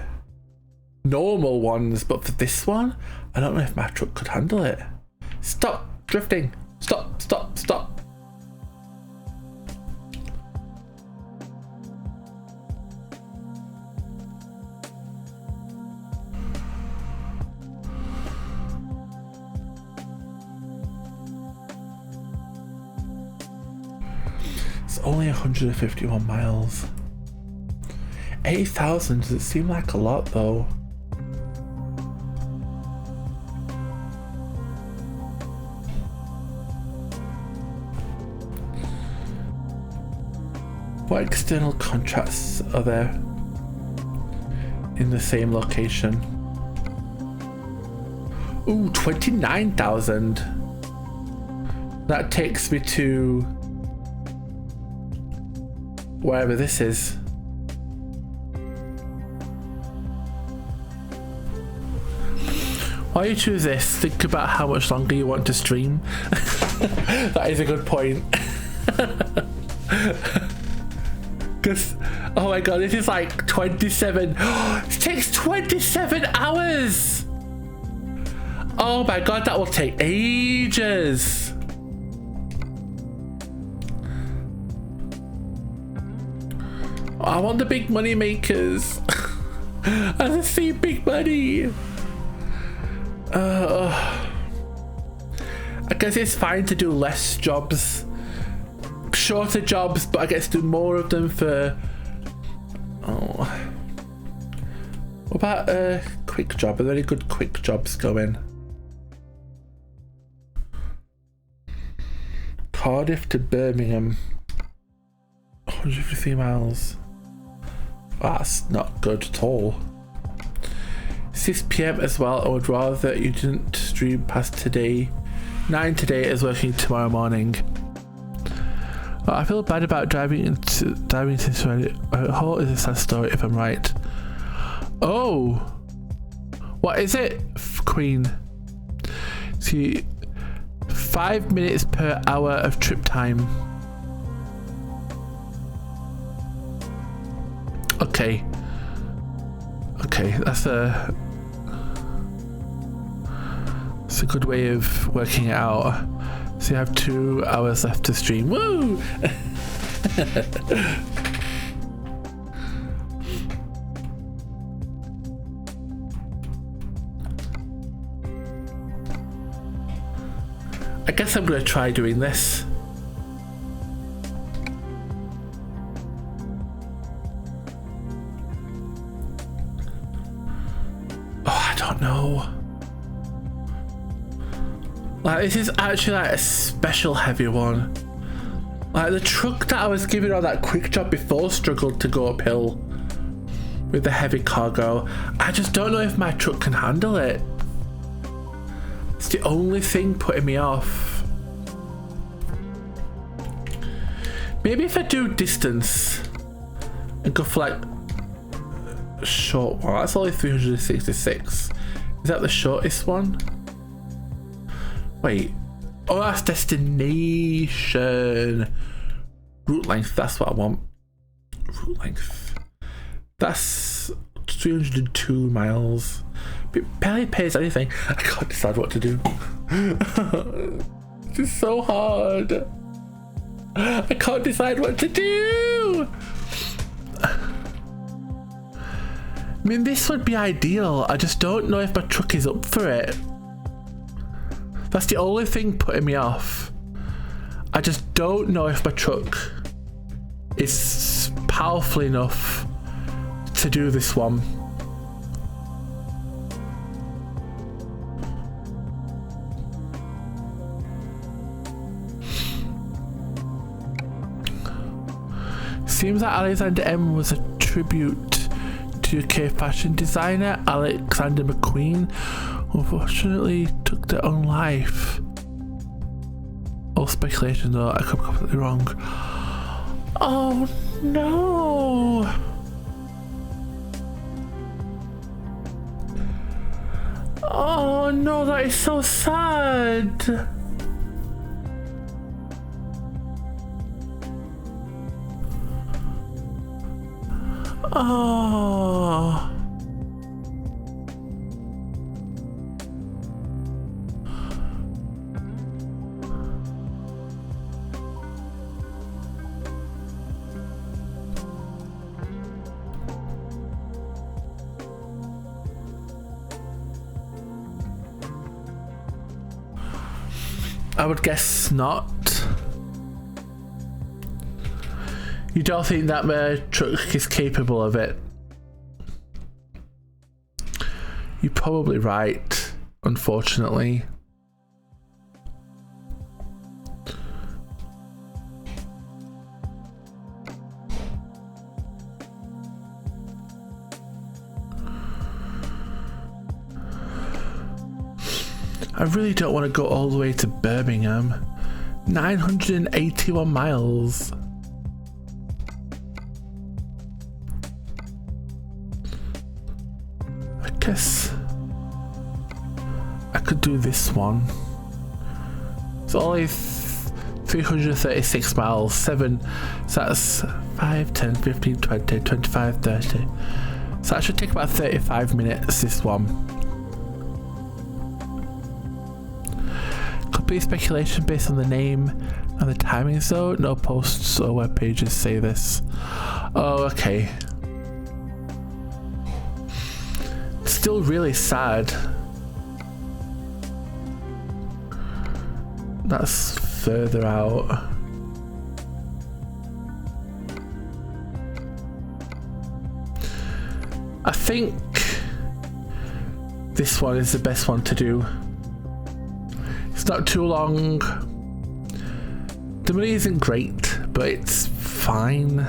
normal ones, but for this one, I don't know if my truck could handle it. Stop drifting. Stop, stop, stop. It's only 151 miles. 8,000 does it seem like a lot though? What external contracts are there in the same location? Ooh, 29,000. That takes me to wherever this is. Why you choose this? Think about how much longer you want to stream. That is a good point. Because, oh my god, this is like 27. It takes 27 hours. Oh my god, that will take ages. I want the big money makers. I see big money. I guess it's fine to do less jobs, shorter jobs, but I get to do more of them for. Oh, what about a quick job? Are there any good quick jobs going? Cardiff to Birmingham, 153 miles. That's not good at all. 6 PM as well. I would rather you didn't stream past today. 9 today is working tomorrow morning. Oh, I feel bad about diving into Reddit. A whole is a sad story if I'm right. Oh, what is it, Queen? See, 5 minutes per hour of trip time. Okay. Okay, that's a good way of working it out. So you have 2 hours left to stream. Woo! I guess I'm gonna try doing this. Oh, I don't know. Like, this is actually like a special heavy one. Like, the truck that I was giving on that quick job before struggled to go uphill with the heavy cargo. I just don't know if my truck can handle it. It's the only thing putting me off. Maybe if I do distance and go for like short one. That's only 366. Is that the shortest one? Wait. Oh, that's destination. Route length, that's what I want. Route length. That's 302 miles. It barely pays anything. I can't decide what to do. This is so hard. I can't decide what to do. I mean, this would be ideal. I just don't know if my truck is up for it. That's the only thing putting me off. I just don't know if my truck is powerful enough to do this one. Seems like Alexander M was a tribute to UK fashion designer Alexander McQueen, who unfortunately took their own life. All speculation though, I could be completely wrong. Oh no! Oh no, that is so sad! Oh. I would guess not. You don't think that my truck is capable of it? You're probably right, unfortunately. I really don't want to go all the way to Birmingham. 981 miles. I guess I could do this one. It's only 336 miles, 7, so that's 5, 10, 15, 20, 25, 30. So that should take about 35 minutes, this one. Complete speculation based on the name and the timings though. No posts or web pages say this. Oh, okay. Still really sad. That's further out. I think this one is the best one to do. It's not too long. The money isn't great, but it's fine.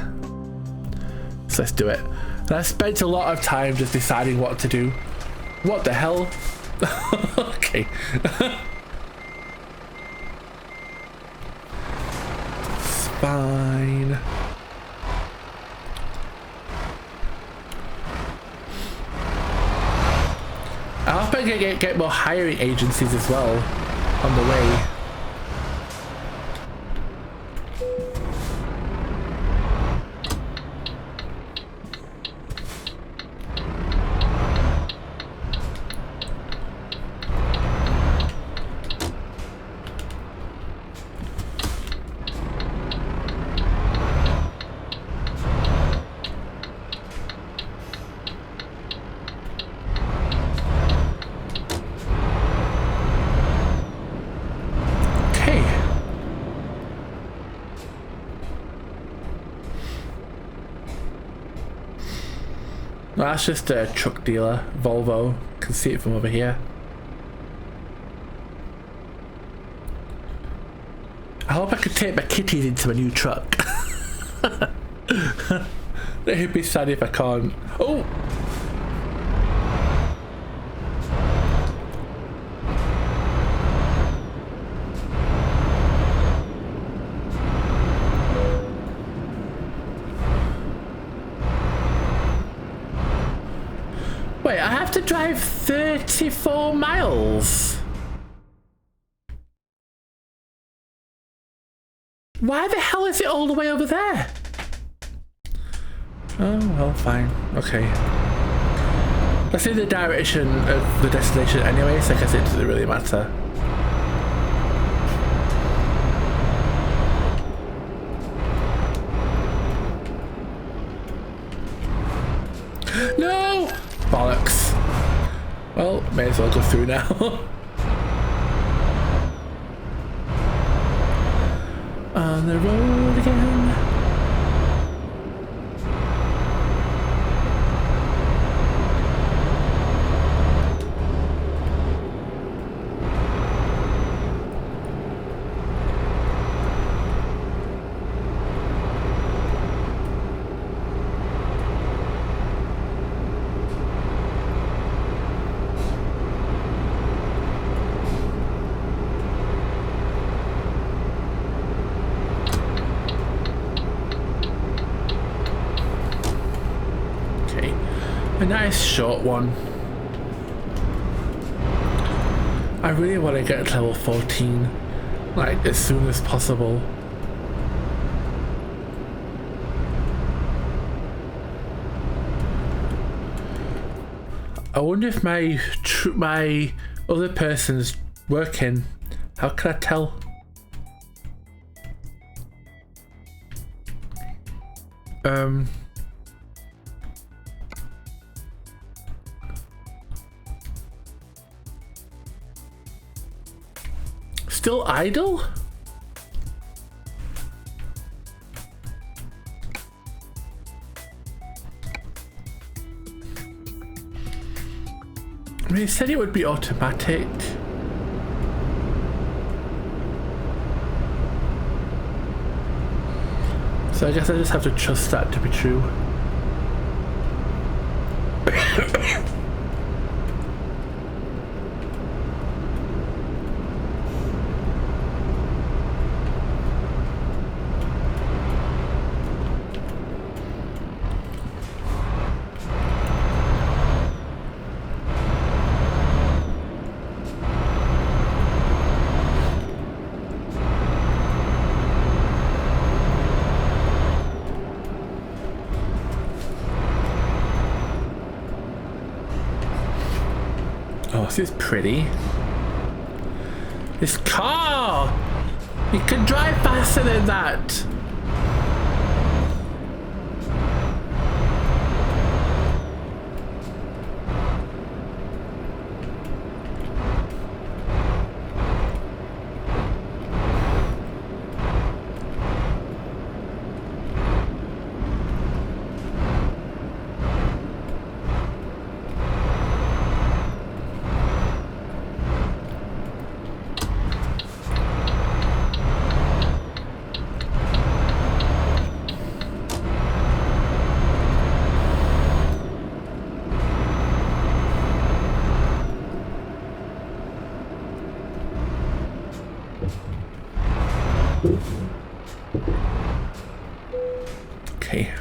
So let's do it. And I spent a lot of time just deciding what to do. What the hell? Okay. It's fine. I hope I can get more hiring agencies as well on the way. No, that's just a truck dealer, Volvo. Can see it from over here. I hope I could take my kitties into a new truck. It'd be sad if I can't. Oh! Wait, I have to drive 34 miles? Why the hell is it all the way over there? Oh, well, fine. Okay. That's in the direction of the destination anyway, so I guess it doesn't really matter. No! Bollocks. Well, may as well go through now. On the road again. A nice short one. I really want to get to level 14, like as soon as possible. I wonder if my other person's working. How can I tell? still idle? I mean, it said it would be automatic. So I guess I just have to trust that to be true. Oh, this is pretty. This car! You can drive faster than that! Okay.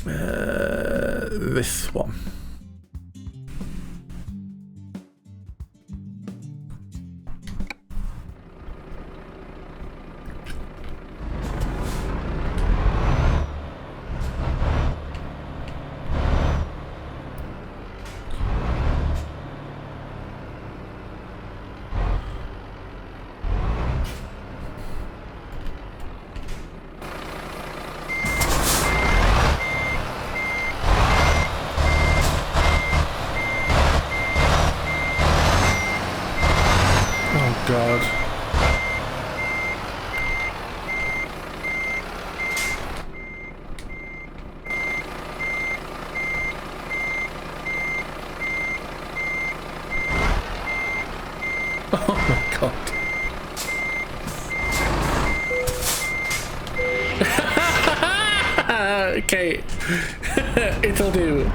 This one. God. Oh my God. Okay. It'll do.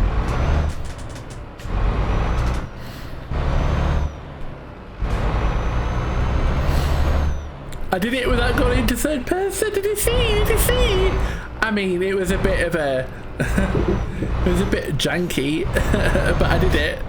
I did it without going into third person. Did you see? Did you see? I mean, it was a bit of a... it was a bit janky, but I did it.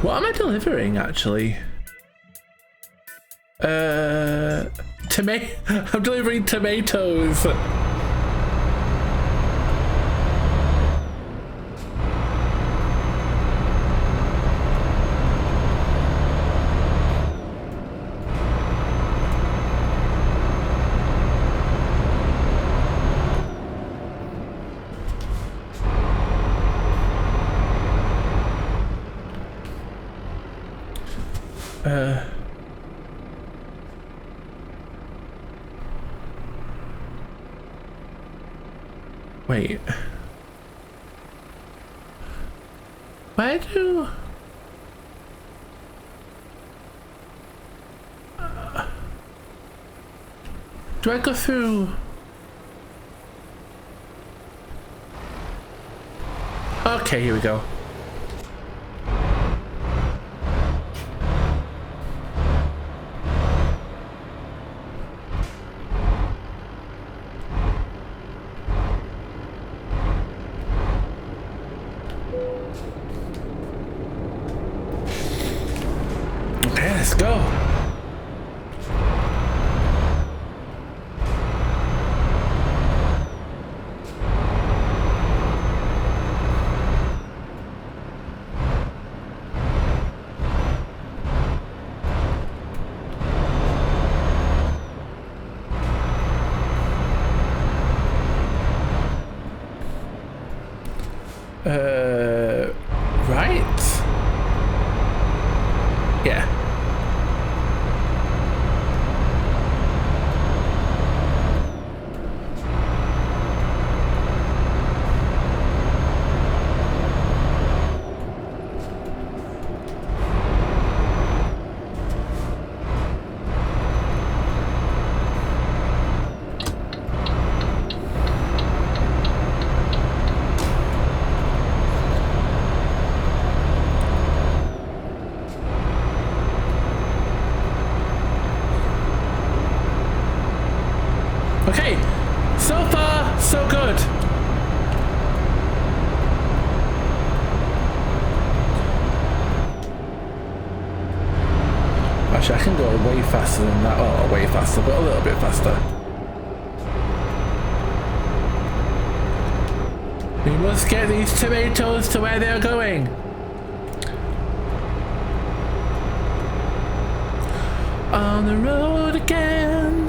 What am I delivering, actually? I'm delivering tomatoes. Wait. Where do... do I go through... Okay, here we go. Okay, let's go. Actually, I can go way faster than that. Oh, way faster, but a little bit faster. We must get these tomatoes to where they're going. On the road again.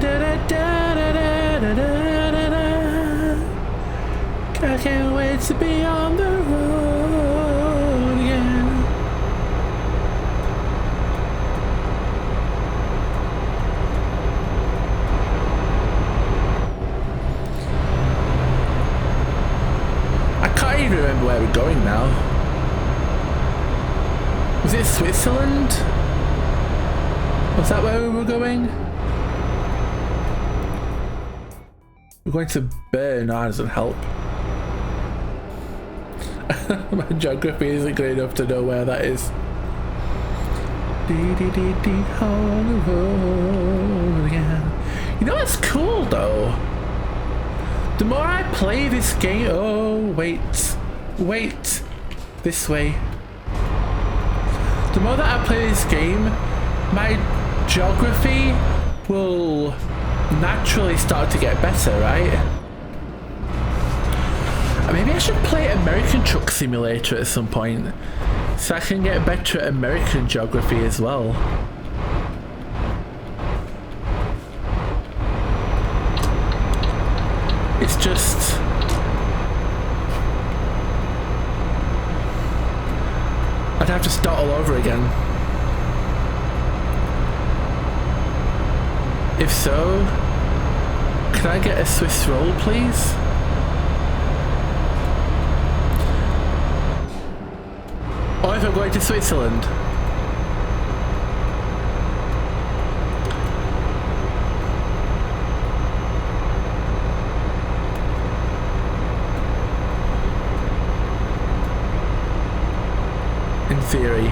Da da da da da da da da. I can't wait to be on the road again. I can't even remember where we're going now. Was it Switzerland? Was that where we were going? We're going to Bern. No, that doesn't help. My geography isn't good enough to know where that is. On the road again. You know what's cool though? The more I play this game... Oh, wait. This way. The more that I play this game, my geography will naturally start to get better, right? Maybe I should play American Truck Simulator at some point, so I can get better at American geography as well. It's just... I'd have to start all over again. If so, can I get a Swiss roll, please? Or if I'm going to Switzerland. In theory.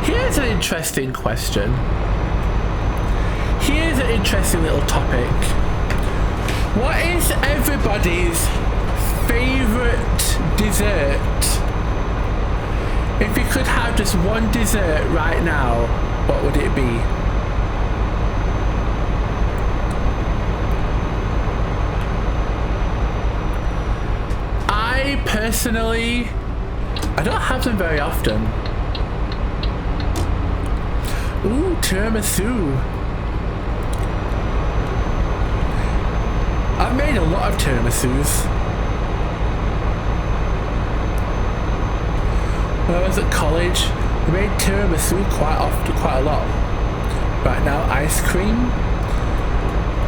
Here's an interesting question. Here's an interesting little topic. What is everybody's favourite dessert? If you could have just one dessert right now, what would it be? I personally, I don't have them very often. Ooh, tiramisu. I've made a lot of tiramisus. When I was at college, we made tiramisu quite often, quite a lot. Right now, ice cream.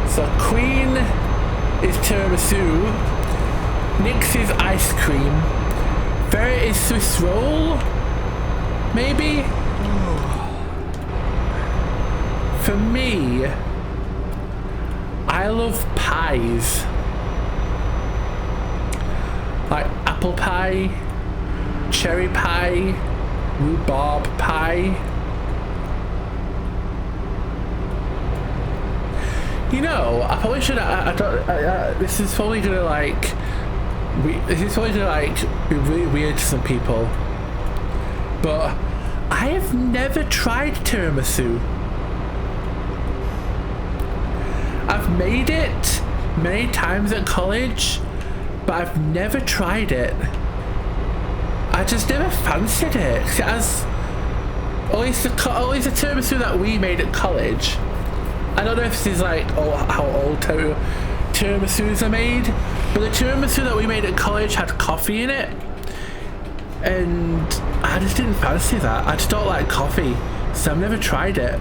So Queen is tiramisu, Nyx is ice cream, Ferret is Swiss roll, maybe? For me, I love pies. Like apple pie, cherry pie, rhubarb pie. You know, I probably should. This is probably gonna like. This is probably gonna like be really weird to some people. But I have never tried tiramisu. I've made it many times at college, but I've never tried it. I just never fancied it. As at least the tiramisu that we made at college. I don't know if this is like how old tiramisus are made, but the tiramisu that we made at college had coffee in it, and I just didn't fancy that. I just don't like coffee, so I've never tried it.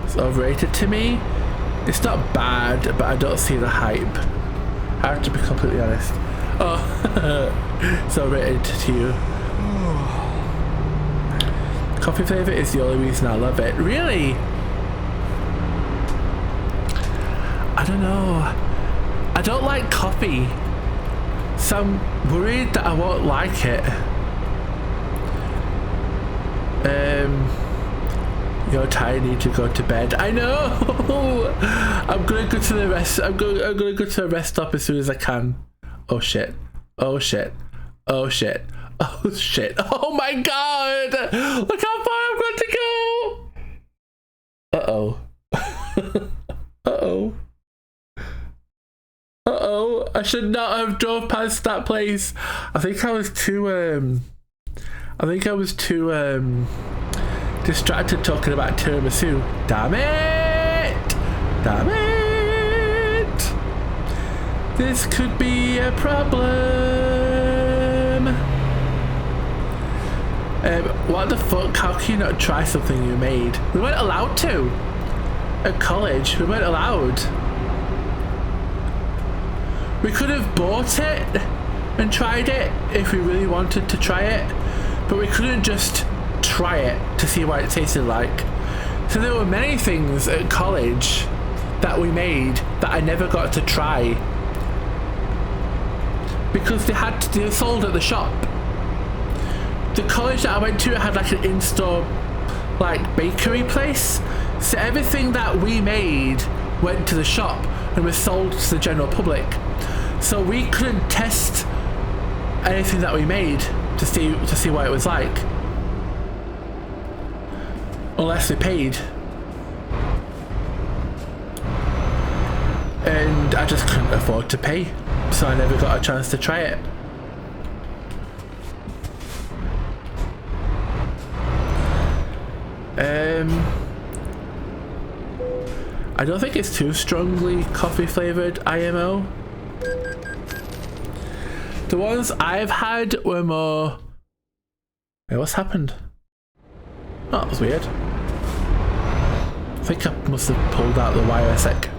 It's overrated to me. It's not bad, but I don't see the hype. I have to be completely honest. Oh, it's overrated to you. Coffee flavour is the only reason I love it. Really? I don't know. I don't like coffee, so I'm worried that I won't like it. You're tired, need to go to bed. I know. I'm gonna go to the rest. I'm gonna go to a rest stop as soon as I can. Oh shit. Oh shit. Oh shit. Oh shit. Oh my god! Look how far I've got to go! Uh-oh. Uh-oh. Uh-oh. I should not have drove past that place. I think I was too distracted talking about tiramisu. Damn it! Damn it! This could be a problem. What the fuck? How can you not try something you made? We weren't allowed to. At college, we weren't allowed. We could have bought it and tried it if we really wanted to try it, but we couldn't just try it to see what it tasted like. So there were many things at college that we made that I never got to try because they were sold at the shop. The college that I went to had like an in-store like bakery place, so everything that we made went to the shop and was sold to the general public. So we couldn't test anything that we made to see what it was like unless we paid. And I just couldn't afford to pay, so I never got a chance to try it. I don't think it's too strongly coffee flavored IMO. The ones I've had were more... Wait, what's happened? Oh, that was weird. I think I must have pulled out the wire a sec.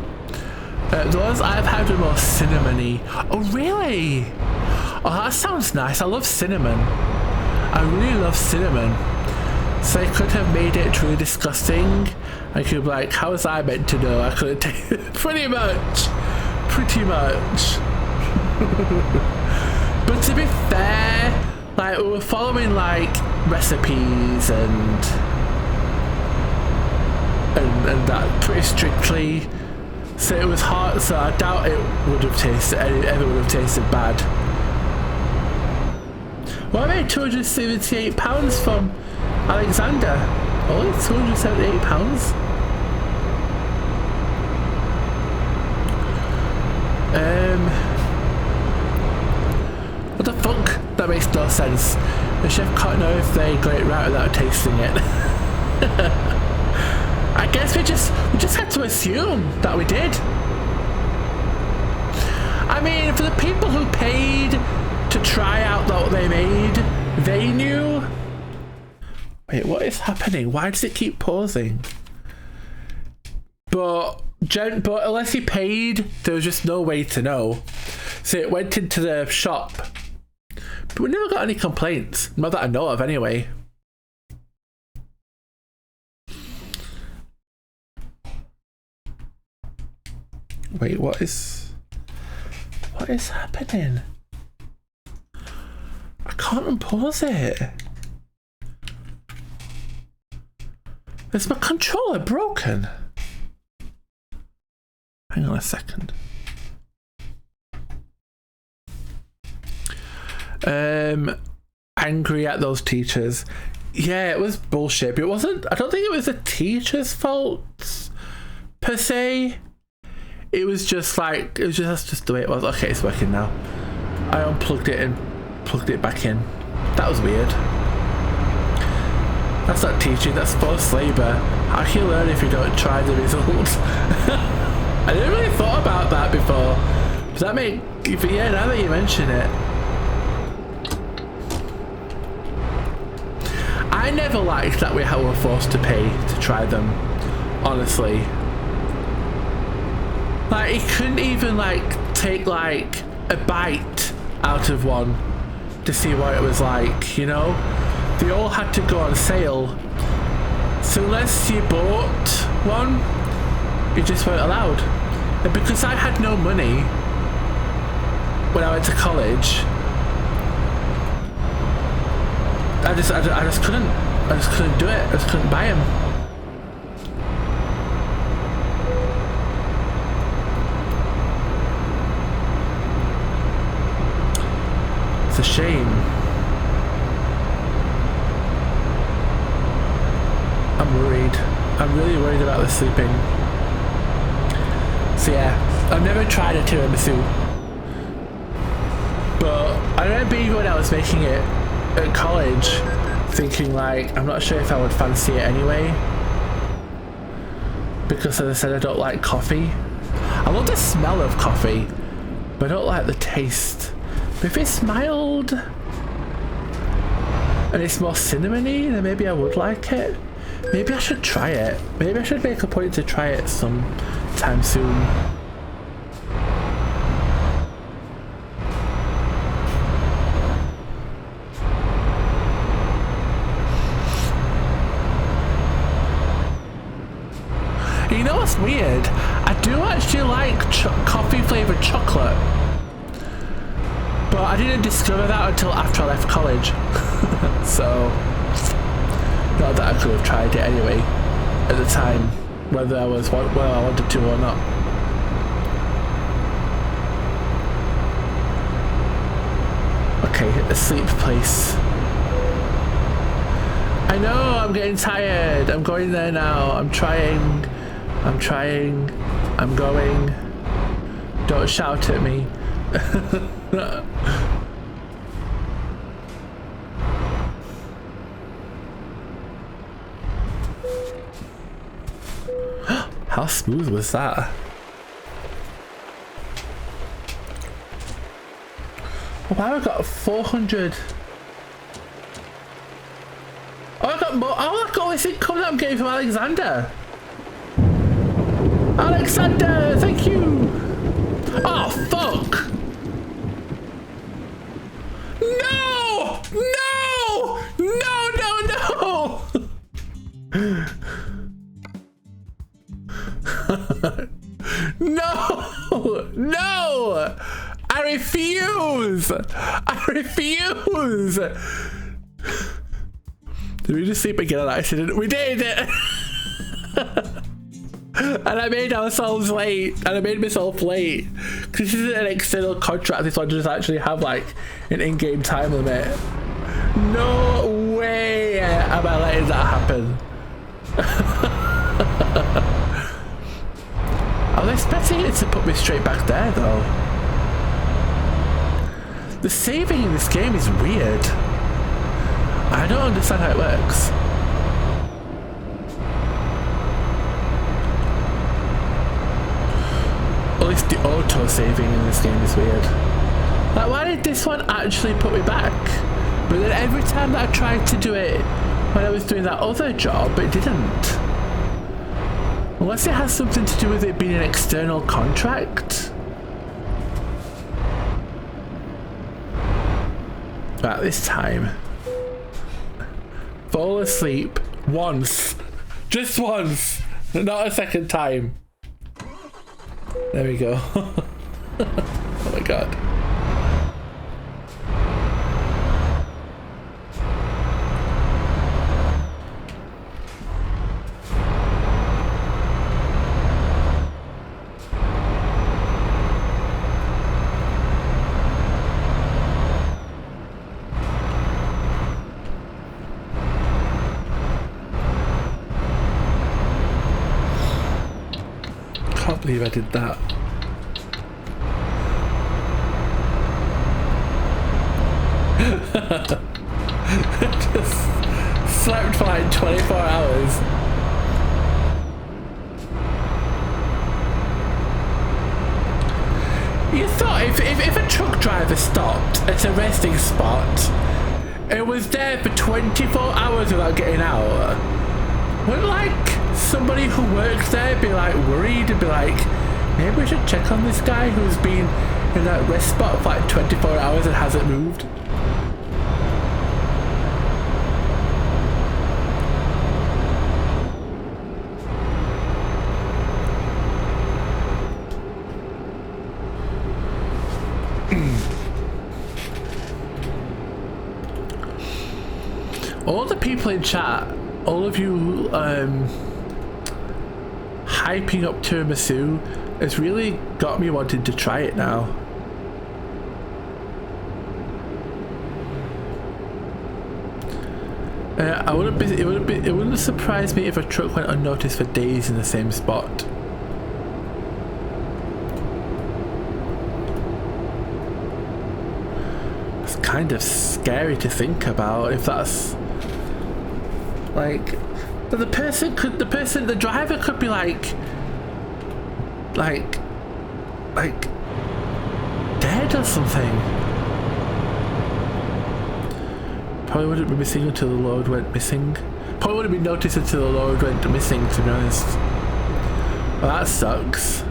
The ones I've had were more cinnamony. Oh, really? Oh, that sounds nice. I love cinnamon. I really love cinnamon. So I could have made it really disgusting. I could be like, how was I meant to know? I couldn't take it. Pretty much. Pretty much. But to be fair, like, we were following like recipes and that pretty strictly. So it was hard, so I doubt it would have tasted, ever would have tasted bad. Well, I made £278 from Alexander. Only £278? What the fuck? That makes no sense. The chef can't know if they got it right without tasting it. I guess we just had to assume that we did. I mean, for the people who paid to try out what they made, they knew. Wait, what is happening? Why does it keep pausing? But unless he paid, there was just no way to know. So it went into the shop. But we never got any complaints. Not that I know of, anyway. Wait, what is happening? I can't unpause it. Is my controller broken? Hang on a second. Angry at those teachers. Yeah, it was bullshit. But it wasn't. I don't think it was the teacher's fault per se. It was just like that's just the way it was. Okay, it's working now. I unplugged it and plugged it back in. That was weird. That's not teaching. That's forced labour. How can you learn if you don't try the results? I didn't really thought about that before. Does that make? But yeah, now that you mention it. I never liked that we were forced to pay to try them, honestly. Like, he couldn't even like take like a bite out of one to see what it was like, you know? They all had to go on sale. So unless you bought one, you just weren't allowed. And because I had no money when I went to college, I just couldn't do it. I just couldn't buy them. It's a shame. I'm worried. I'm really worried about the sleeping. So yeah, I've never tried a tiramisu. But I remember even when I was making it at college, thinking like, I'm not sure if I would fancy it anyway. Because as I said, I don't like coffee. I love the smell of coffee, but I don't like the taste. But if it's mild and it's more cinnamony, then maybe I would like it. Maybe I should try it. Maybe I should make a point to try it sometime soon. You know what's weird? I do actually like coffee flavoured chocolate. But I didn't discover that until after I left college. So, not that I could have tried it anyway at the time, whether I wanted to or not. Okay, a sleep place. I know, I'm getting tired. I'm going there now. I'm trying. I'm going. Don't shout at me. How smooth was that? Wow, I got 400. Oh, I got more. Oh, look at all this income that I'm getting from Alexander. Alexander, thank you. Oh, fuck. No! No! No! No! I refuse! I refuse! Did we just sleep again on accident? We did! And I made ourselves late. And I made myself late. Because this isn't an external contract. This one does actually have like an in-game time limit. No way am I letting that happen. I was expecting it to put me straight back there though. The saving in this game is weird. I don't understand how it works. At least the auto saving in this game is weird. Like, why did this one actually put me back? But then every time that I tried to do it when I was doing that other job, it didn't. Unless it has something to do with it being an external contract. Right, this time. Fall asleep once. Just once. Not a second time. There we go. Oh my god. Can't believe I did that. Just slept for like 24 hours. You thought if a truck driver stopped at a resting spot and was there for 24 hours without getting out, wouldn't like somebody who works there be like worried and be like, maybe we should check on this guy who's been in that rest spot for like 24 hours and hasn't moved? All the people in chat, all of you hyping up tiramisu has really got me wanting to try it now. It wouldn't surprise me if a truck went unnoticed for days in the same spot. It's kind of scary to think about if that's like, but the driver could be like dead or something. Probably wouldn't be missing until the load went missing. Probably wouldn't be noticed until the load went missing, to be honest. Well, that sucks.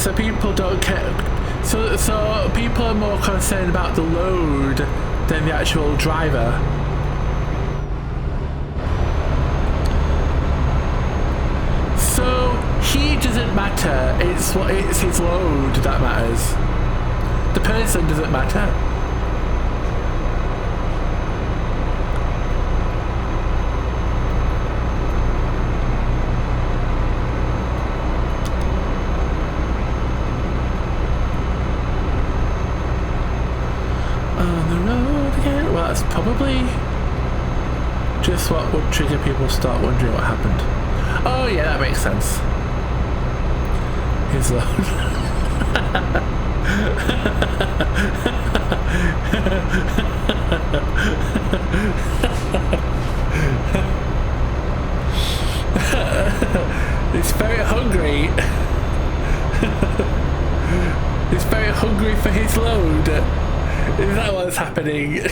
So people don't care. So people are more concerned about the load than the actual driver. So he doesn't matter. It's his load that matters. The person doesn't matter. On the road again. Well, that's probably just what would trigger people to start wondering what happened. Oh yeah, that makes sense. His load. He's very hungry. He's very hungry for his load. Is that what's happening?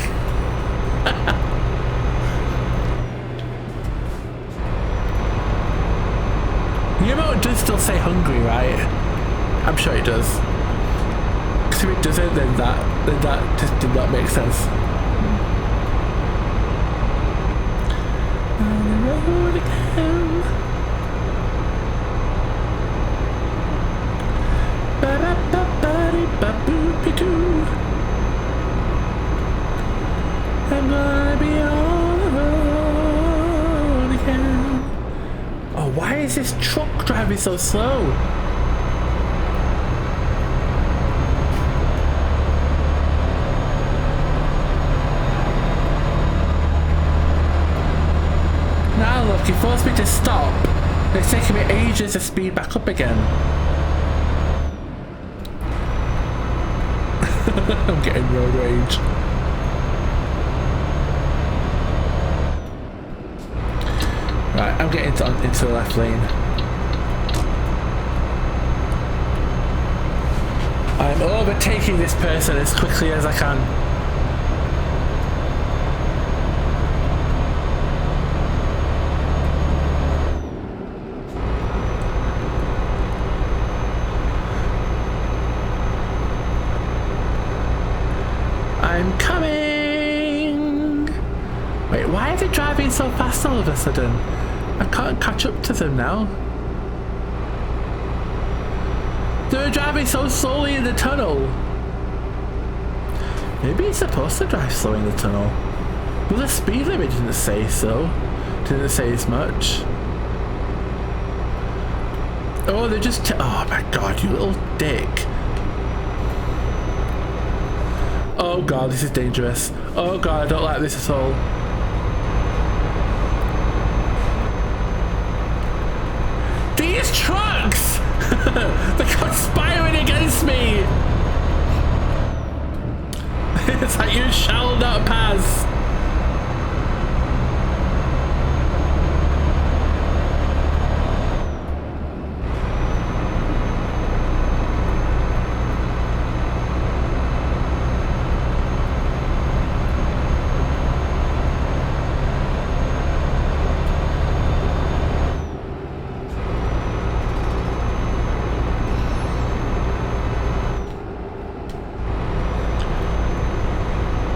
Your remote does still say hungry, right? I'm sure it does. Because if it doesn't, then that just did not make sense. On the road again. Ba-da-ba-ba-dee-ba-boop-dee-doo. I'm gonna be on the road again. Oh, why is this truck driving so slow? Now look, he forced me to stop. It's taking me ages to speed back up again. I'm getting road rage. Right, I'm getting into the left lane. I'm overtaking this person as quickly as I can. I'm coming! Wait, why are they driving so fast all of a sudden? I can't catch up to them now. They were driving so slowly in the tunnel. Maybe you're supposed to drive slow in the tunnel. Well, the speed limit didn't say so. Didn't say as much. Oh, they're just... oh my god, you little dick. Oh god, this is dangerous. Oh god, I don't like this at all. These trucks! They're conspiring against me! It's like you shall not pass.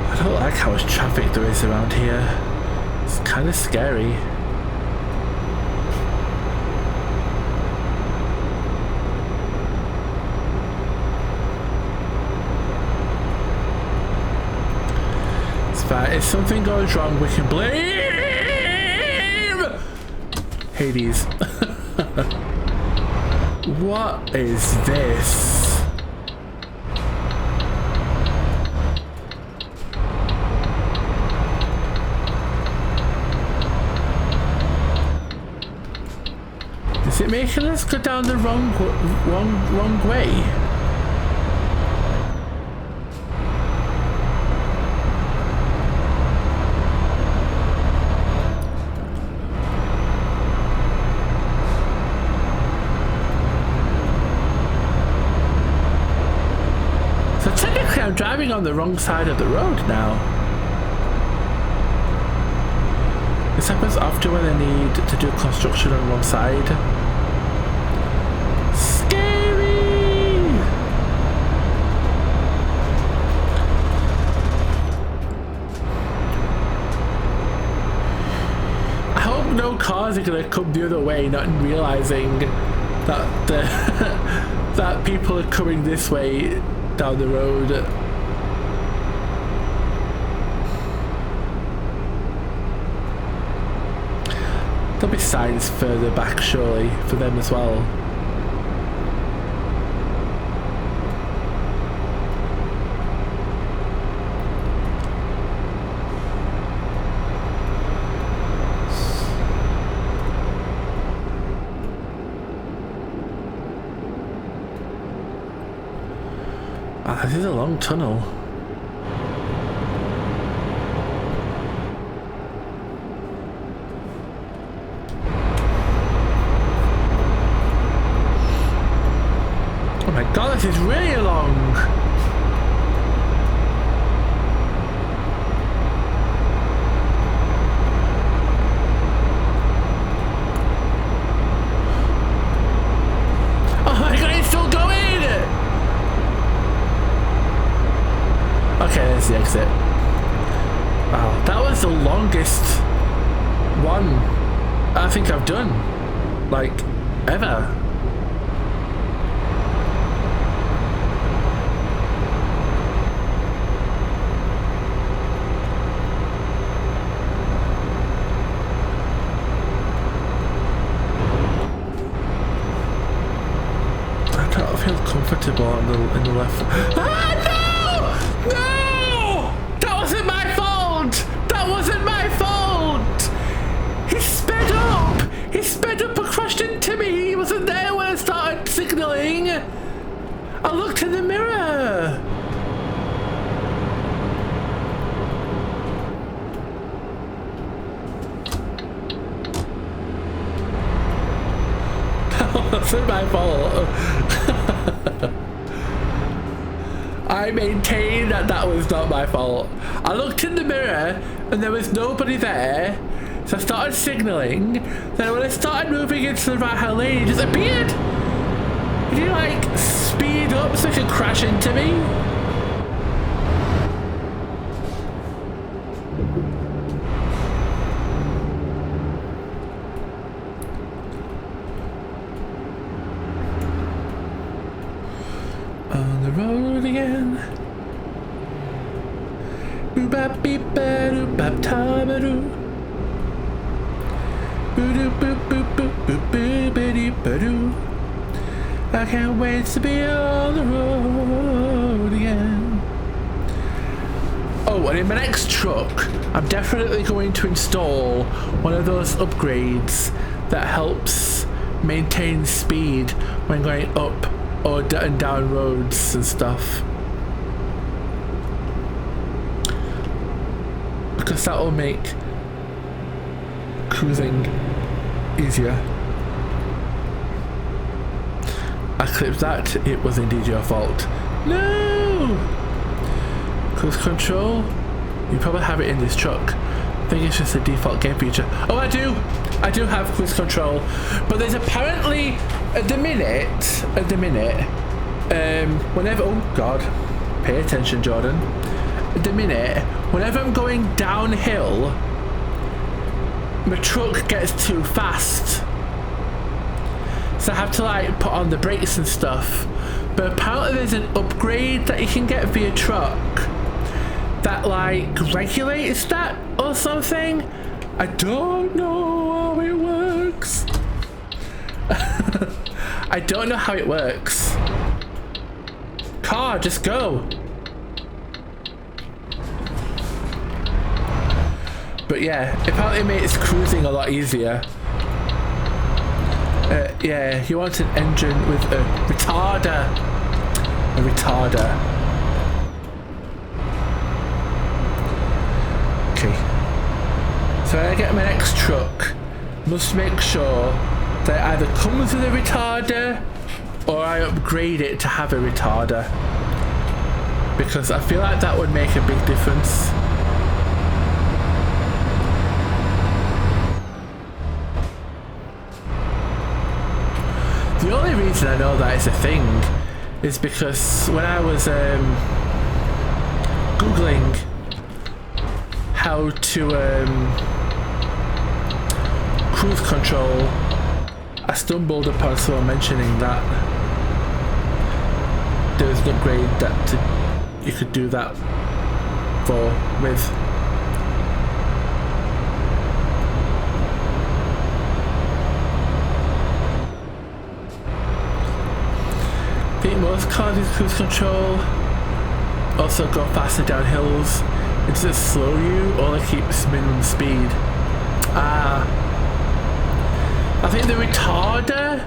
I don't like how much traffic there is around here. It's kind of scary. It's fine. If something goes wrong, we can blame Hades. What is this? Is it making us go down the wrong way? So technically I'm driving on the wrong side of the road now. This happens often when they need to do construction on one side. Scary! I hope no cars are gonna come the other way, not realizing that that people are coming this way down the road. There'll be signs further back, surely, for them as well. Ah, this is a long tunnel. Oh my god, this is really long! Oh my god, it's still going! Okay, there's the exit. Wow, that was the longest one I think I've done. Like, ever. I don't feel comfortable in the left. Ah, no! No! That wasn't my fault! That wasn't my fault! He sped up! He sped up and crashed into me! He wasn't there when I started signalling! I looked in the mirror! That wasn't my fault. I maintain that that was not my fault. I looked in the mirror and there was nobody there, so I started signalling. Then when I started moving into the right hand lane, he just appeared. Did he like speed up so he could crash into me? On the road again. Boop beep ba bap tabadoo. Boo boop boop boop boop boop badoo. I can't wait to be on the road again. Oh, and in my next truck, I'm definitely going to install one of those upgrades that helps maintain speed when going up or down roads and stuff, because that will make cruising easier. I clipped that. It was indeed your fault. No! Cruise control? You probably have it in this truck. I think it's just a default game feature. Oh, I do have cruise control, but there's apparently at the minute, whenever, oh god, pay attention, Jordan. At the minute, whenever I'm going downhill, my truck gets too fast, so I have to like put on the brakes and stuff. But apparently there's an upgrade that you can get via truck that like regulates that or something. I don't know how it works. I don't know how it works. Car, just go. But yeah, apparently it makes cruising a lot easier. Yeah, he wants an engine with a retarder. A retarder. Okay. So when I get my next truck, must make sure that it either comes with a retarder or I upgrade it to have a retarder. Because I feel like that would make a big difference. The only reason I know that is a thing is because when I was googling how to cruise control, I stumbled upon someone mentioning that there was an upgrade that you could do that with. I think most cars with cruise control also go faster down hills. It doesn't slow you, or it keeps minimum speed. I think the retarder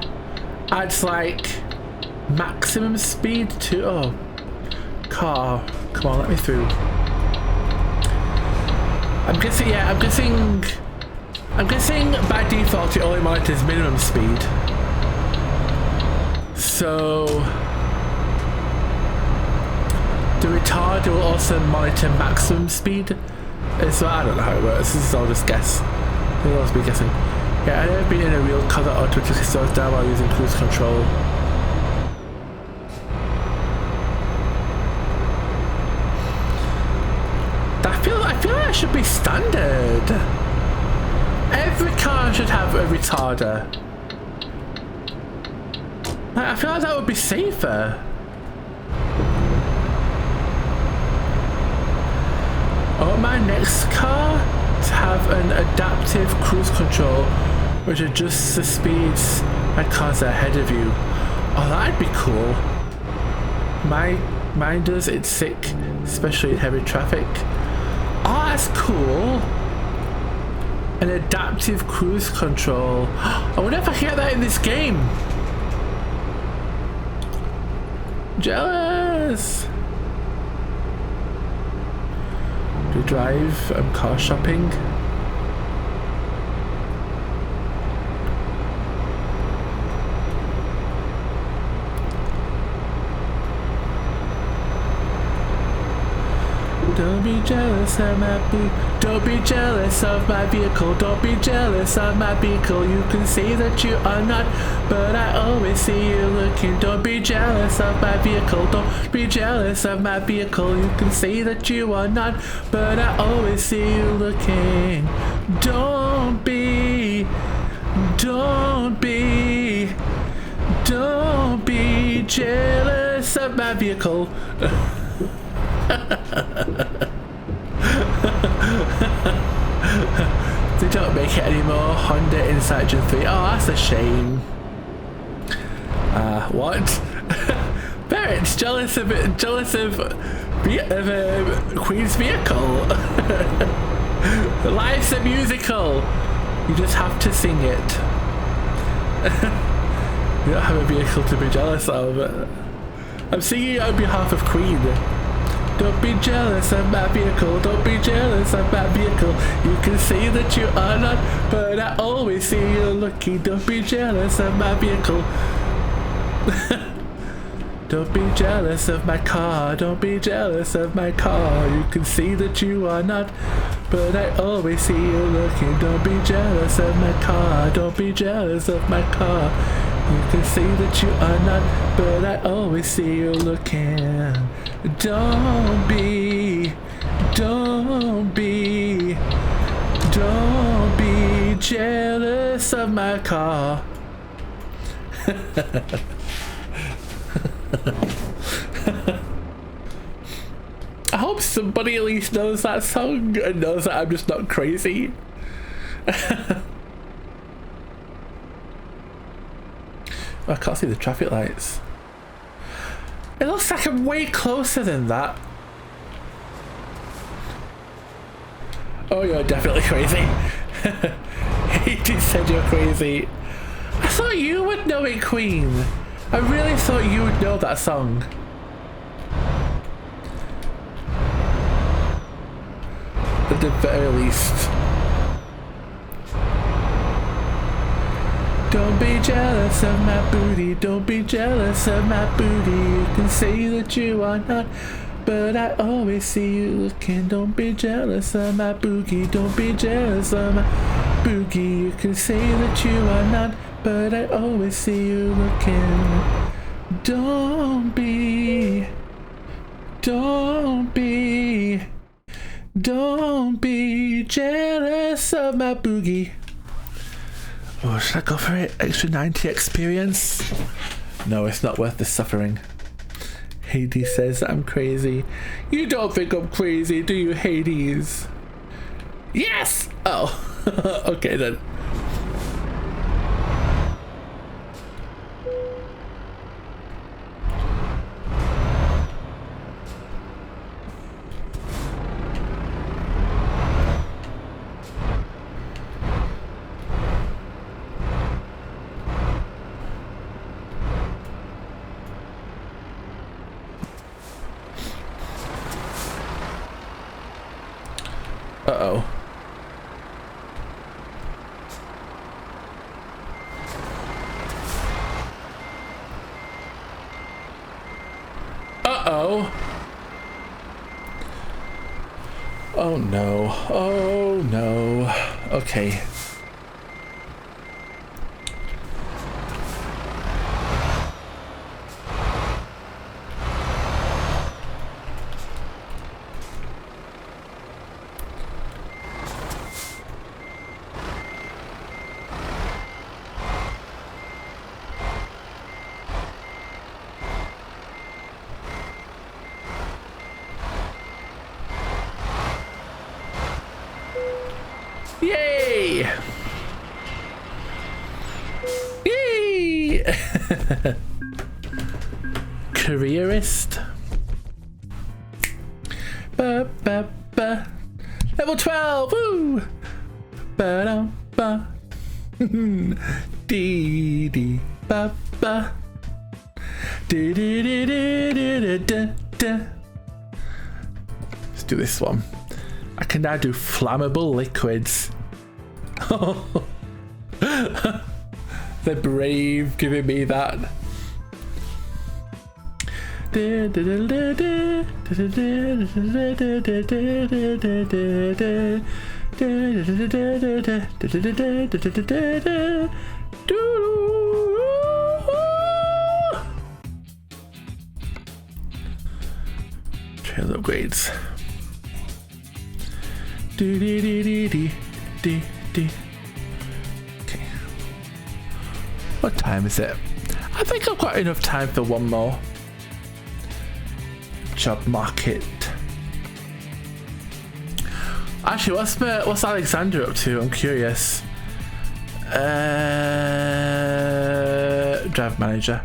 adds like maximum speed to. Oh, car, come on, let me through. I'm guessing by default it only monitors minimum speed. So the retarder will also monitor maximum speed as well. I don't know how it works, this is all just guess. I'll also be guessing. Yeah, I've never been in a real car that automatically slows down while using cruise control. I feel like that should be standard. Every car should have a retarder. I feel like that would be safer. I want my next car to have an adaptive cruise control which adjusts the speeds my cars are ahead of you. Oh, that'd be cool. Mine does, it's sick, especially in heavy traffic. Oh, that's cool. An adaptive cruise control. I wonder if I can get that in this game. Jealous. Do you drive? I'm car shopping. Don't be jealous of my Don't be jealous of my vehicle. Don't be jealous of my vehicle. You can say that you are not, but I always see you looking. Don't be jealous of my vehicle. Don't be jealous of my vehicle. You can say that you are not, but I always see you looking. Don't be jealous of my vehicle. They don't make it anymore. Honda Insight Gen 3. Oh, that's a shame. What? Barrett's jealous of Queen's vehicle. Life's a musical. You just have to sing it. You don't have a vehicle to be jealous of. I'm singing on behalf of Queen. Don't be jealous of my vehicle. Don't be jealous of my vehicle. You can say that you are not, but I always see you looking. Don't be jealous of my vehicle. Don't be jealous of my car. Don't be jealous of my car. You can see that you are not, but I always see you looking. Don't be jealous of my car. Don't be jealous of my car. You can see that you are not, but I always see you looking. Don't be jealous of my car. I hope somebody at least knows that song and knows that I'm just not crazy. I can't see the traffic lights. It looks like I'm way closer than that. Oh, you're definitely crazy. He just said you're crazy. I thought you would know it, Queen. I really thought you would know that song. At the very least. Don't be jealous of my booty, don't be jealous of my booty. You can say that you are not, but I always see you looking. Don't be jealous of my boogie, don't be jealous of my boogie. You can say that you are not, but I always see you looking. Don't be jealous of my boogie. Oh, should I go for it? Extra 90 experience? No, it's not worth the suffering. Hades says I'm crazy. You don't think I'm crazy, do you, Hades? Yes! Oh, okay then. Uh-oh. Uh-oh. Oh no. Oh no. Okay. Yay! Yay! Careerist. Ba ba ba. Level 12. Woo! Ba da ba. Dee dee ba ba. Dee dee dee dee dee da da. Let's do this one. I can now do flammable liquids. The brave giving me that. Trail upgrades. Okay. What time is it? I think I've got enough time for one more. Job market. Actually, what's Alexander up to? I'm curious. Drive manager.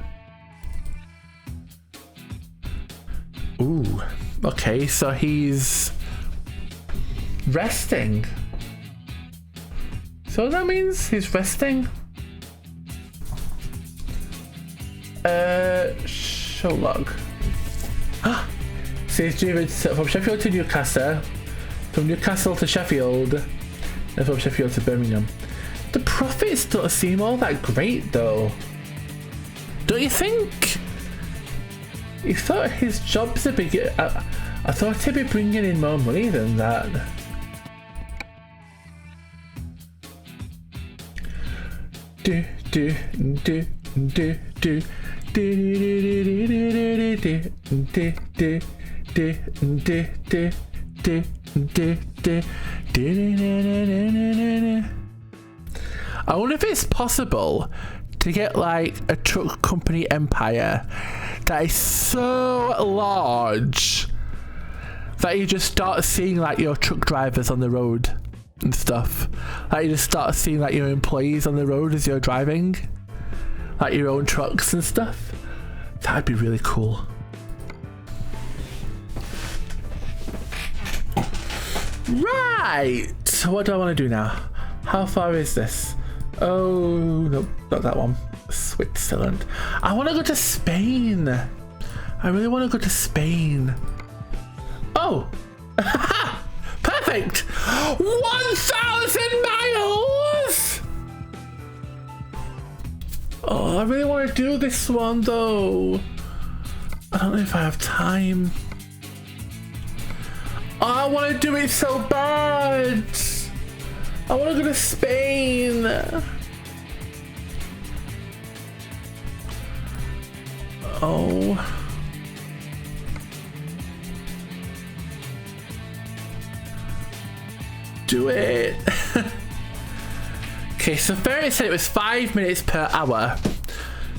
Ooh. Okay, so he's resting. So that means he's resting. Show log. Says driven from Sheffield to Newcastle, from Newcastle to Sheffield, and from Sheffield to Birmingham. The profits don't seem all that great though. Don't you think? You thought his job's a big... I thought he'd be bringing in more money than that. Do do do do do I wonder if it's possible to get like a truck company empire that is so large that you just start seeing like your truck drivers on the road and stuff. Like you just start seeing like your employees on the road as you're driving, like your own trucks and stuff. That'd be really cool. Right, so what do I want to do now? How far is this? Oh, no, not that one. Switzerland. I want to go to Spain. I really want to go to Spain. Oh, perfect. 1,000 miles. Oh, I really want to do this one though. I don't know if I have time. Oh, I want to do it so bad. I want to go to Spain. Oh. Do it. Okay, so Ferret said it was 5 minutes per hour.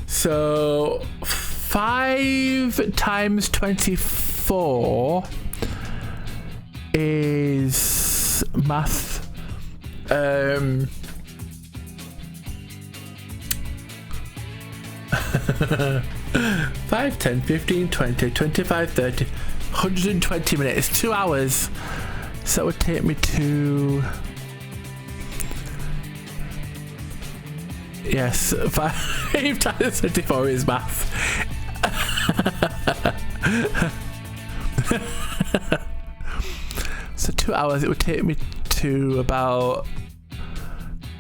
So 5 times 24 is math. 5, 10, 15, 20, 25, 30, 120 minutes, 2 hours. So that would take me to, yes, 5 times 24 is math. So 2 hours, it would take me to about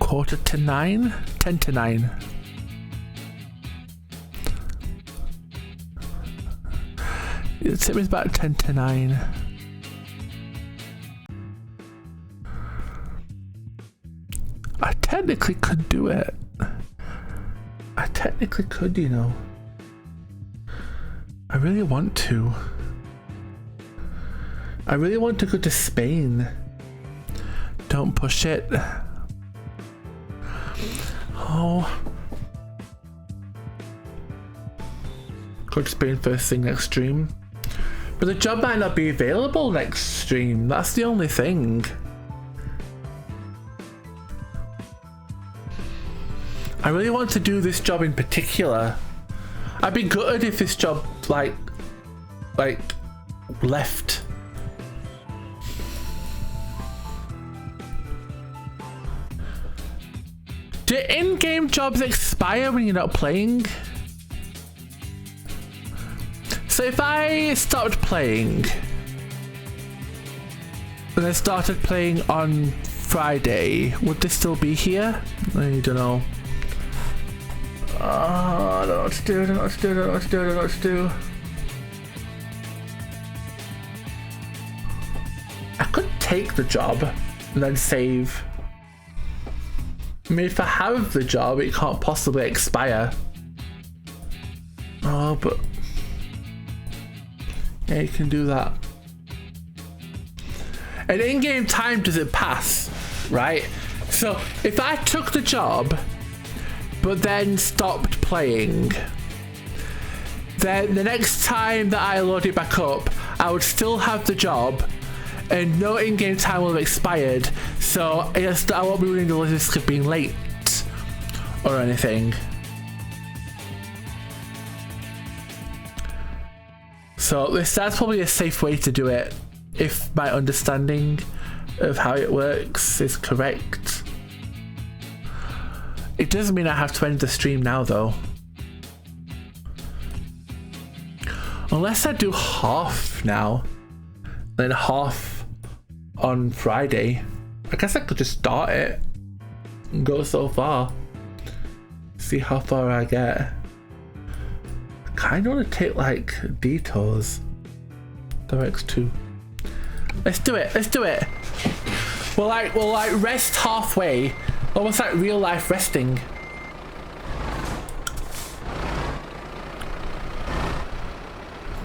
8:45, 10 to 9. It took me about 10 to 9. I technically could do it. I technically could, you know. I really want to. I really want to go to Spain. Don't push it. Oh. Go to Spain first thing next stream. But the job might not be available next stream. That's the only thing. I really want to do this job in particular. I'd be gutted if this job like left. Do in-game jobs expire when you're not playing? So if I stopped playing and I started playing on Friday, would this still be here? I don't know. I don't know what to do, I don't know what to do, I don't know what to do, I don't know what to do. I could take the job and then save. I mean, if I have the job, it can't possibly expire. Oh, but yeah, you can do that. And in-game time does it pass, right? So if I took the job but then stopped playing, then the next time that I load it back up, I would still have the job and no in-game time will have expired, so I won't be running the risk of being late or anything. So that's probably a safe way to do it, if my understanding of how it works is correct. It doesn't mean I have to end the stream now though. Unless I do half now, then half on Friday. I guess I could just start it and go so far. See how far I get. I kinda wanna take like detours. Directs to. Let's do it, let's do it. We'll like rest halfway. Almost like real life resting.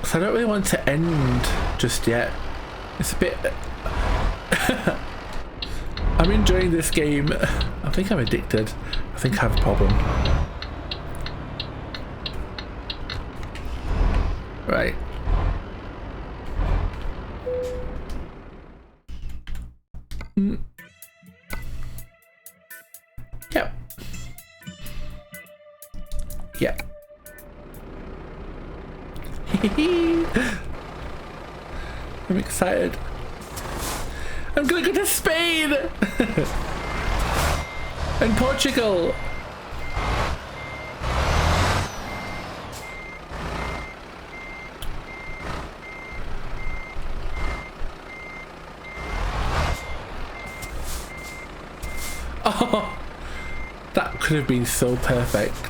So I don't really want to end just yet. It's a bit... I'm enjoying this game. I think I'm addicted. I think I have a problem. Right. Yep. Yep. I'm excited. I'm gonna go to Spain! In Portugal. Oh, that could have been so perfect.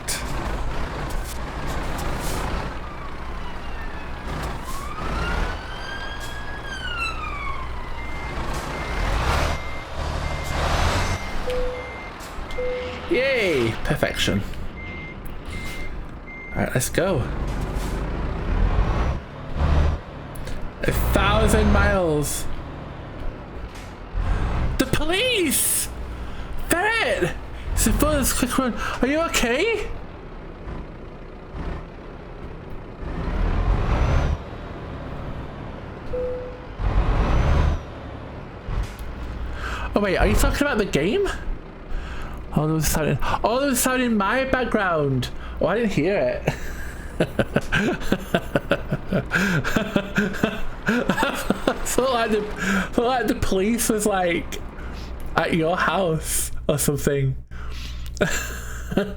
Yay! Perfection. Alright, let's go. 1,000 miles. The police! Ferret! It's a buzz, quick run. Are you okay? Oh wait, are you talking about the game? Oh, there was sound in my background. Oh, I didn't hear it. felt like the police was like at your house or something. I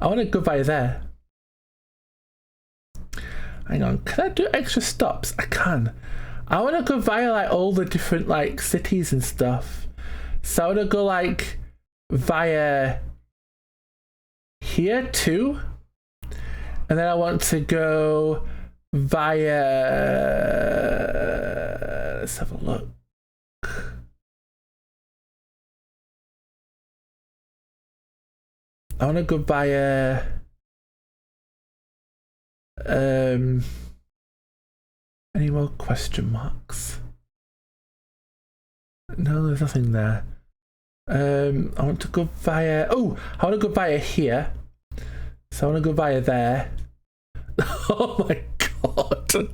want to go by there. Hang on, can I do extra stops? I can. I want to go via like all the different like cities and stuff. So I want to go like via here too, and then I want to go via, let's have a look. I want to go via any more question marks? No, there's nothing there. I want to go via, I want to go via here. So I want to go via there. Oh my god.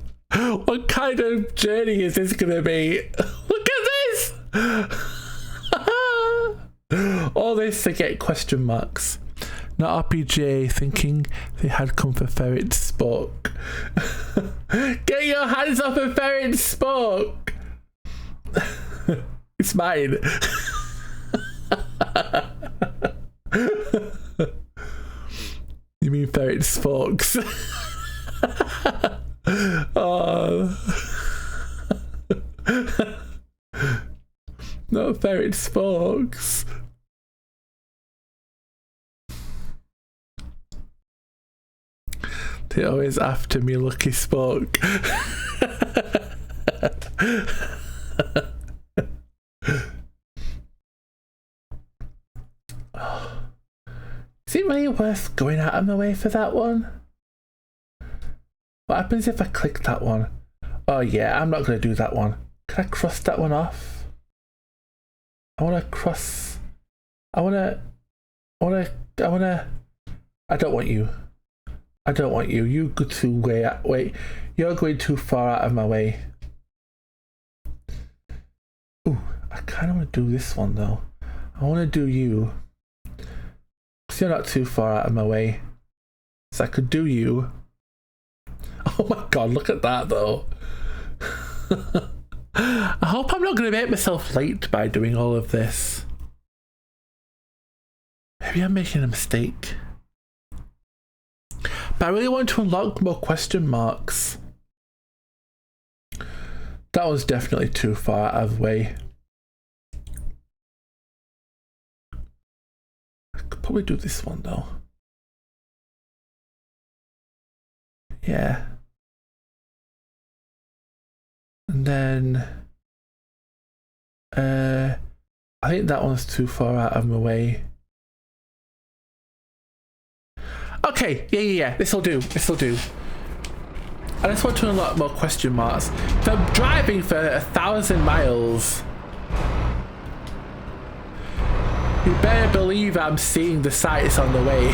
What kind of journey is this going to be? Look at this! All this to get question marks. Not RPG thinking they had come for Ferret Spoke. Get your hands off of Ferret Spoke! It's mine. You mean Ferret Spokes? Oh. Not Ferret Spokes. They're always after me, Lucky Spoke. Is it really worth going out of my way for that one? What happens if I click that one? Oh yeah, I'm not going to do that one. Can I cross that one off? I want to cross... I don't want you. I don't want you. You go too wait. You're going too far out of my way. Ooh, I kind of want to do this one though. I want to do you. Because you're not too far out of my way. So I could do you. Oh my god, look at that though. I hope I'm not going to make myself late by doing all of this. Maybe I'm making a mistake. But I really want to unlock more question marks. That was definitely too far out of the way. I could probably do this one though. Yeah. And then I think that one's too far out of my way. Okay, yeah. This'll do. I just want to unlock more question marks. So I'm driving for 1,000 miles. You better believe I'm seeing the sights on the way.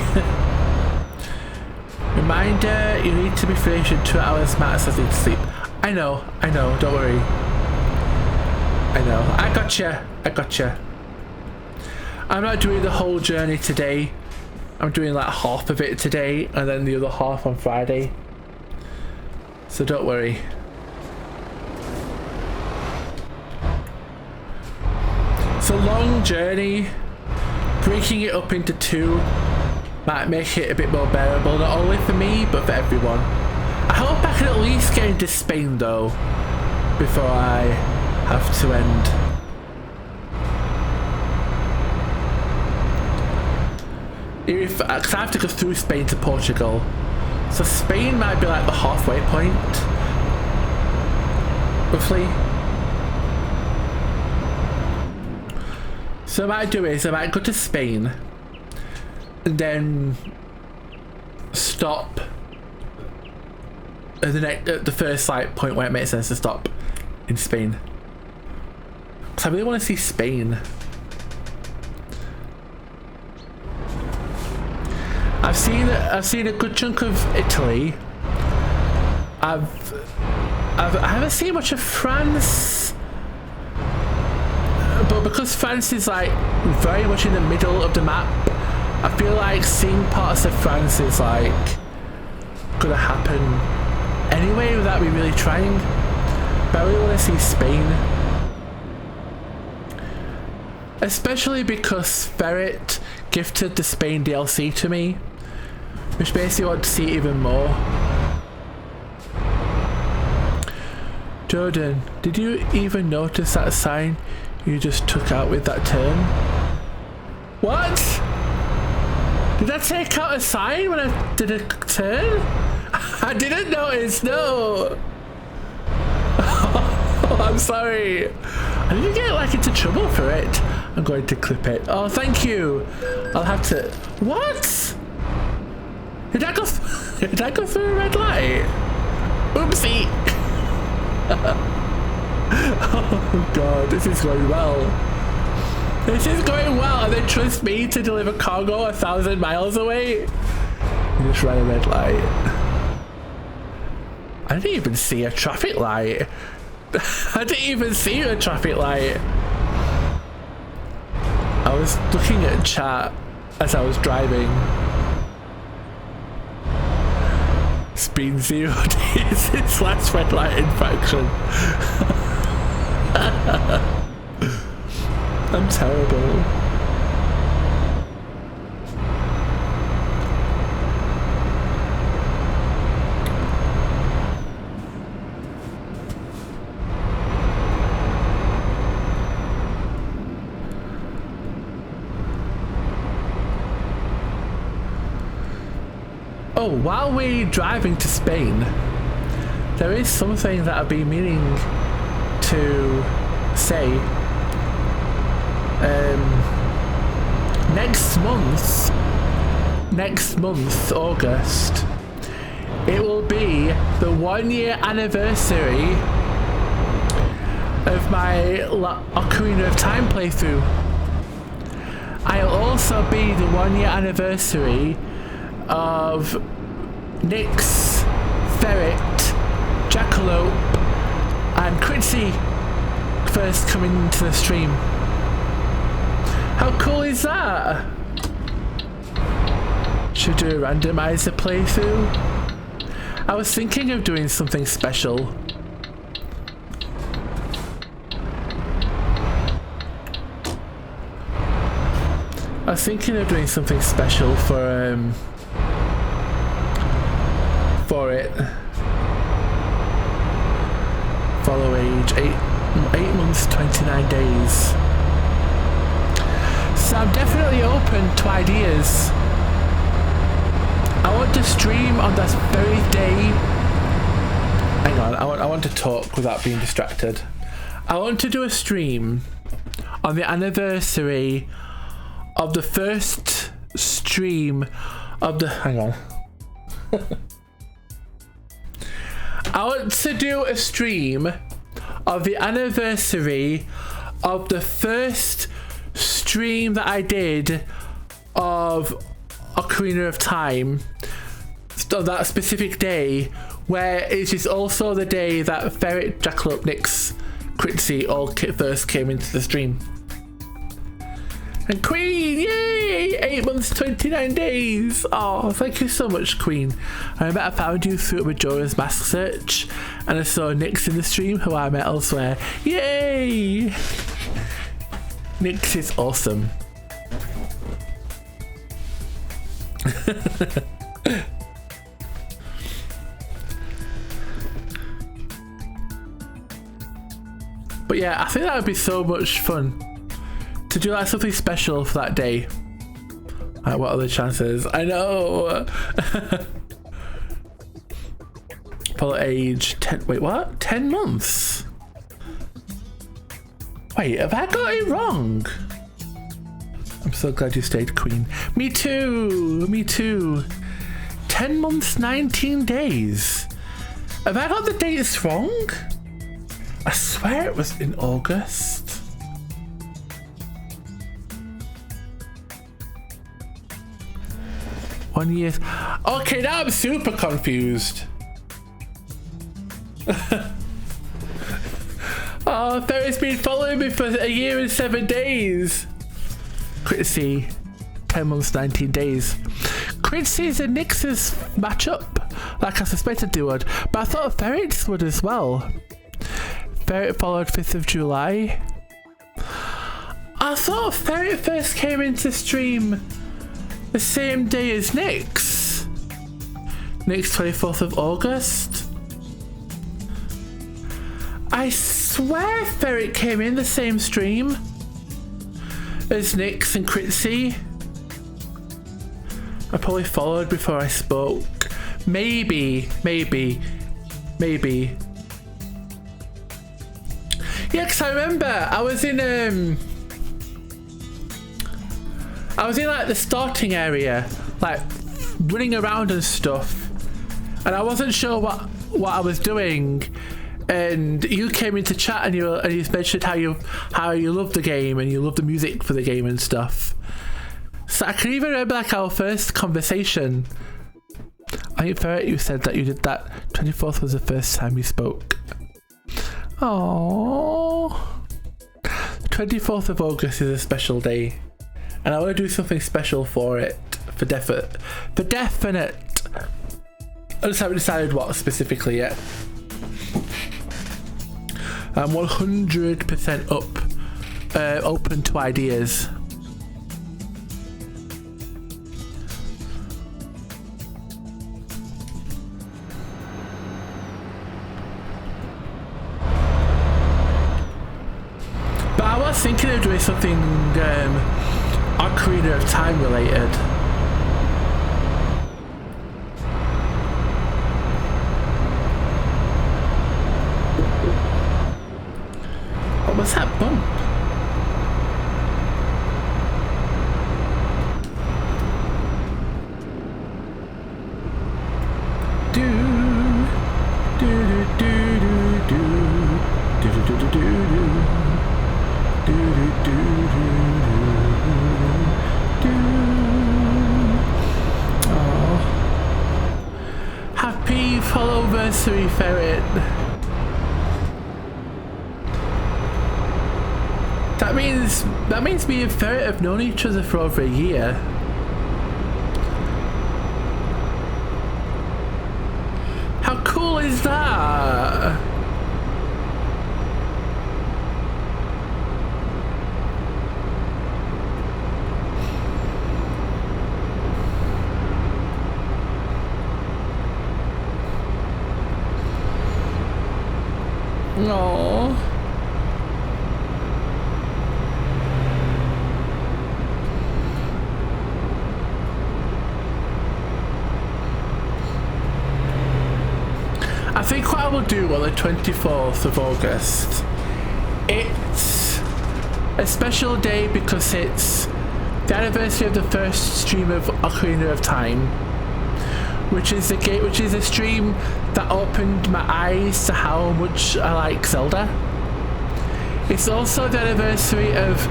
Reminder, you need to be finished in 2 hours max as need sleep. I know, don't worry. I know, I gotcha. I'm not doing the whole journey today. I'm doing like half of it today and then the other half on Friday. So don't worry. It's a long journey. breaking it up into 2 might make it a bit more bearable, not only for me, but for everyone. I hope I can at least get into Spain though, before I have to end. Because I have to go through Spain to Portugal. So Spain might be like the halfway point, roughly. So what I might do is I might go to Spain and then stop at the first like point where it makes sense to stop in Spain. Because I really want to see Spain. I've seen a good chunk of Italy. I haven't seen much of France, but because France is like very much in the middle of the map, I feel like seeing parts of France is like gonna happen anyway without me really trying. But I really want to see Spain, especially because Ferret gifted the Spain DLC to me, which makes me want to see even more. Jordan, did you even notice that sign you just took out with that turn? What? Did I take out a sign when I did a turn? I didn't notice, no! Oh, I'm sorry. I didn't get like into trouble for it. I'm going to clip it. Oh, thank you. I'll have to... What? Did I go through a red light? Oopsie. Oh god, this is going well. This is going well, and they trust me to deliver cargo 1,000 miles away? You just ran a red light. I didn't even see a traffic light. I didn't even see a traffic light. I was looking at chat as I was driving. It's been 0 days since last red light infraction. I'm terrible. Oh, while we're driving to Spain, there is something that I've been meaning to say. Next month, August, it will be the 1-year anniversary of my Ocarina of Time playthrough. I'll also be the 1-year anniversary of Nyx, Ferret, Jackalope and Quincy first coming to the stream. How cool is that? Should do a randomizer playthrough? I was thinking of doing something special. I was thinking of doing something special for it. Follow age 8 months 29 days. So I'm definitely open to ideas. I want to stream on that very day. Hang on, I want to talk without being distracted. I want to do a stream on the anniversary of the first stream of the... Hang on. I want to do a stream of the anniversary of the first stream that I did of Ocarina of Time, on that specific day, where it is also the day that Ferret, Jackalope, Nyx, Quincy all first came into the stream. And Queen, yay! 8 months, 29 days. Oh, thank you so much, Queen. I remember I found you through a Majora's Mask search, and I saw Nyx in the stream, who I met elsewhere. Yay! Nyx is awesome. But yeah, I think that would be so much fun to do like something special for that day. Like, what are the chances? I know. Full age 10. Wait, what? 10 months? Wait, have I got it wrong? I'm so glad you stayed, Queen. Me too. Me too. 10 months, 19 days. Have I got the dates wrong? I swear it was in August. One year. Okay, now I'm super confused. Oh, Ferret's been following me for a year and 7 days. Critzy, 10 months, 19 days. Critzy's and Nyx's match up, like I suspected they would, but I thought Ferret's would as well. Ferret followed 5th of July. I thought Ferret first came into stream the same day as Nyx. Nyx 24th of August. I swear Ferret came in the same stream as Nyx and Critzy. I probably followed before I spoke. Maybe. Yeah, because I remember I was in like the starting area, like running around and stuff, and I wasn't sure what I was doing. And you came into chat and you mentioned how you love the game and you love the music for the game and stuff. So I can even remember like our first conversation. I think Ferret, you said that you did that. 24th was the first time you spoke. Oh, 24th of August is a special day, and I want to do something special for it. For definite. I just haven't decided what specifically yet. I'm 100% open to ideas. But I was thinking of doing something Ocarina of Time related. What was that bump? Do do do do do do do do do do do. Oh, happy follow-versary, Ferret. That means me and Ferret have known each other for over a year. How cool is that? Aww. I think what I will do on the 24th of August, it's a special day because it's the anniversary of the first stream of Ocarina of Time, which is a stream that opened my eyes to how much I like Zelda. It's also the anniversary of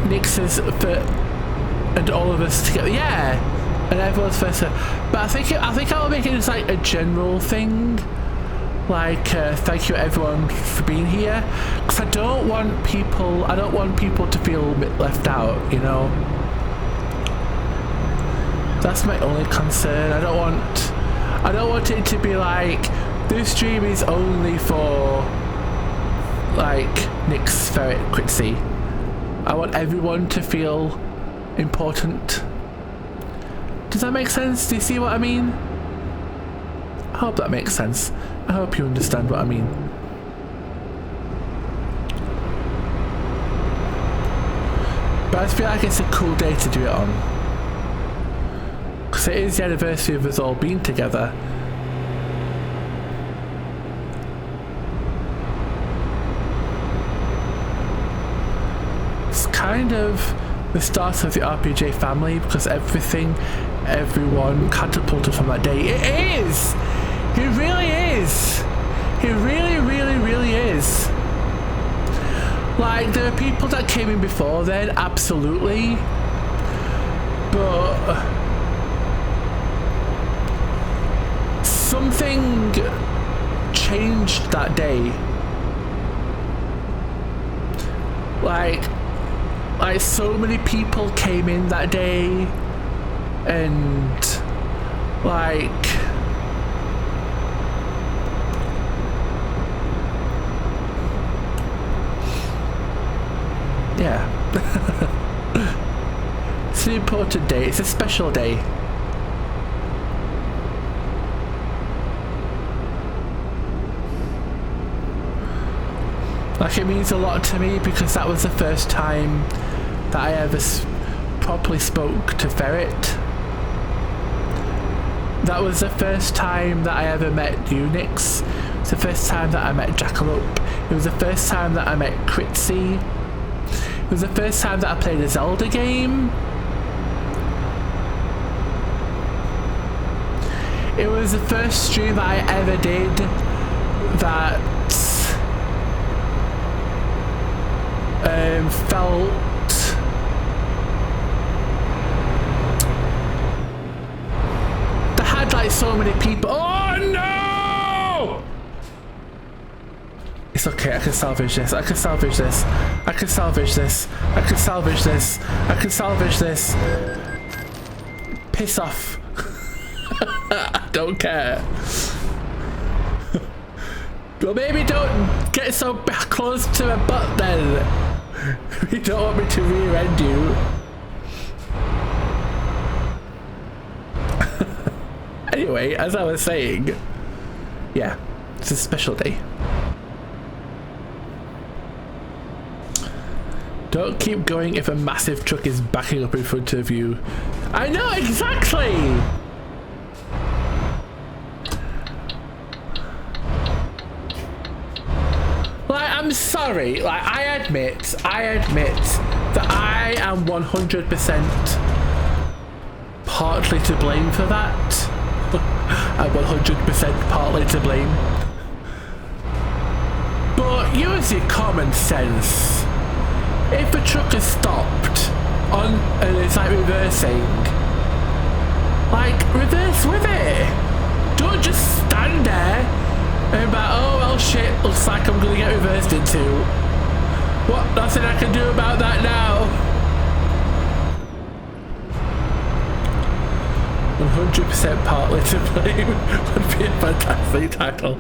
Nyx's and all of us together. Yeah. And everyone's first, but I think I'll make it as like a general thing, like thank you everyone for being here, because I don't want people to feel left out, you know. That's my only concern. I don't want it to be like this stream is only for like Nyx, Ferret, Critzy. I want everyone to feel important. Does that make sense? Do you see what I mean? I hope that makes sense. I hope you understand what I mean. But I feel like it's a cool day to do it on. Because it is the anniversary of us all being together. It's kind of the start of the RPJ family because everyone catapulted from that day. It is! It really is! It really, really, really is. Like, there are people that came in before then, absolutely. But something changed that day. Like so many people came in that day, and like yeah. It's an important day. It's a special day. Like, it means a lot to me because that was the first time that I ever properly spoke to Ferret. That was the first time that I ever met Unix. It was the first time that I met Jackalope. It was the first time that I met Critzy. It was the first time that I played a Zelda game. It was the first stream that I ever did that felt that had like so many people. Oh no! It's okay, I can salvage this. I can salvage this. I can salvage this. I can salvage this. I can salvage this. Piss off. I don't care. Well, maybe don't get so close to my butt then. You don't want me to rear end you. Anyway, as I was saying, yeah, it's a special day. Don't keep going if a massive truck is backing up in front of you. I know, exactly! Like, I'm sorry, like, I admit that I am 100% partly to blame for that. I'm 100% partly to blame. But use your common sense. If a truck is stopped on and it's like reversing, like, reverse with it. Don't just stand there and be like, oh well shit, looks like I'm gonna get reversed into. What? Nothing I can do about that now. 100% partly to blame would be a fantastic title.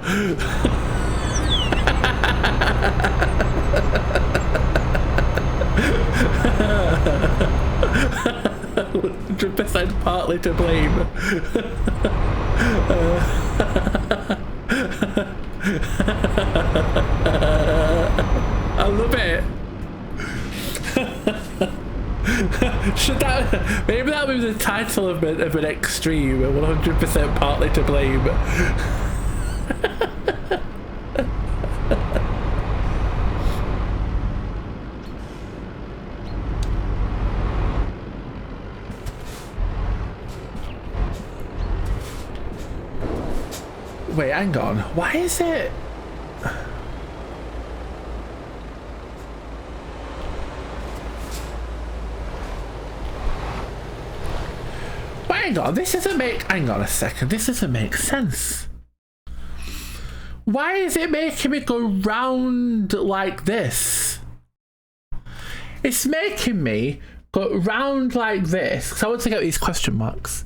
100% partly to blame. I love it. Should that, maybe that was the title of an extreme, 100% partly to blame. Wait, hang on. Why is it? Wait, hang on. This doesn't make. Hang on a second. This doesn't make sense. Why is it making me go round like this? It's making me go round like this. Because I want to get these question marks.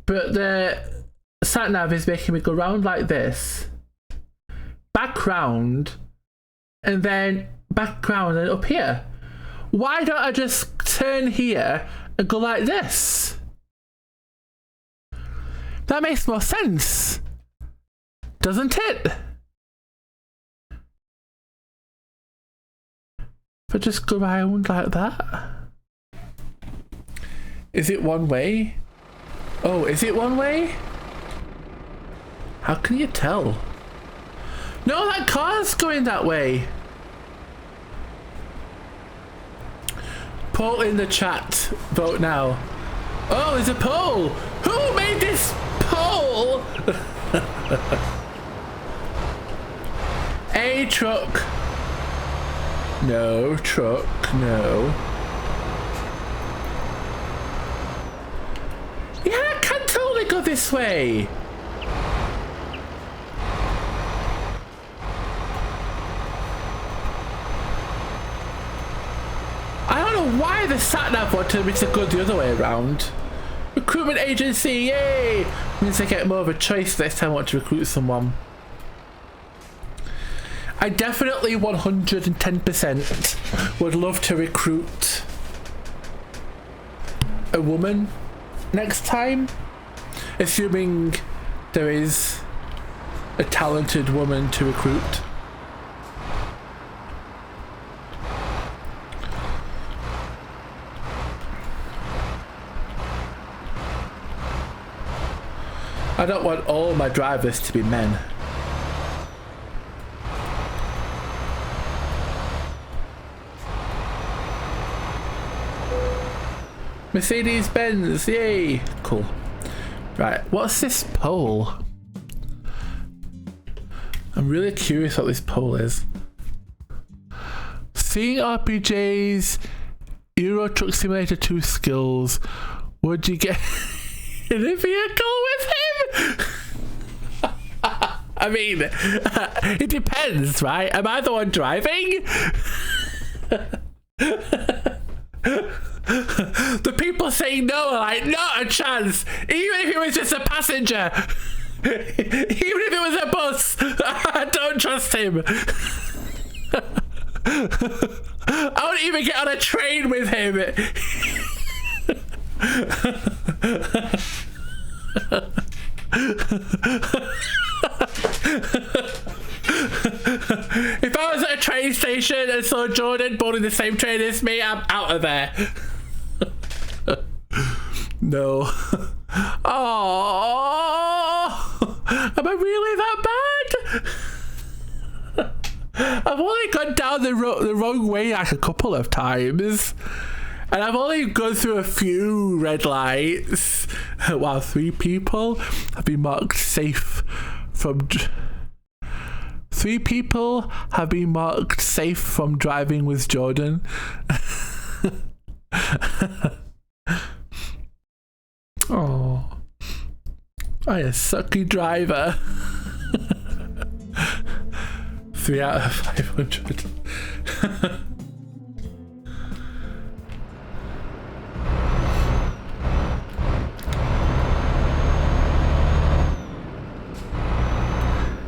But the sat nav is making me go round like this, back round, and then back round and up here. Why don't I just turn here and go like this? That makes more sense, doesn't it? But just go around like that. Is it one way? Oh, is it one way? How can you tell? No, that car's going that way. Poll in the chat. Vote now. Oh, there's a poll. Who made this poll? A truck. No, truck, no. Yeah, I can totally go this way. I don't know why the sat-nav wanted me to go the other way around. Recruitment agency, yay! Means I get more of a choice next time I want to recruit someone. I definitely 110% would love to recruit a woman next time, assuming there is a talented woman to recruit. I don't want all my drivers to be men. Mercedes-Benz, yay! Cool. Right, what's this poll? I'm really curious what this poll is. Seeing RPJ's Euro Truck Simulator 2 skills, would you get in a vehicle with him? I mean, it depends, right? Am I the one driving? The people saying no are like, not a chance. Even if it was just a passenger. Even if it was a bus. I don't trust him. I won't even get on a train with him. If I was at a train station and saw Jordan boarding the same train as me, I'm out of there. No. Oh, am I really that bad? I've only gone down the wrong way like a couple of times. And I've only gone through a few red lights. While 3 people have been marked safe from... 3 people have been marked safe from driving with Jordan. Oh, I a sucky driver. 3 out of 500.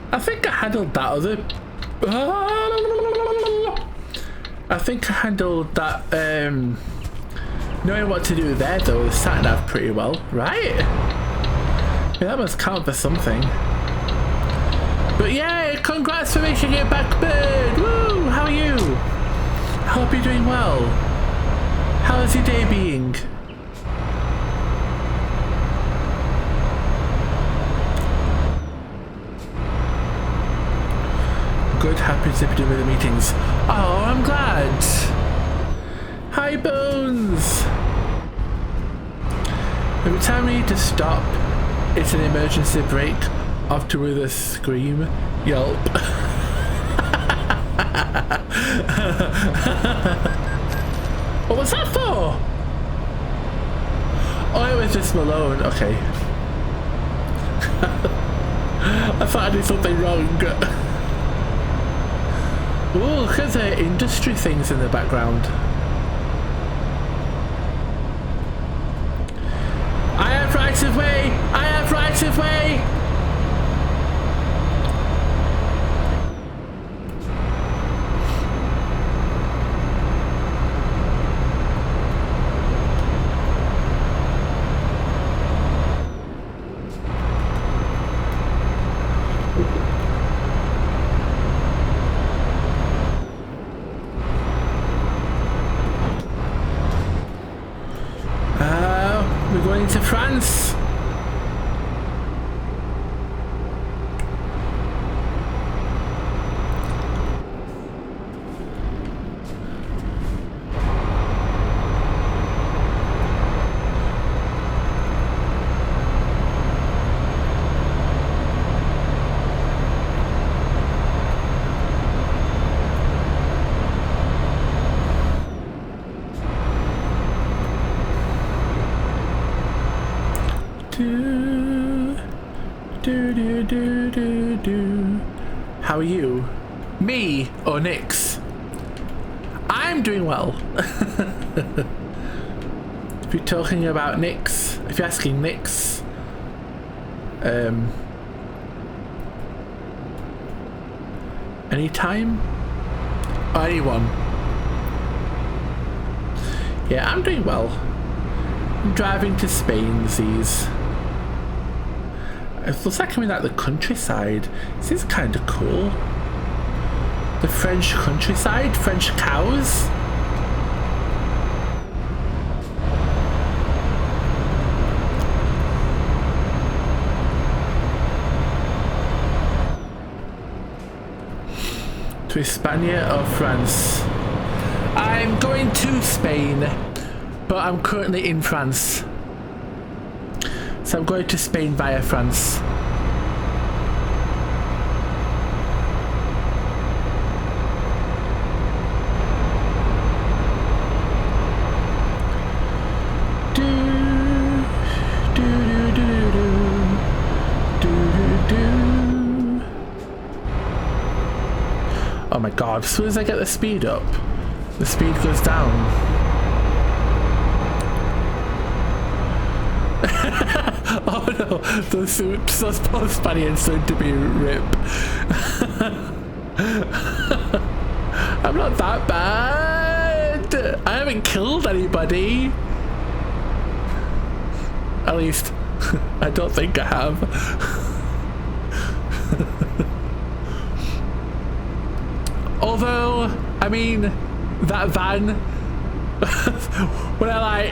I think I handled that other... I think I handled that, knowing what to do there though, the sat-nav pretty well, right? Yeah, that must count for something. But yeah, congrats for making it back, Bird! Woo! How are you? I hope you're doing well. How is your day being? Good, happy to be doing the meetings. Oh, I'm glad. Hi, Bones. Every time we need to stop, it's an emergency brake. Often with a scream, yelp. What was that for? Oh, it was just Malone. Okay. I thought I did something wrong. Ooh, look at the industry things in the background. I have rights of way! I have rights of way! Do do do do do. How are you? Me or Nyx? I'm doing well. If you're talking about Nyx, if you're asking Nyx, anytime? Or anyone? Yeah, I'm doing well. I'm driving to Spain, Z's. It looks like I'm in like the countryside. This is kind of cool. The French countryside, French cows. To España or France? I'm going to Spain, but I'm currently in France. So I'm going to Spain via France. Oh my god, as soon as I get the speed up, the speed goes down. Oh no, those Spaniards seem to be rip. I'm not that bad. I haven't killed anybody. At least, I don't think I have. Although, I mean, that van, when I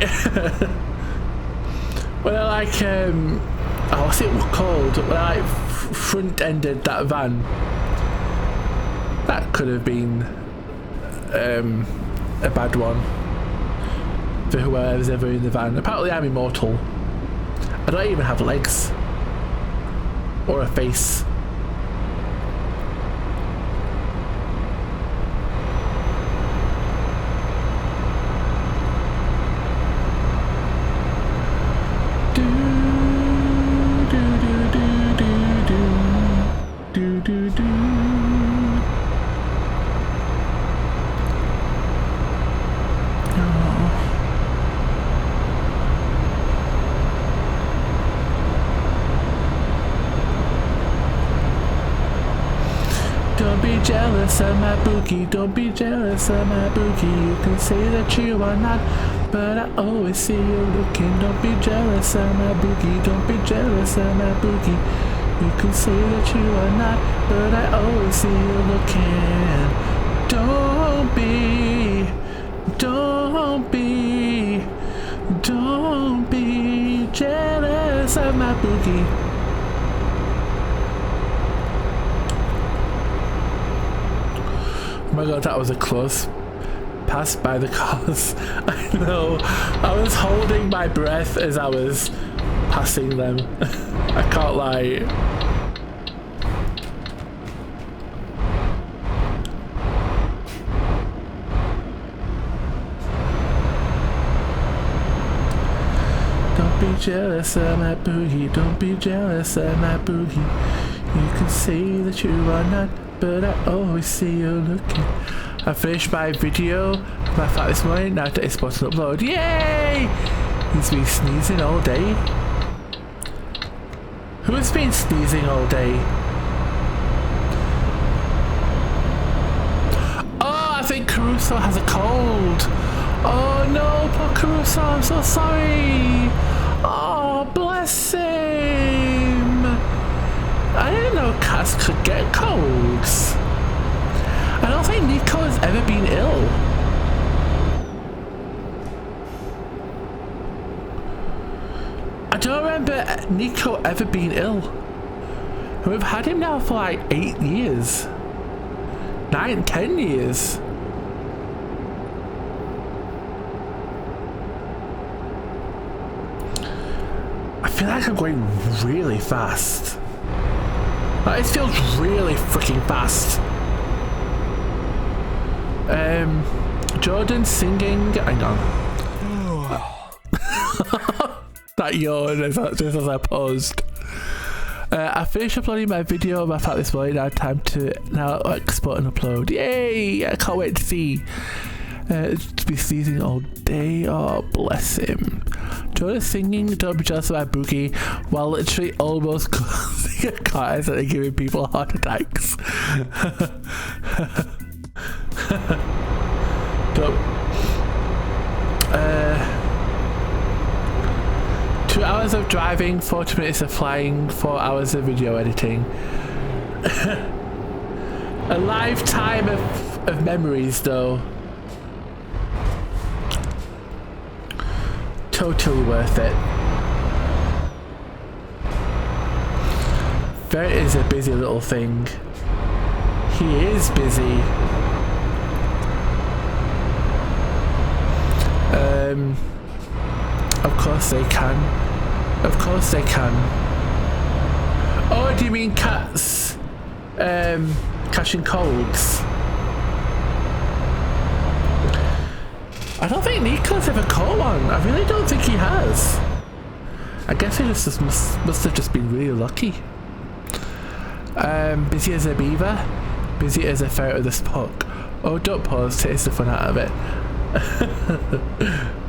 what's it called? When I front-ended that van, that could have been a bad one for whoever's ever in the van. Apparently I'm immortal. I don't even have legs or a face. Don't be jealous of my boogie, don't be jealous of my boogie. You can say that you are not, but I always see you looking. Don't be jealous of my boogie, don't be jealous of my boogie. You can say that you are not, but I always see you looking. Don't be jealous of my boogie. Oh my god, that was a close pass by the cars. I know. I was holding my breath as I was passing them. I can't lie. Don't be jealous of my boogie. Don't be jealous of my boogie. You can say that you are not, but I always see you looking. I finished my video, my flat this morning, now it's supposed to upload. Yay! He's been sneezing all day. Who has been sneezing all day? Oh, I think Caruso has a cold. Oh no, poor Caruso, I'm so sorry. Oh, bless him. I didn't know cats could get colds. I don't think Nico has ever been ill. I don't remember Nico ever being ill. And we've had him now for like 8 years. 9, 10 years. I feel like I'm going really fast. Like, it feels really freaking fast. Jordan singing. Hang on. That yawn just as I paused. I finished uploading my video about this morning. Now I have time to now export and upload. Yay! I can't wait to see. To be sneezing all day. Oh, bless him. Jordan singing Don't Be Jealous of My Boogie while literally almost causing a car accident and giving people heart attacks. Don't. 2 hours of driving, 40 minutes of flying, 4 hours of video editing. A lifetime of memories though. Totally worth it. Ferret is a busy little thing. He is busy. Of course they can. Of course they can. Oh, do you mean cats? Catching colds? I don't think Nico's ever caught one. I really don't think he has. I guess he just must have just been really lucky. Busy as a beaver, busy as a ferret with a spook. Oh, don't pause, takes the fun out of it.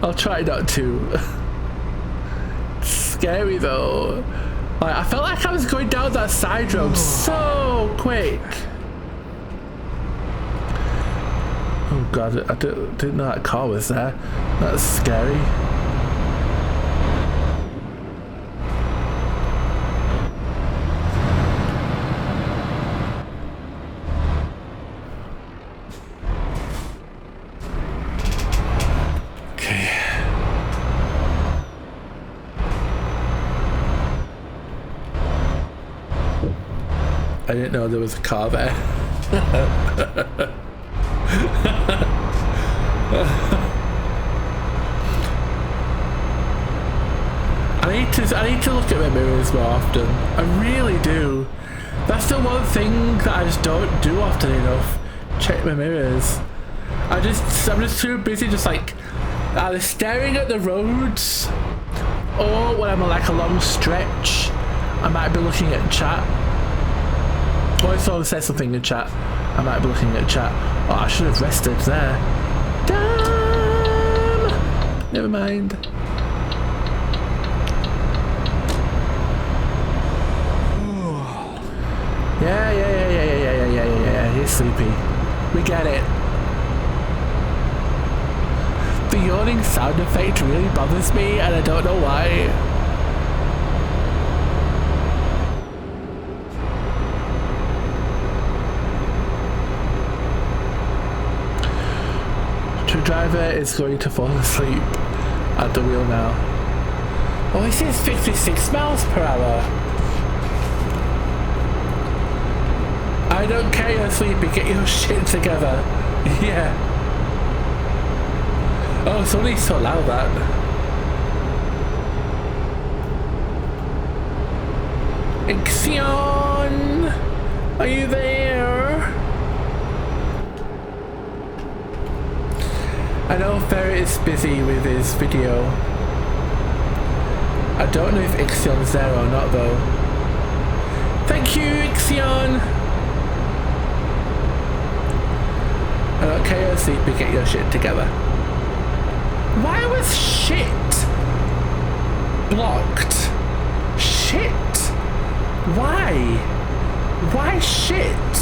I'll try not to. It's scary though. Like, I felt like I was going down that side road so quick. Oh god, I didn't know that car was there. That's scary. Okay. I didn't know there was a car there. I need to look at my mirrors more often. I really do. That's the one thing that I just don't do often enough. Check my mirrors. I'm just too busy just like either staring at the roads or when I'm on like a long stretch I might be looking at chat. Or if someone says something in chat, I might be looking at chat. Oh, I should have rested there. Damn! Never mind. Yeah. He's sleepy. We get it. The yawning sound effect really bothers me, and I don't know why. The driver is going to fall asleep at the wheel now. Oh, it says 56 miles per hour. I don't care you're sleepy, get your shit together. Yeah. Oh, somebody needs to allow that. Ixion! Are you there? I know Ferret is busy with his video. I don't know if Ixion's there or not though. Thank you, Ixion! I don't care you're sleepy, get your shit together. Why was shit blocked? Shit? Why? Why shit?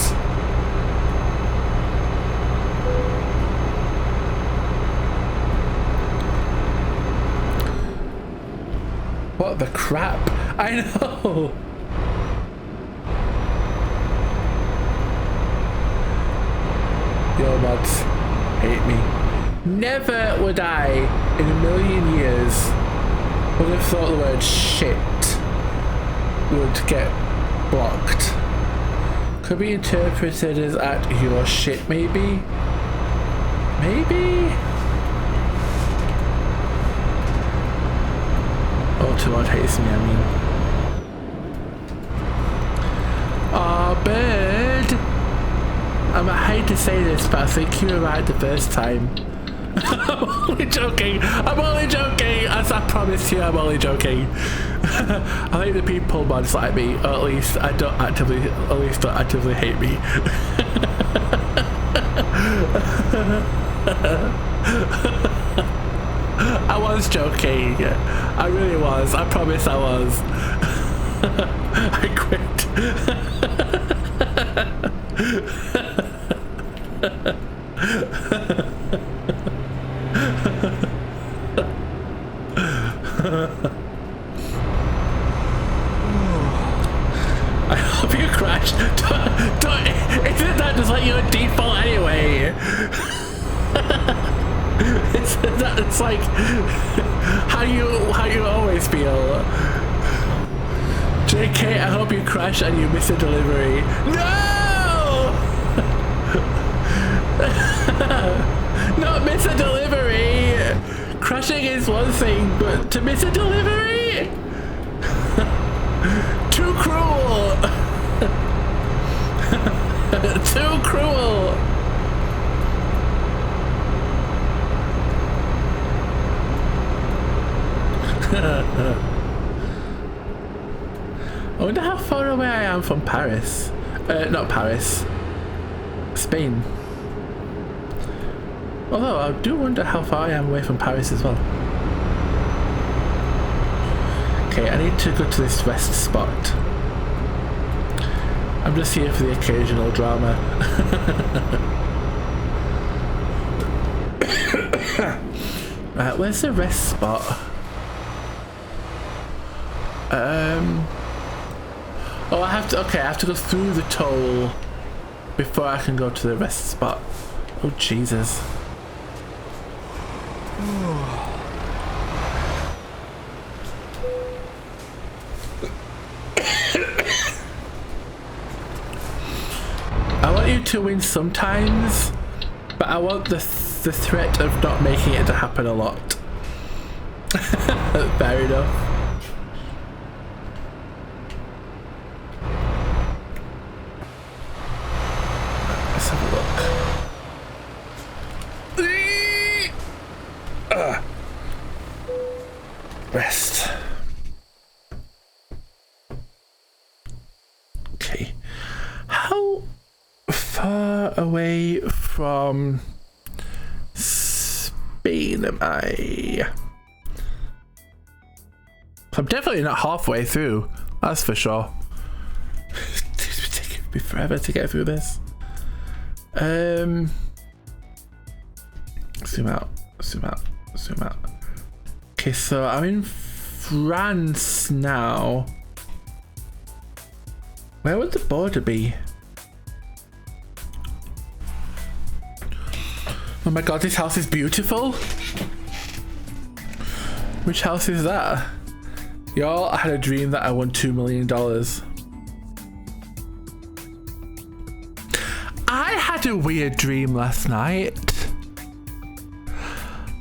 What the crap? I know! Your mods hate me. Never would I, in a million years, would have thought the word shit would get blocked. Could be interpreted as at your shit, maybe? Maybe? Automod hates me, I mean. Aw, bird! I hate to say this, but I think you were right the first time. I'm only joking. I'm only joking. As I promised you, I'm only joking. I think the people mods like me, or at least don't actively hate me. I was joking. I really was. I promise I was. I quit. I hope you crash. Don't, isn't that just like your default anyway? It's like how you always feel. JK, I hope you crash and you miss a delivery. No! Not miss a delivery! Crashing is one thing, but to miss a delivery? Too cruel! Too cruel! I wonder how far away I am from Paris. Not Paris. Spain. Although I do wonder how far I am away from Paris as well. Okay, I need to go to this rest spot. I'm just here for the occasional drama. Right, where's the rest spot? Oh, I have to go through the toll before I can go to the rest spot. Oh, Jesus. I want you to win sometimes, but I want the threat of not making it to happen a lot. Fair enough. Let's have a look. Rest. Okay. How far away from Spain am I? I'm definitely not halfway through, that's for sure. It's taking me forever to get through this. Zoom out, zoom out, zoom out. Okay, so I'm in France now. Where would the border be? Oh my god, this house is beautiful. Which house is that? Y'all, I had a dream that I won $2 million. I had a weird dream last night.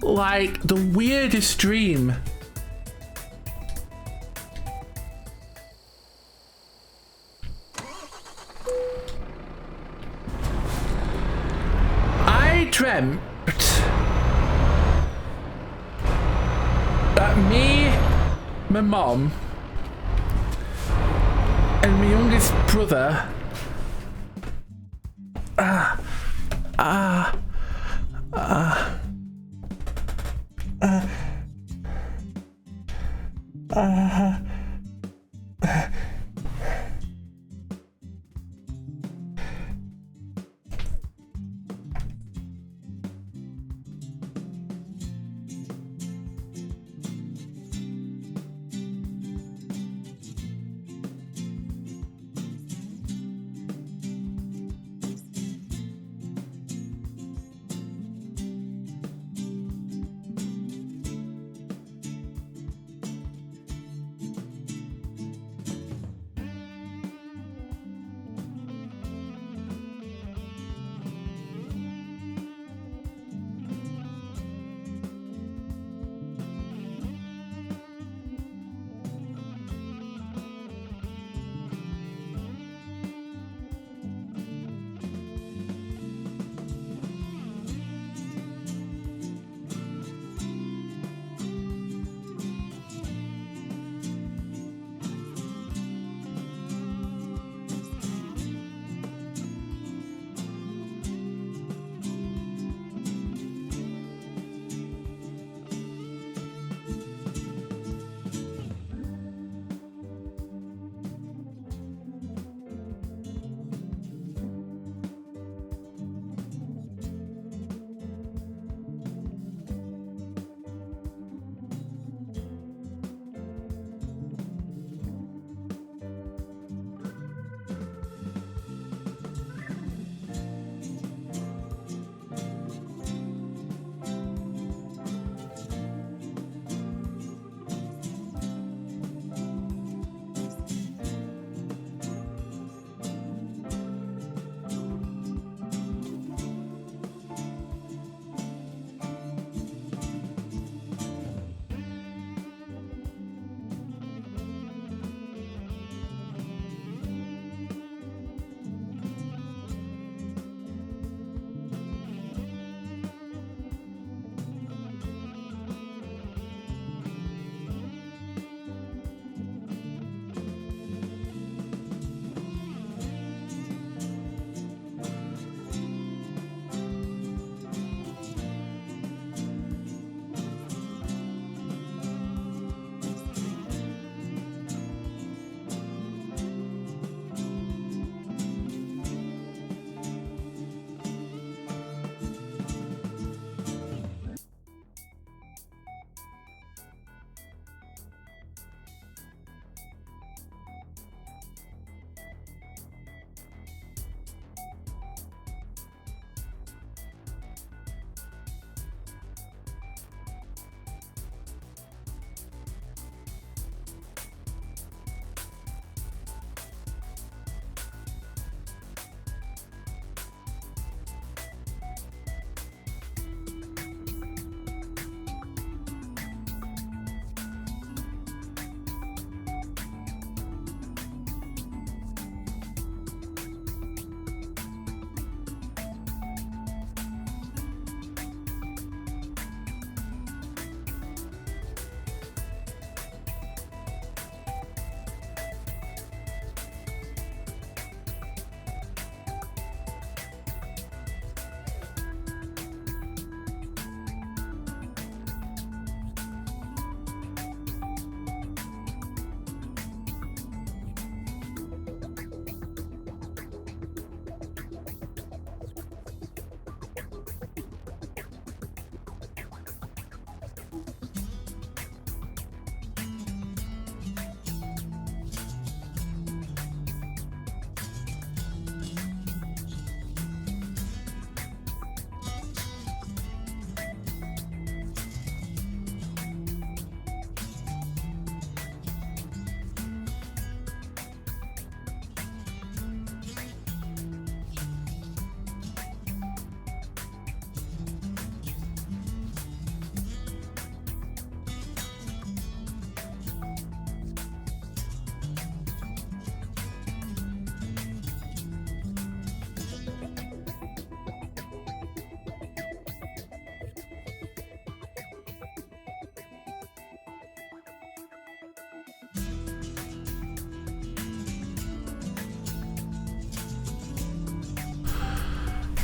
Like, the weirdest dream. I dreamt that me, my mom, and my youngest brother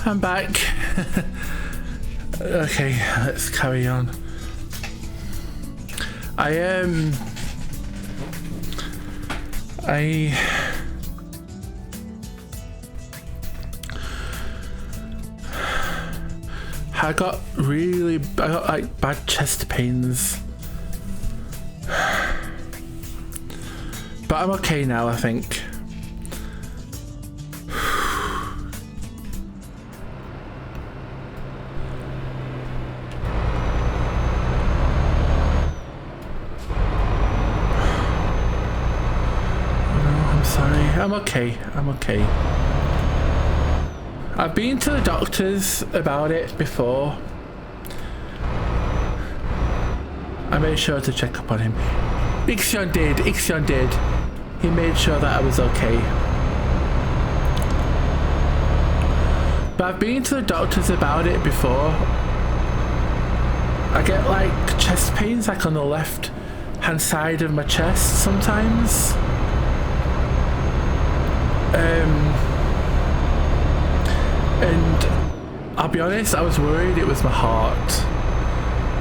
I'm back. Okay, let's carry on. I got like bad chest pains, but I'm okay now, I think. I'm okay. I'm okay. I've been to the doctors about it before. I made sure to check up on him. Ixion did. He made sure that I was okay. But I've been to the doctors about it before. I get like chest pains like on the left hand side of my chest sometimes. And I'll be honest, I was worried it was my heart,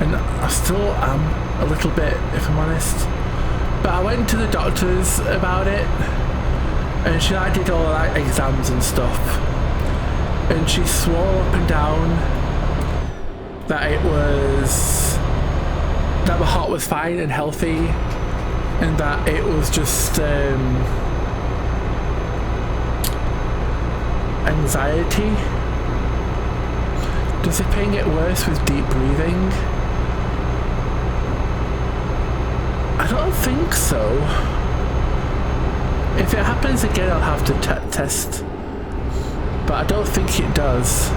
and I still am a little bit, if I'm honest. But I went to the doctors about it, and she like did all like exams and stuff, and she swore up and down that that my heart was fine and healthy, and that it was just anxiety. Does the pain get worse with deep breathing? I don't think so. If it happens again, I'll have to test, but I don't think it does.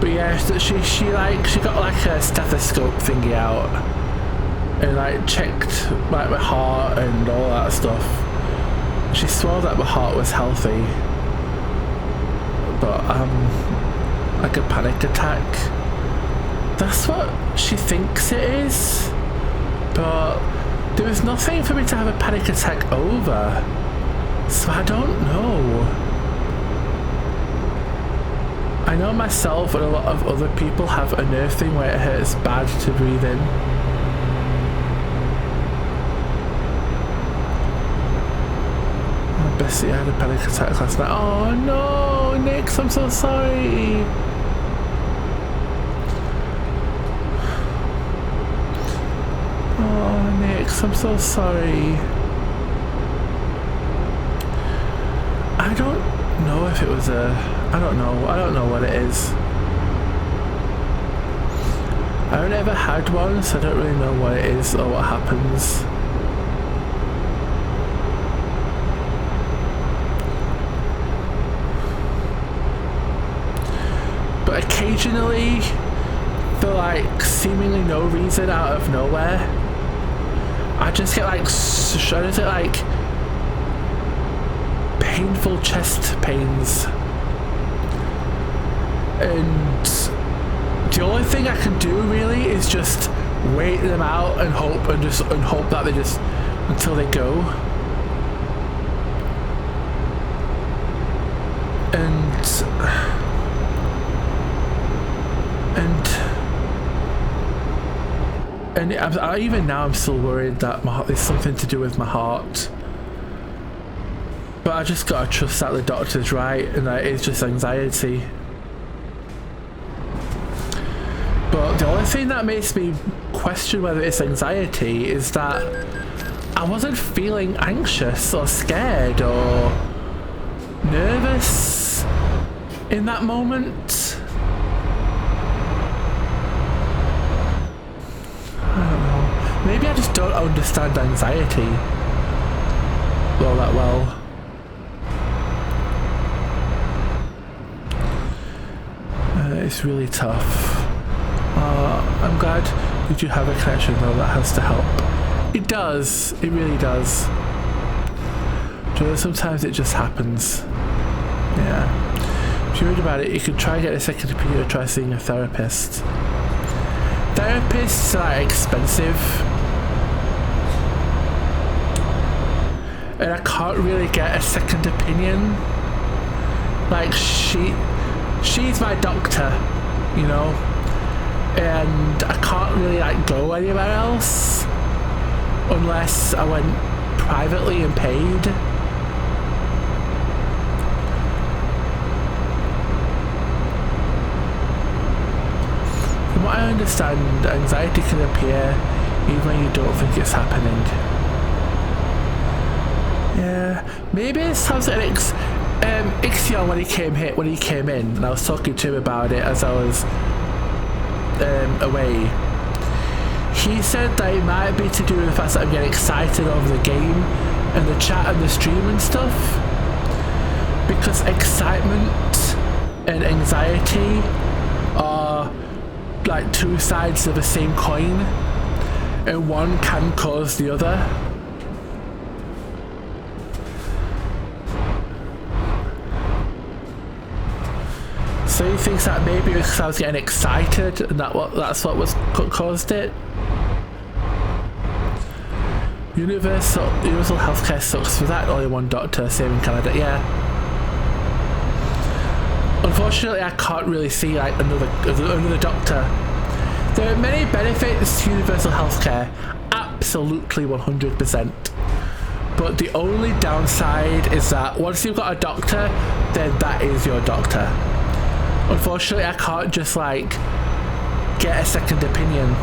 But yeah, she got like a stethoscope thingy out and like checked like my heart and all that stuff. She swore that my heart was healthy, but like a panic attack. That's what she thinks it is, but there was nothing for me to have a panic attack over, so I don't know. I know myself and a lot of other people have a nerve thing where it hurts bad to breathe in. Oh, Bessie had a panic attack last night. Oh no, Nix, I'm so sorry. Oh, Nix, I'm so sorry. I don't know if it was I don't know what it is. I haven't ever had one, so I don't really know what it is or what happens. But occasionally, for like seemingly no reason out of nowhere, I just get like painful chest pains. And the only thing I can do really is just wait them out and hope that they just until they go. And even now I'm still worried that there's something to do with my heart. But I just gotta trust that the doctor's right and that it's just anxiety. But the only thing that makes me question whether it's anxiety is that I wasn't feeling anxious or scared or nervous in that moment. I don't know. Maybe I just don't understand anxiety that well. It's really tough. I'm glad you do have a connection though that has to help. It does. It really does. Sometimes it just happens. Yeah. If you're worried about it, you could try and get a second opinion or try seeing a therapist. There therapists are expensive, and I can't really get a second opinion. Like she's my doctor, you know, and I can't really like go anywhere else unless I went privately and paid. From what I understand, anxiety can appear even when you don't think it's happening. Yeah, maybe it sounds like Ixion when he came in, and I was talking to him about it as I was away. He said that it might be to do with the fact that I'm getting excited over the game and the chat and the stream and stuff, because excitement and anxiety are like two sides of the same coin, and one can cause the other. So he thinks that maybe because I was getting excited and that's what caused it. Universal healthcare sucks. Was that only one doctor, same in Canada? Yeah. Unfortunately, I can't really see like another doctor. There are many benefits to universal healthcare, absolutely 100%. But the only downside is that once you've got a doctor, then that is your doctor. Unfortunately, I can't just like get a second opinion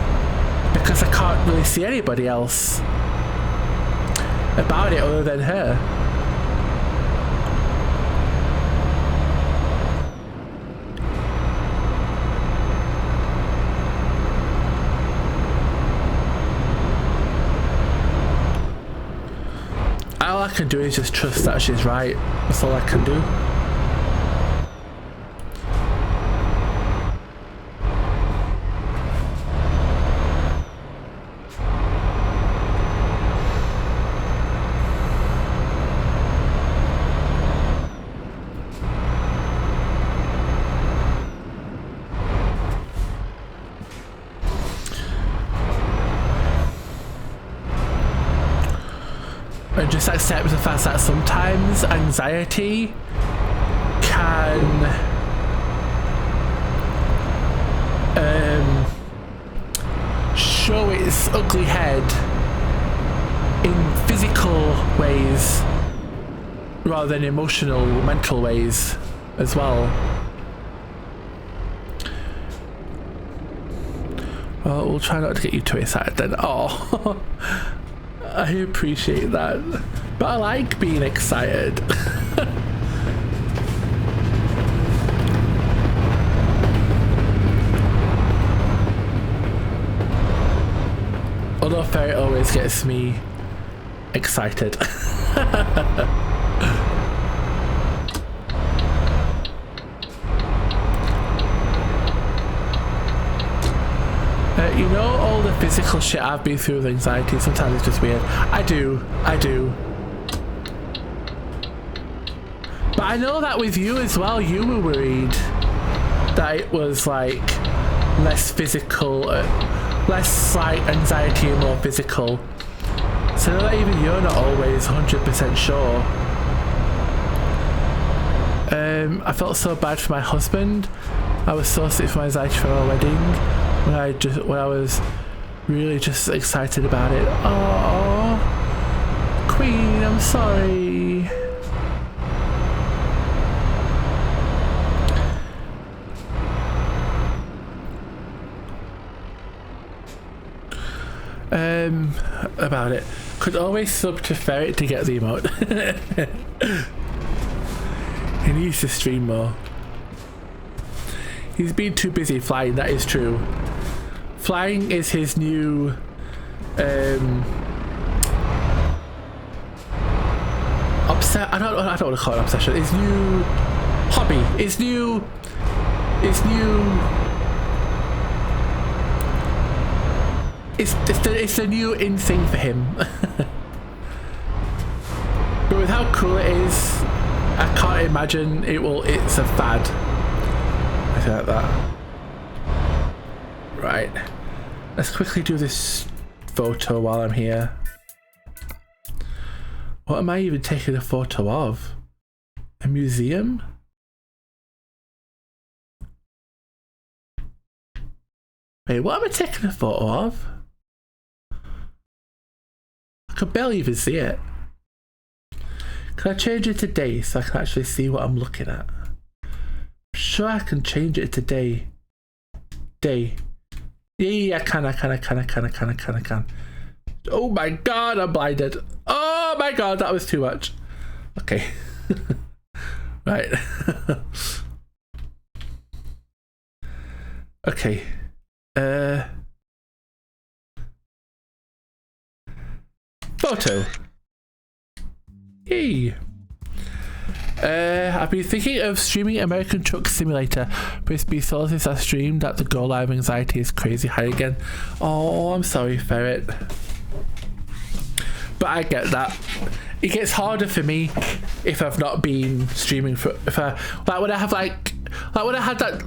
because I can't really see anybody else about it other than her. All I can do is just trust that she's right. That's all I can do. And just accept the fact that sometimes anxiety can show its ugly head in physical ways rather than emotional, mental ways as well. Well, we'll try not to get you too excited then. Oh. I appreciate that, but I like being excited. Although Ferret always gets me excited. You know, all the physical shit I've been through with anxiety, sometimes it's just weird. I do. But I know that with you as well, you were worried that it was like less physical, less like anxiety and more physical. So I know that even you're not always 100% sure. I felt so bad for my husband. I was so sick for my anxiety for our wedding. When I was really just excited about it. Oh, Queen, I'm sorry. About it. Could always sub to Ferret to get the emote. He needs to stream more. He's been too busy flying, that is true. Flying is his new I don't want to call it obsession. His new hobby. It's the new in thing for him. But with how cool it is, I can't imagine it's a fad. I feel like that. Right. Let's quickly do this photo while I'm here. What am I even taking a photo of? A museum? Wait, what am I taking a photo of? I could barely even see it. Can I change it to day so I can actually see what I'm looking at? I'm sure I can change it to day. Day. Yeah, I can. Oh my god, I'm blinded. Oh my god, that was too much. Okay. Right. Okay. Photo. Yay. I've been thinking of streaming American Truck Simulator, but it's been so since I streamed that the go live anxiety is crazy high again. Oh, I'm sorry, Ferret. But I get that. It gets harder for me if I've not been streaming for when I have when I had that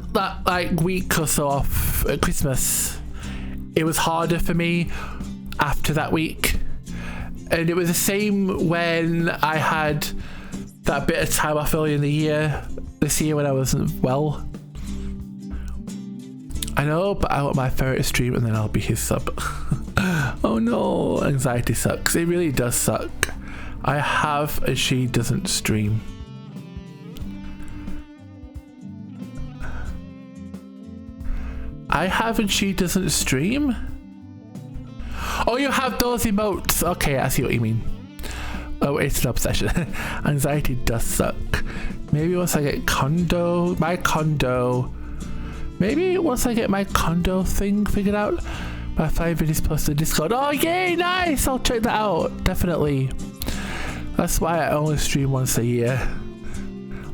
like week or so off at Christmas. It was harder for me after that week. And it was the same when I had that bit of time off earlier in the year, this year when I wasn't well. I know, but I want my ferret to stream and then I'll be his sub. Oh no, anxiety sucks. It really does suck. I have and she doesn't stream. I have and she doesn't stream? Oh, you have those emotes. Okay, I see what you mean. Oh, it's an obsession. Anxiety does suck. Maybe once I get my condo. Maybe once I get my condo thing figured out. My 5 videos posted to Discord. Oh, yay, nice. I'll check that out. Definitely. That's why I only stream once a year.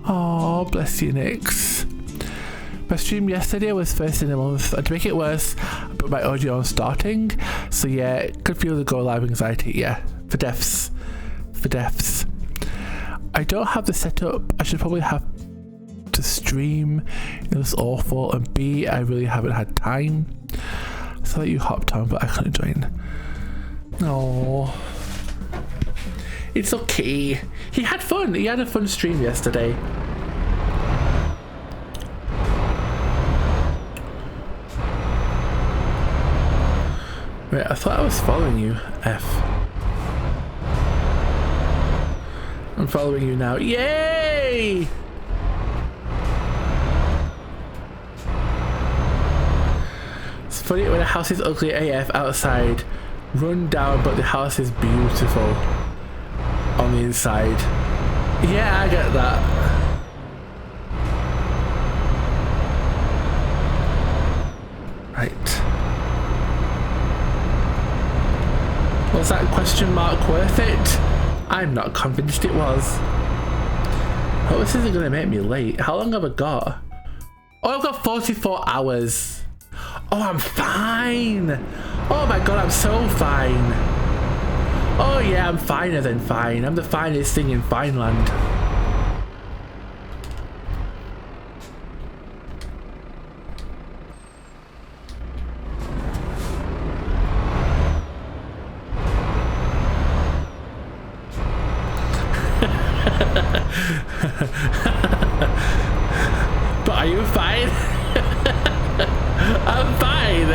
Oh, bless you, Nix. My stream yesterday was first in a month, and to make it worse, I put my audio on starting, so yeah, could feel the go live anxiety, yeah, for deaths. I don't have the setup. I should probably have to stream. It was awful, and B, I really haven't had time. I saw that you hopped on, but I couldn't join. No, it's okay. He had fun. He had a fun stream yesterday. Wait, I thought I was following you, F. I'm following you now. Yay! It's funny when a house is ugly AF outside, run down, but the house is beautiful on the inside. Yeah, I get that. Right. Was that question mark worth it? I'm not convinced it was. Oh, this isn't gonna make me late. How long have I got? Oh, I've got 44 hours. Oh, I'm fine. Oh my god, I'm so fine. Oh yeah, I'm finer than fine. I'm the finest thing in Fineland. But are you fine? I'm fine.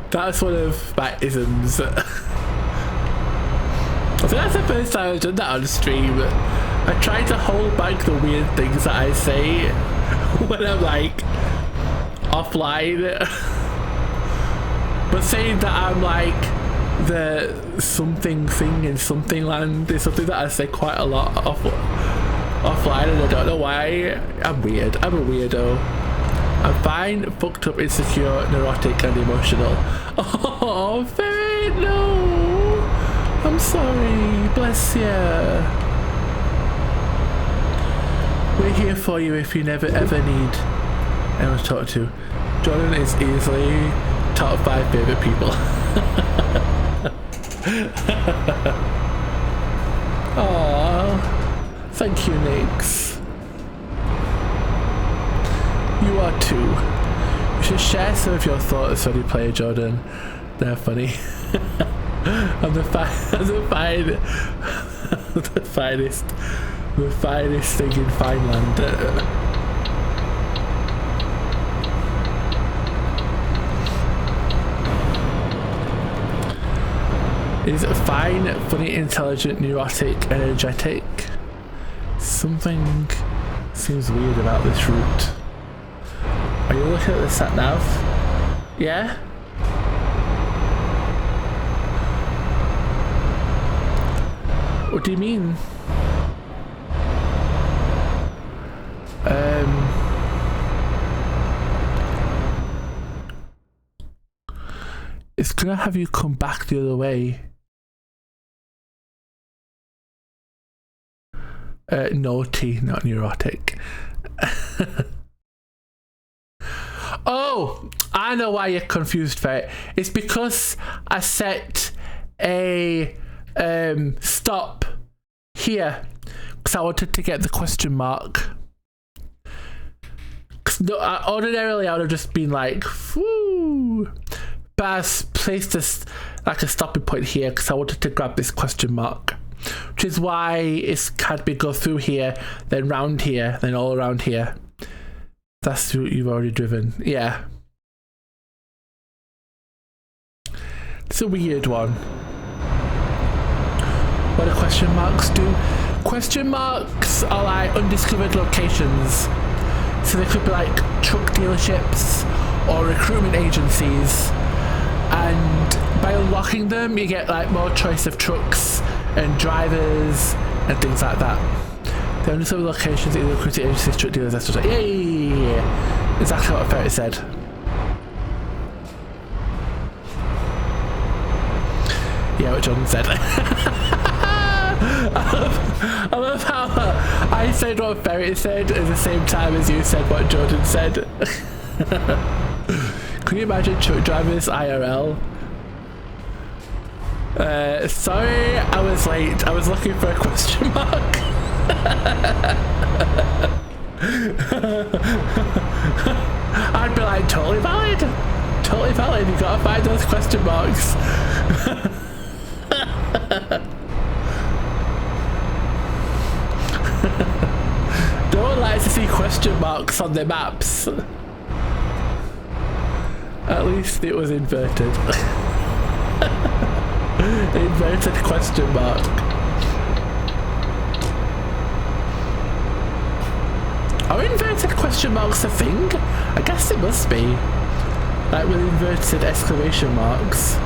That's one of my isms. I think that's the first time I've done that on stream. I try to hold back the weird things that I say when I'm like offline, but saying that I'm like the something thing in something land is something that I say quite a lot offline, and I don't know why. I'm weird. I'm a weirdo. I'm fine, fucked up, insecure, neurotic, and emotional. Oh, Ferret, no! I'm sorry. Bless ya. We're here for you if you never ever need anyone to talk to. Jordan is easily top 5 favourite people. Oh. too. You should share some of your thoughts when you play, Jordan. They're funny. I'm the finest thing in Fineland. Is fine, funny, intelligent, neurotic, energetic. Something seems weird about this route. Are you looking at the sat nav? Yeah? What do you mean? It's gonna have you come back the other way. Naughty, not neurotic. Oh, I know why you're confused, Ferret. It's because I set a stop here because I wanted to get the question mark. No, ordinarily I would have just been like, whoo, but I placed this like a stopping point here because I wanted to grab this question mark, which is why it's had me go through here, then round here, then all around here. That's what you've already driven. Yeah. It's a weird one. What do question marks do? Question marks are like undiscovered locations. So they could be like truck dealerships or recruitment agencies. And by unlocking them, you get like more choice of trucks and drivers and things like that. The only sort of locations in the recruiting agencies, truck dealers, that's just like, yay! Exactly what Ferret said. Yeah, what Jordan said. I love how I said what Ferret said at the same time as you said what Jordan said. Can you imagine truck drivers IRL? Sorry, I was late. I was looking for a question mark. I'd be like, totally valid. Totally valid. You gotta find those question marks. No one likes to see question marks on their maps. At least it was inverted. Inverted question mark. Are inverted question marks a thing? I guess it must be. Like with inverted exclamation marks.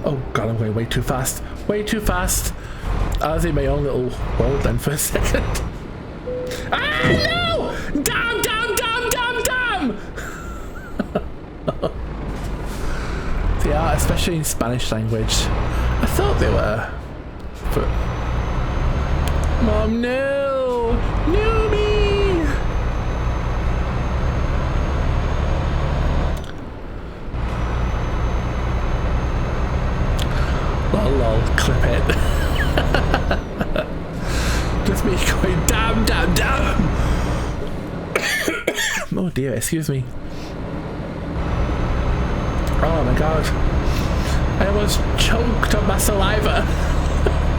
Oh god, I'm going way too fast. Way too fast. I was in my own little world then for a second. Ah, no! Damn, damn, damn, damn, damn! They are, especially in Spanish language. I thought they were. But... Mom, no! No, me! Lol, clip it. Just me going, damn, damn, damn! Oh dear, excuse me. Oh my god. I almost choked on my saliva.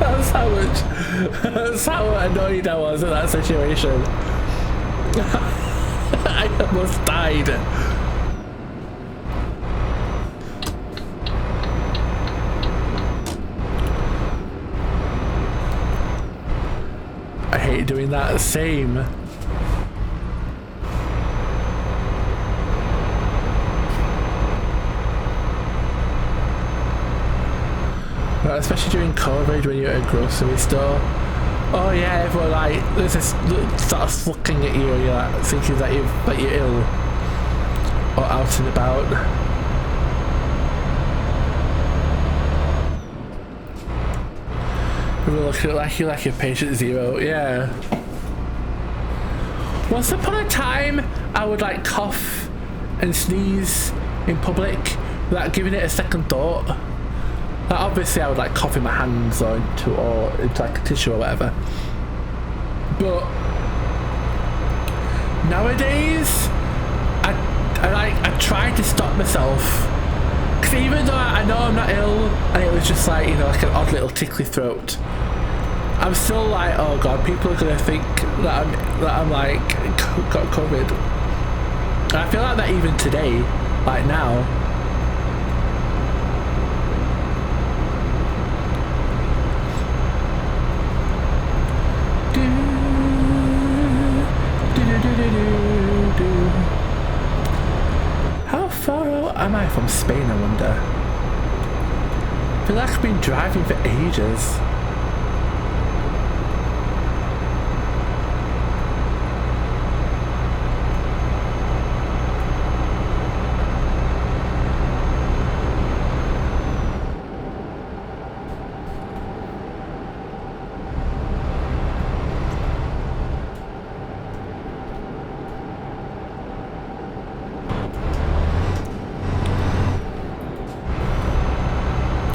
That's how annoyed I was in that situation. I almost died. I hate doing that. Same. Especially during COVID when you're at a grocery store. Oh yeah, everyone like there's this starts looking at you and you're like thinking that you're ill or out and about. People looking at you're like a patient zero, yeah. Once upon a time I would like cough and sneeze in public without giving it a second thought. Like, obviously I would like cough in my hands or into like a tissue or whatever. But nowadays, I try to stop myself. Cause even though I know I'm not ill, and it was just like, you know, like an odd little tickly throat, I'm still like, oh god, people are gonna think that I'm like got COVID. And I feel like that even today, like now. How far out am I from Spain, I wonder? I feel like I've been driving for ages.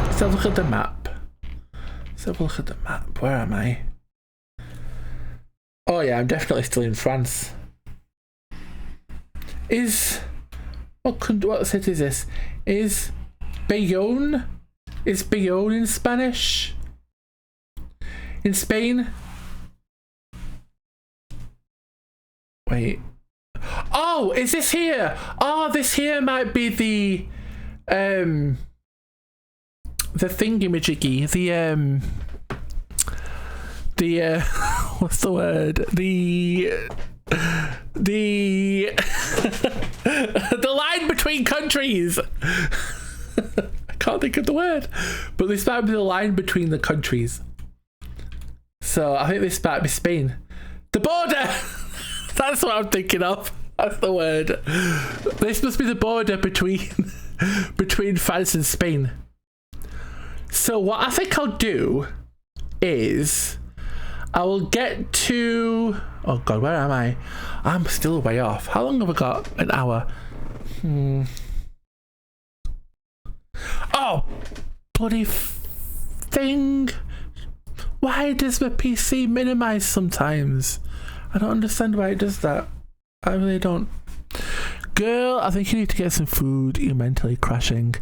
Let's have a look at the map. Let's have a look at the map. Where am I? Oh yeah, I'm definitely still in France. What city is this? Is Bayonne? Is Bayonne in Spanish? In Spain? Wait. Oh, is this here? Oh, this here might be the thingamajiggy, the what's the word? The the line between countries. I can't think of the word, but this might be the line between the countries. So I think this might be Spain. The border. That's what I'm thinking of. That's the word. This must be the border between France and Spain. So what I think I'll do is I will get to... Oh god, where am I? I'm still way off. How long have I got? An hour. Oh! Bloody thing! Why does my PC minimize sometimes? I don't understand why it does that. I really don't. Girl, I think you need to get some food. You're mentally crashing.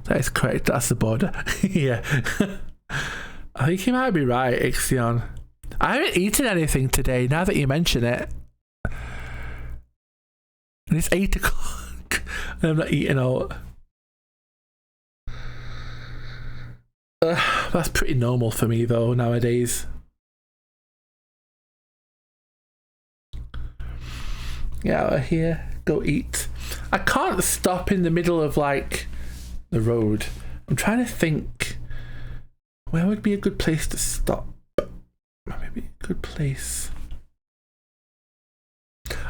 That is correct. That's the border. Yeah. I think you might be right, Ixion. I haven't eaten anything today, now that you mention it. And it's 8 o'clock. And I'm not eating out. That's pretty normal for me, though, nowadays. Get out of here. Go eat. I can't stop in the middle of, like, the road. I'm trying to think where would be a good place to stop. Maybe a good place.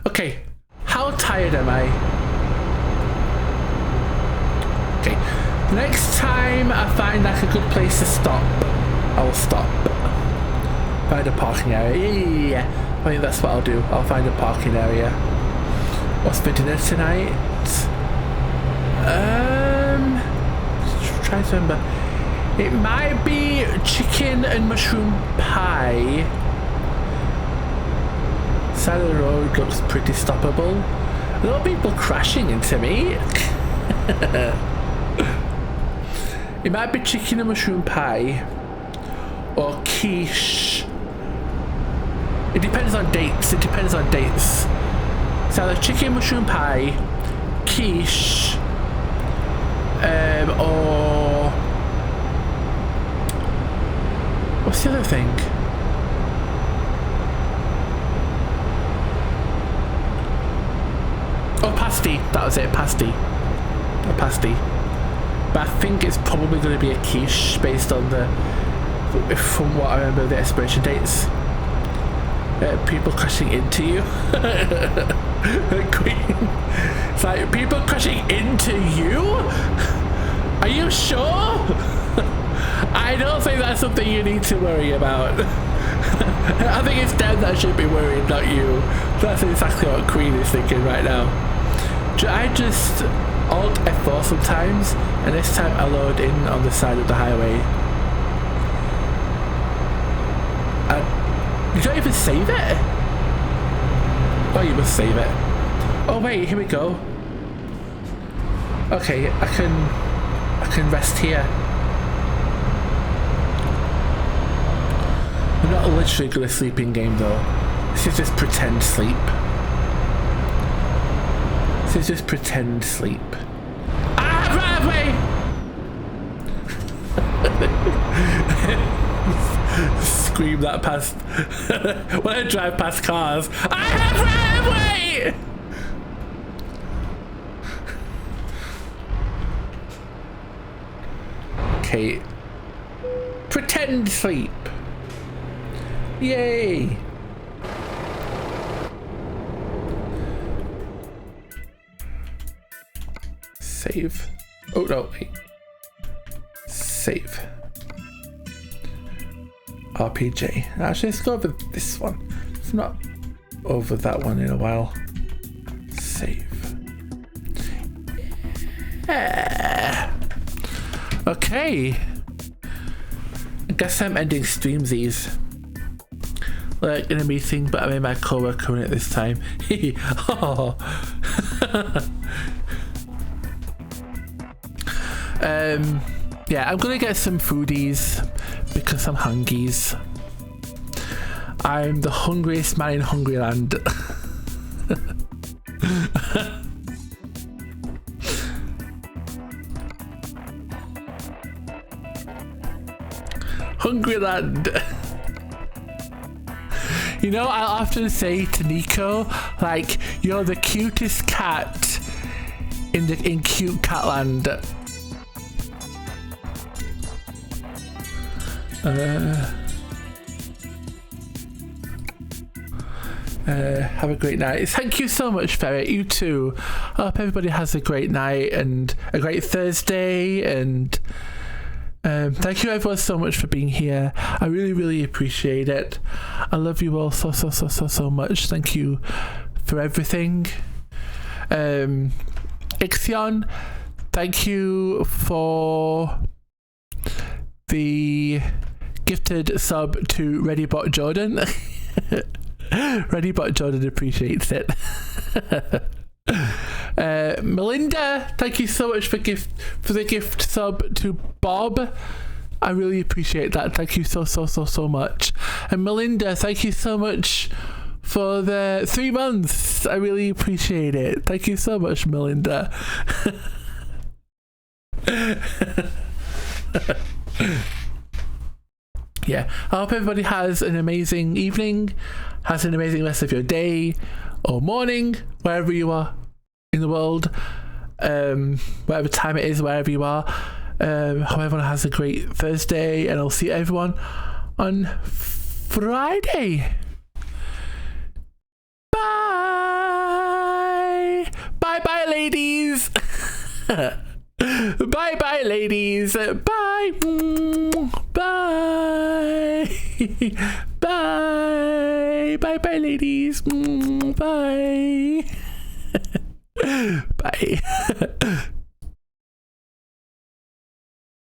Okay, how tired am I? Okay, next time I find like a good place to stop, I will stop. Find a parking area. Yeah. I think that's what I'll do. I'll find a parking area. What's for dinner tonight? Try to remember. It might be chicken and mushroom pie. Side of the road looks pretty stoppable. A lot of people crashing into me. It might be chicken and mushroom pie. Or quiche. It depends on dates. It depends on dates. So either chicken mushroom pie, quiche, or what's the other thing? Oh, pasty. That was it. Pasty. A pasty. But I think it's probably going to be a quiche based on from what I remember, the expiration dates. People crashing into you. Queen. It's like, people crashing into you? Are you sure? I don't think that's something you need to worry about. I think it's them that should be worried, not you. That's exactly what Queen is thinking right now. I just Alt F4 sometimes, and this time I load in on the side of the highway. And you don't even save it? Oh, you must save it. Oh wait, here we go. Okay, I can rest here. I'm not literally gonna sleep in game though. This is just pretend sleep. This is just pretend sleep. Ah, right away! Scream that past when I drive past cars. I have right away! Okay. Pretend sleep. Yay! Save. Oh no, wait. Save. RPG. Actually, let's go over this one. It's not over that one in a while. Save. Yeah. Okay. I guess I'm ending streamsies. Like in a meeting, but I'm in my co-worker at this time. Oh. Yeah, I'm gonna get some foodies because I'm hungies. I'm the hungriest man in Hungryland. Hungryland. You know, I often say to Nico, like, you're the cutest cat in cute Catland. Have a great night. Thank you so much, Ferret. You too. I hope everybody has a great night and a great Thursday. And thank you everyone so much for being here. I really, really appreciate it. I love you all so much. Thank you for everything. Ixion, thank you for the gifted sub to ReadyBot Jordan. ReadyBot Jordan appreciates it. Melinda, thank you so much for the gift sub to Bob. I really appreciate that. Thank you so much. And Melinda, thank you so much for the 3 months. I really appreciate it. Thank you so much, Melinda. Yeah, I hope everybody has an amazing evening, has an amazing rest of your day or morning, wherever you are in the world, whatever time it is, wherever you are. Hope everyone has a great Thursday, and I'll see everyone on Friday. Bye! Bye-bye, ladies! Bye-bye, ladies! Bye! Bye! Bye! Bye-bye, ladies! Bye! Bye!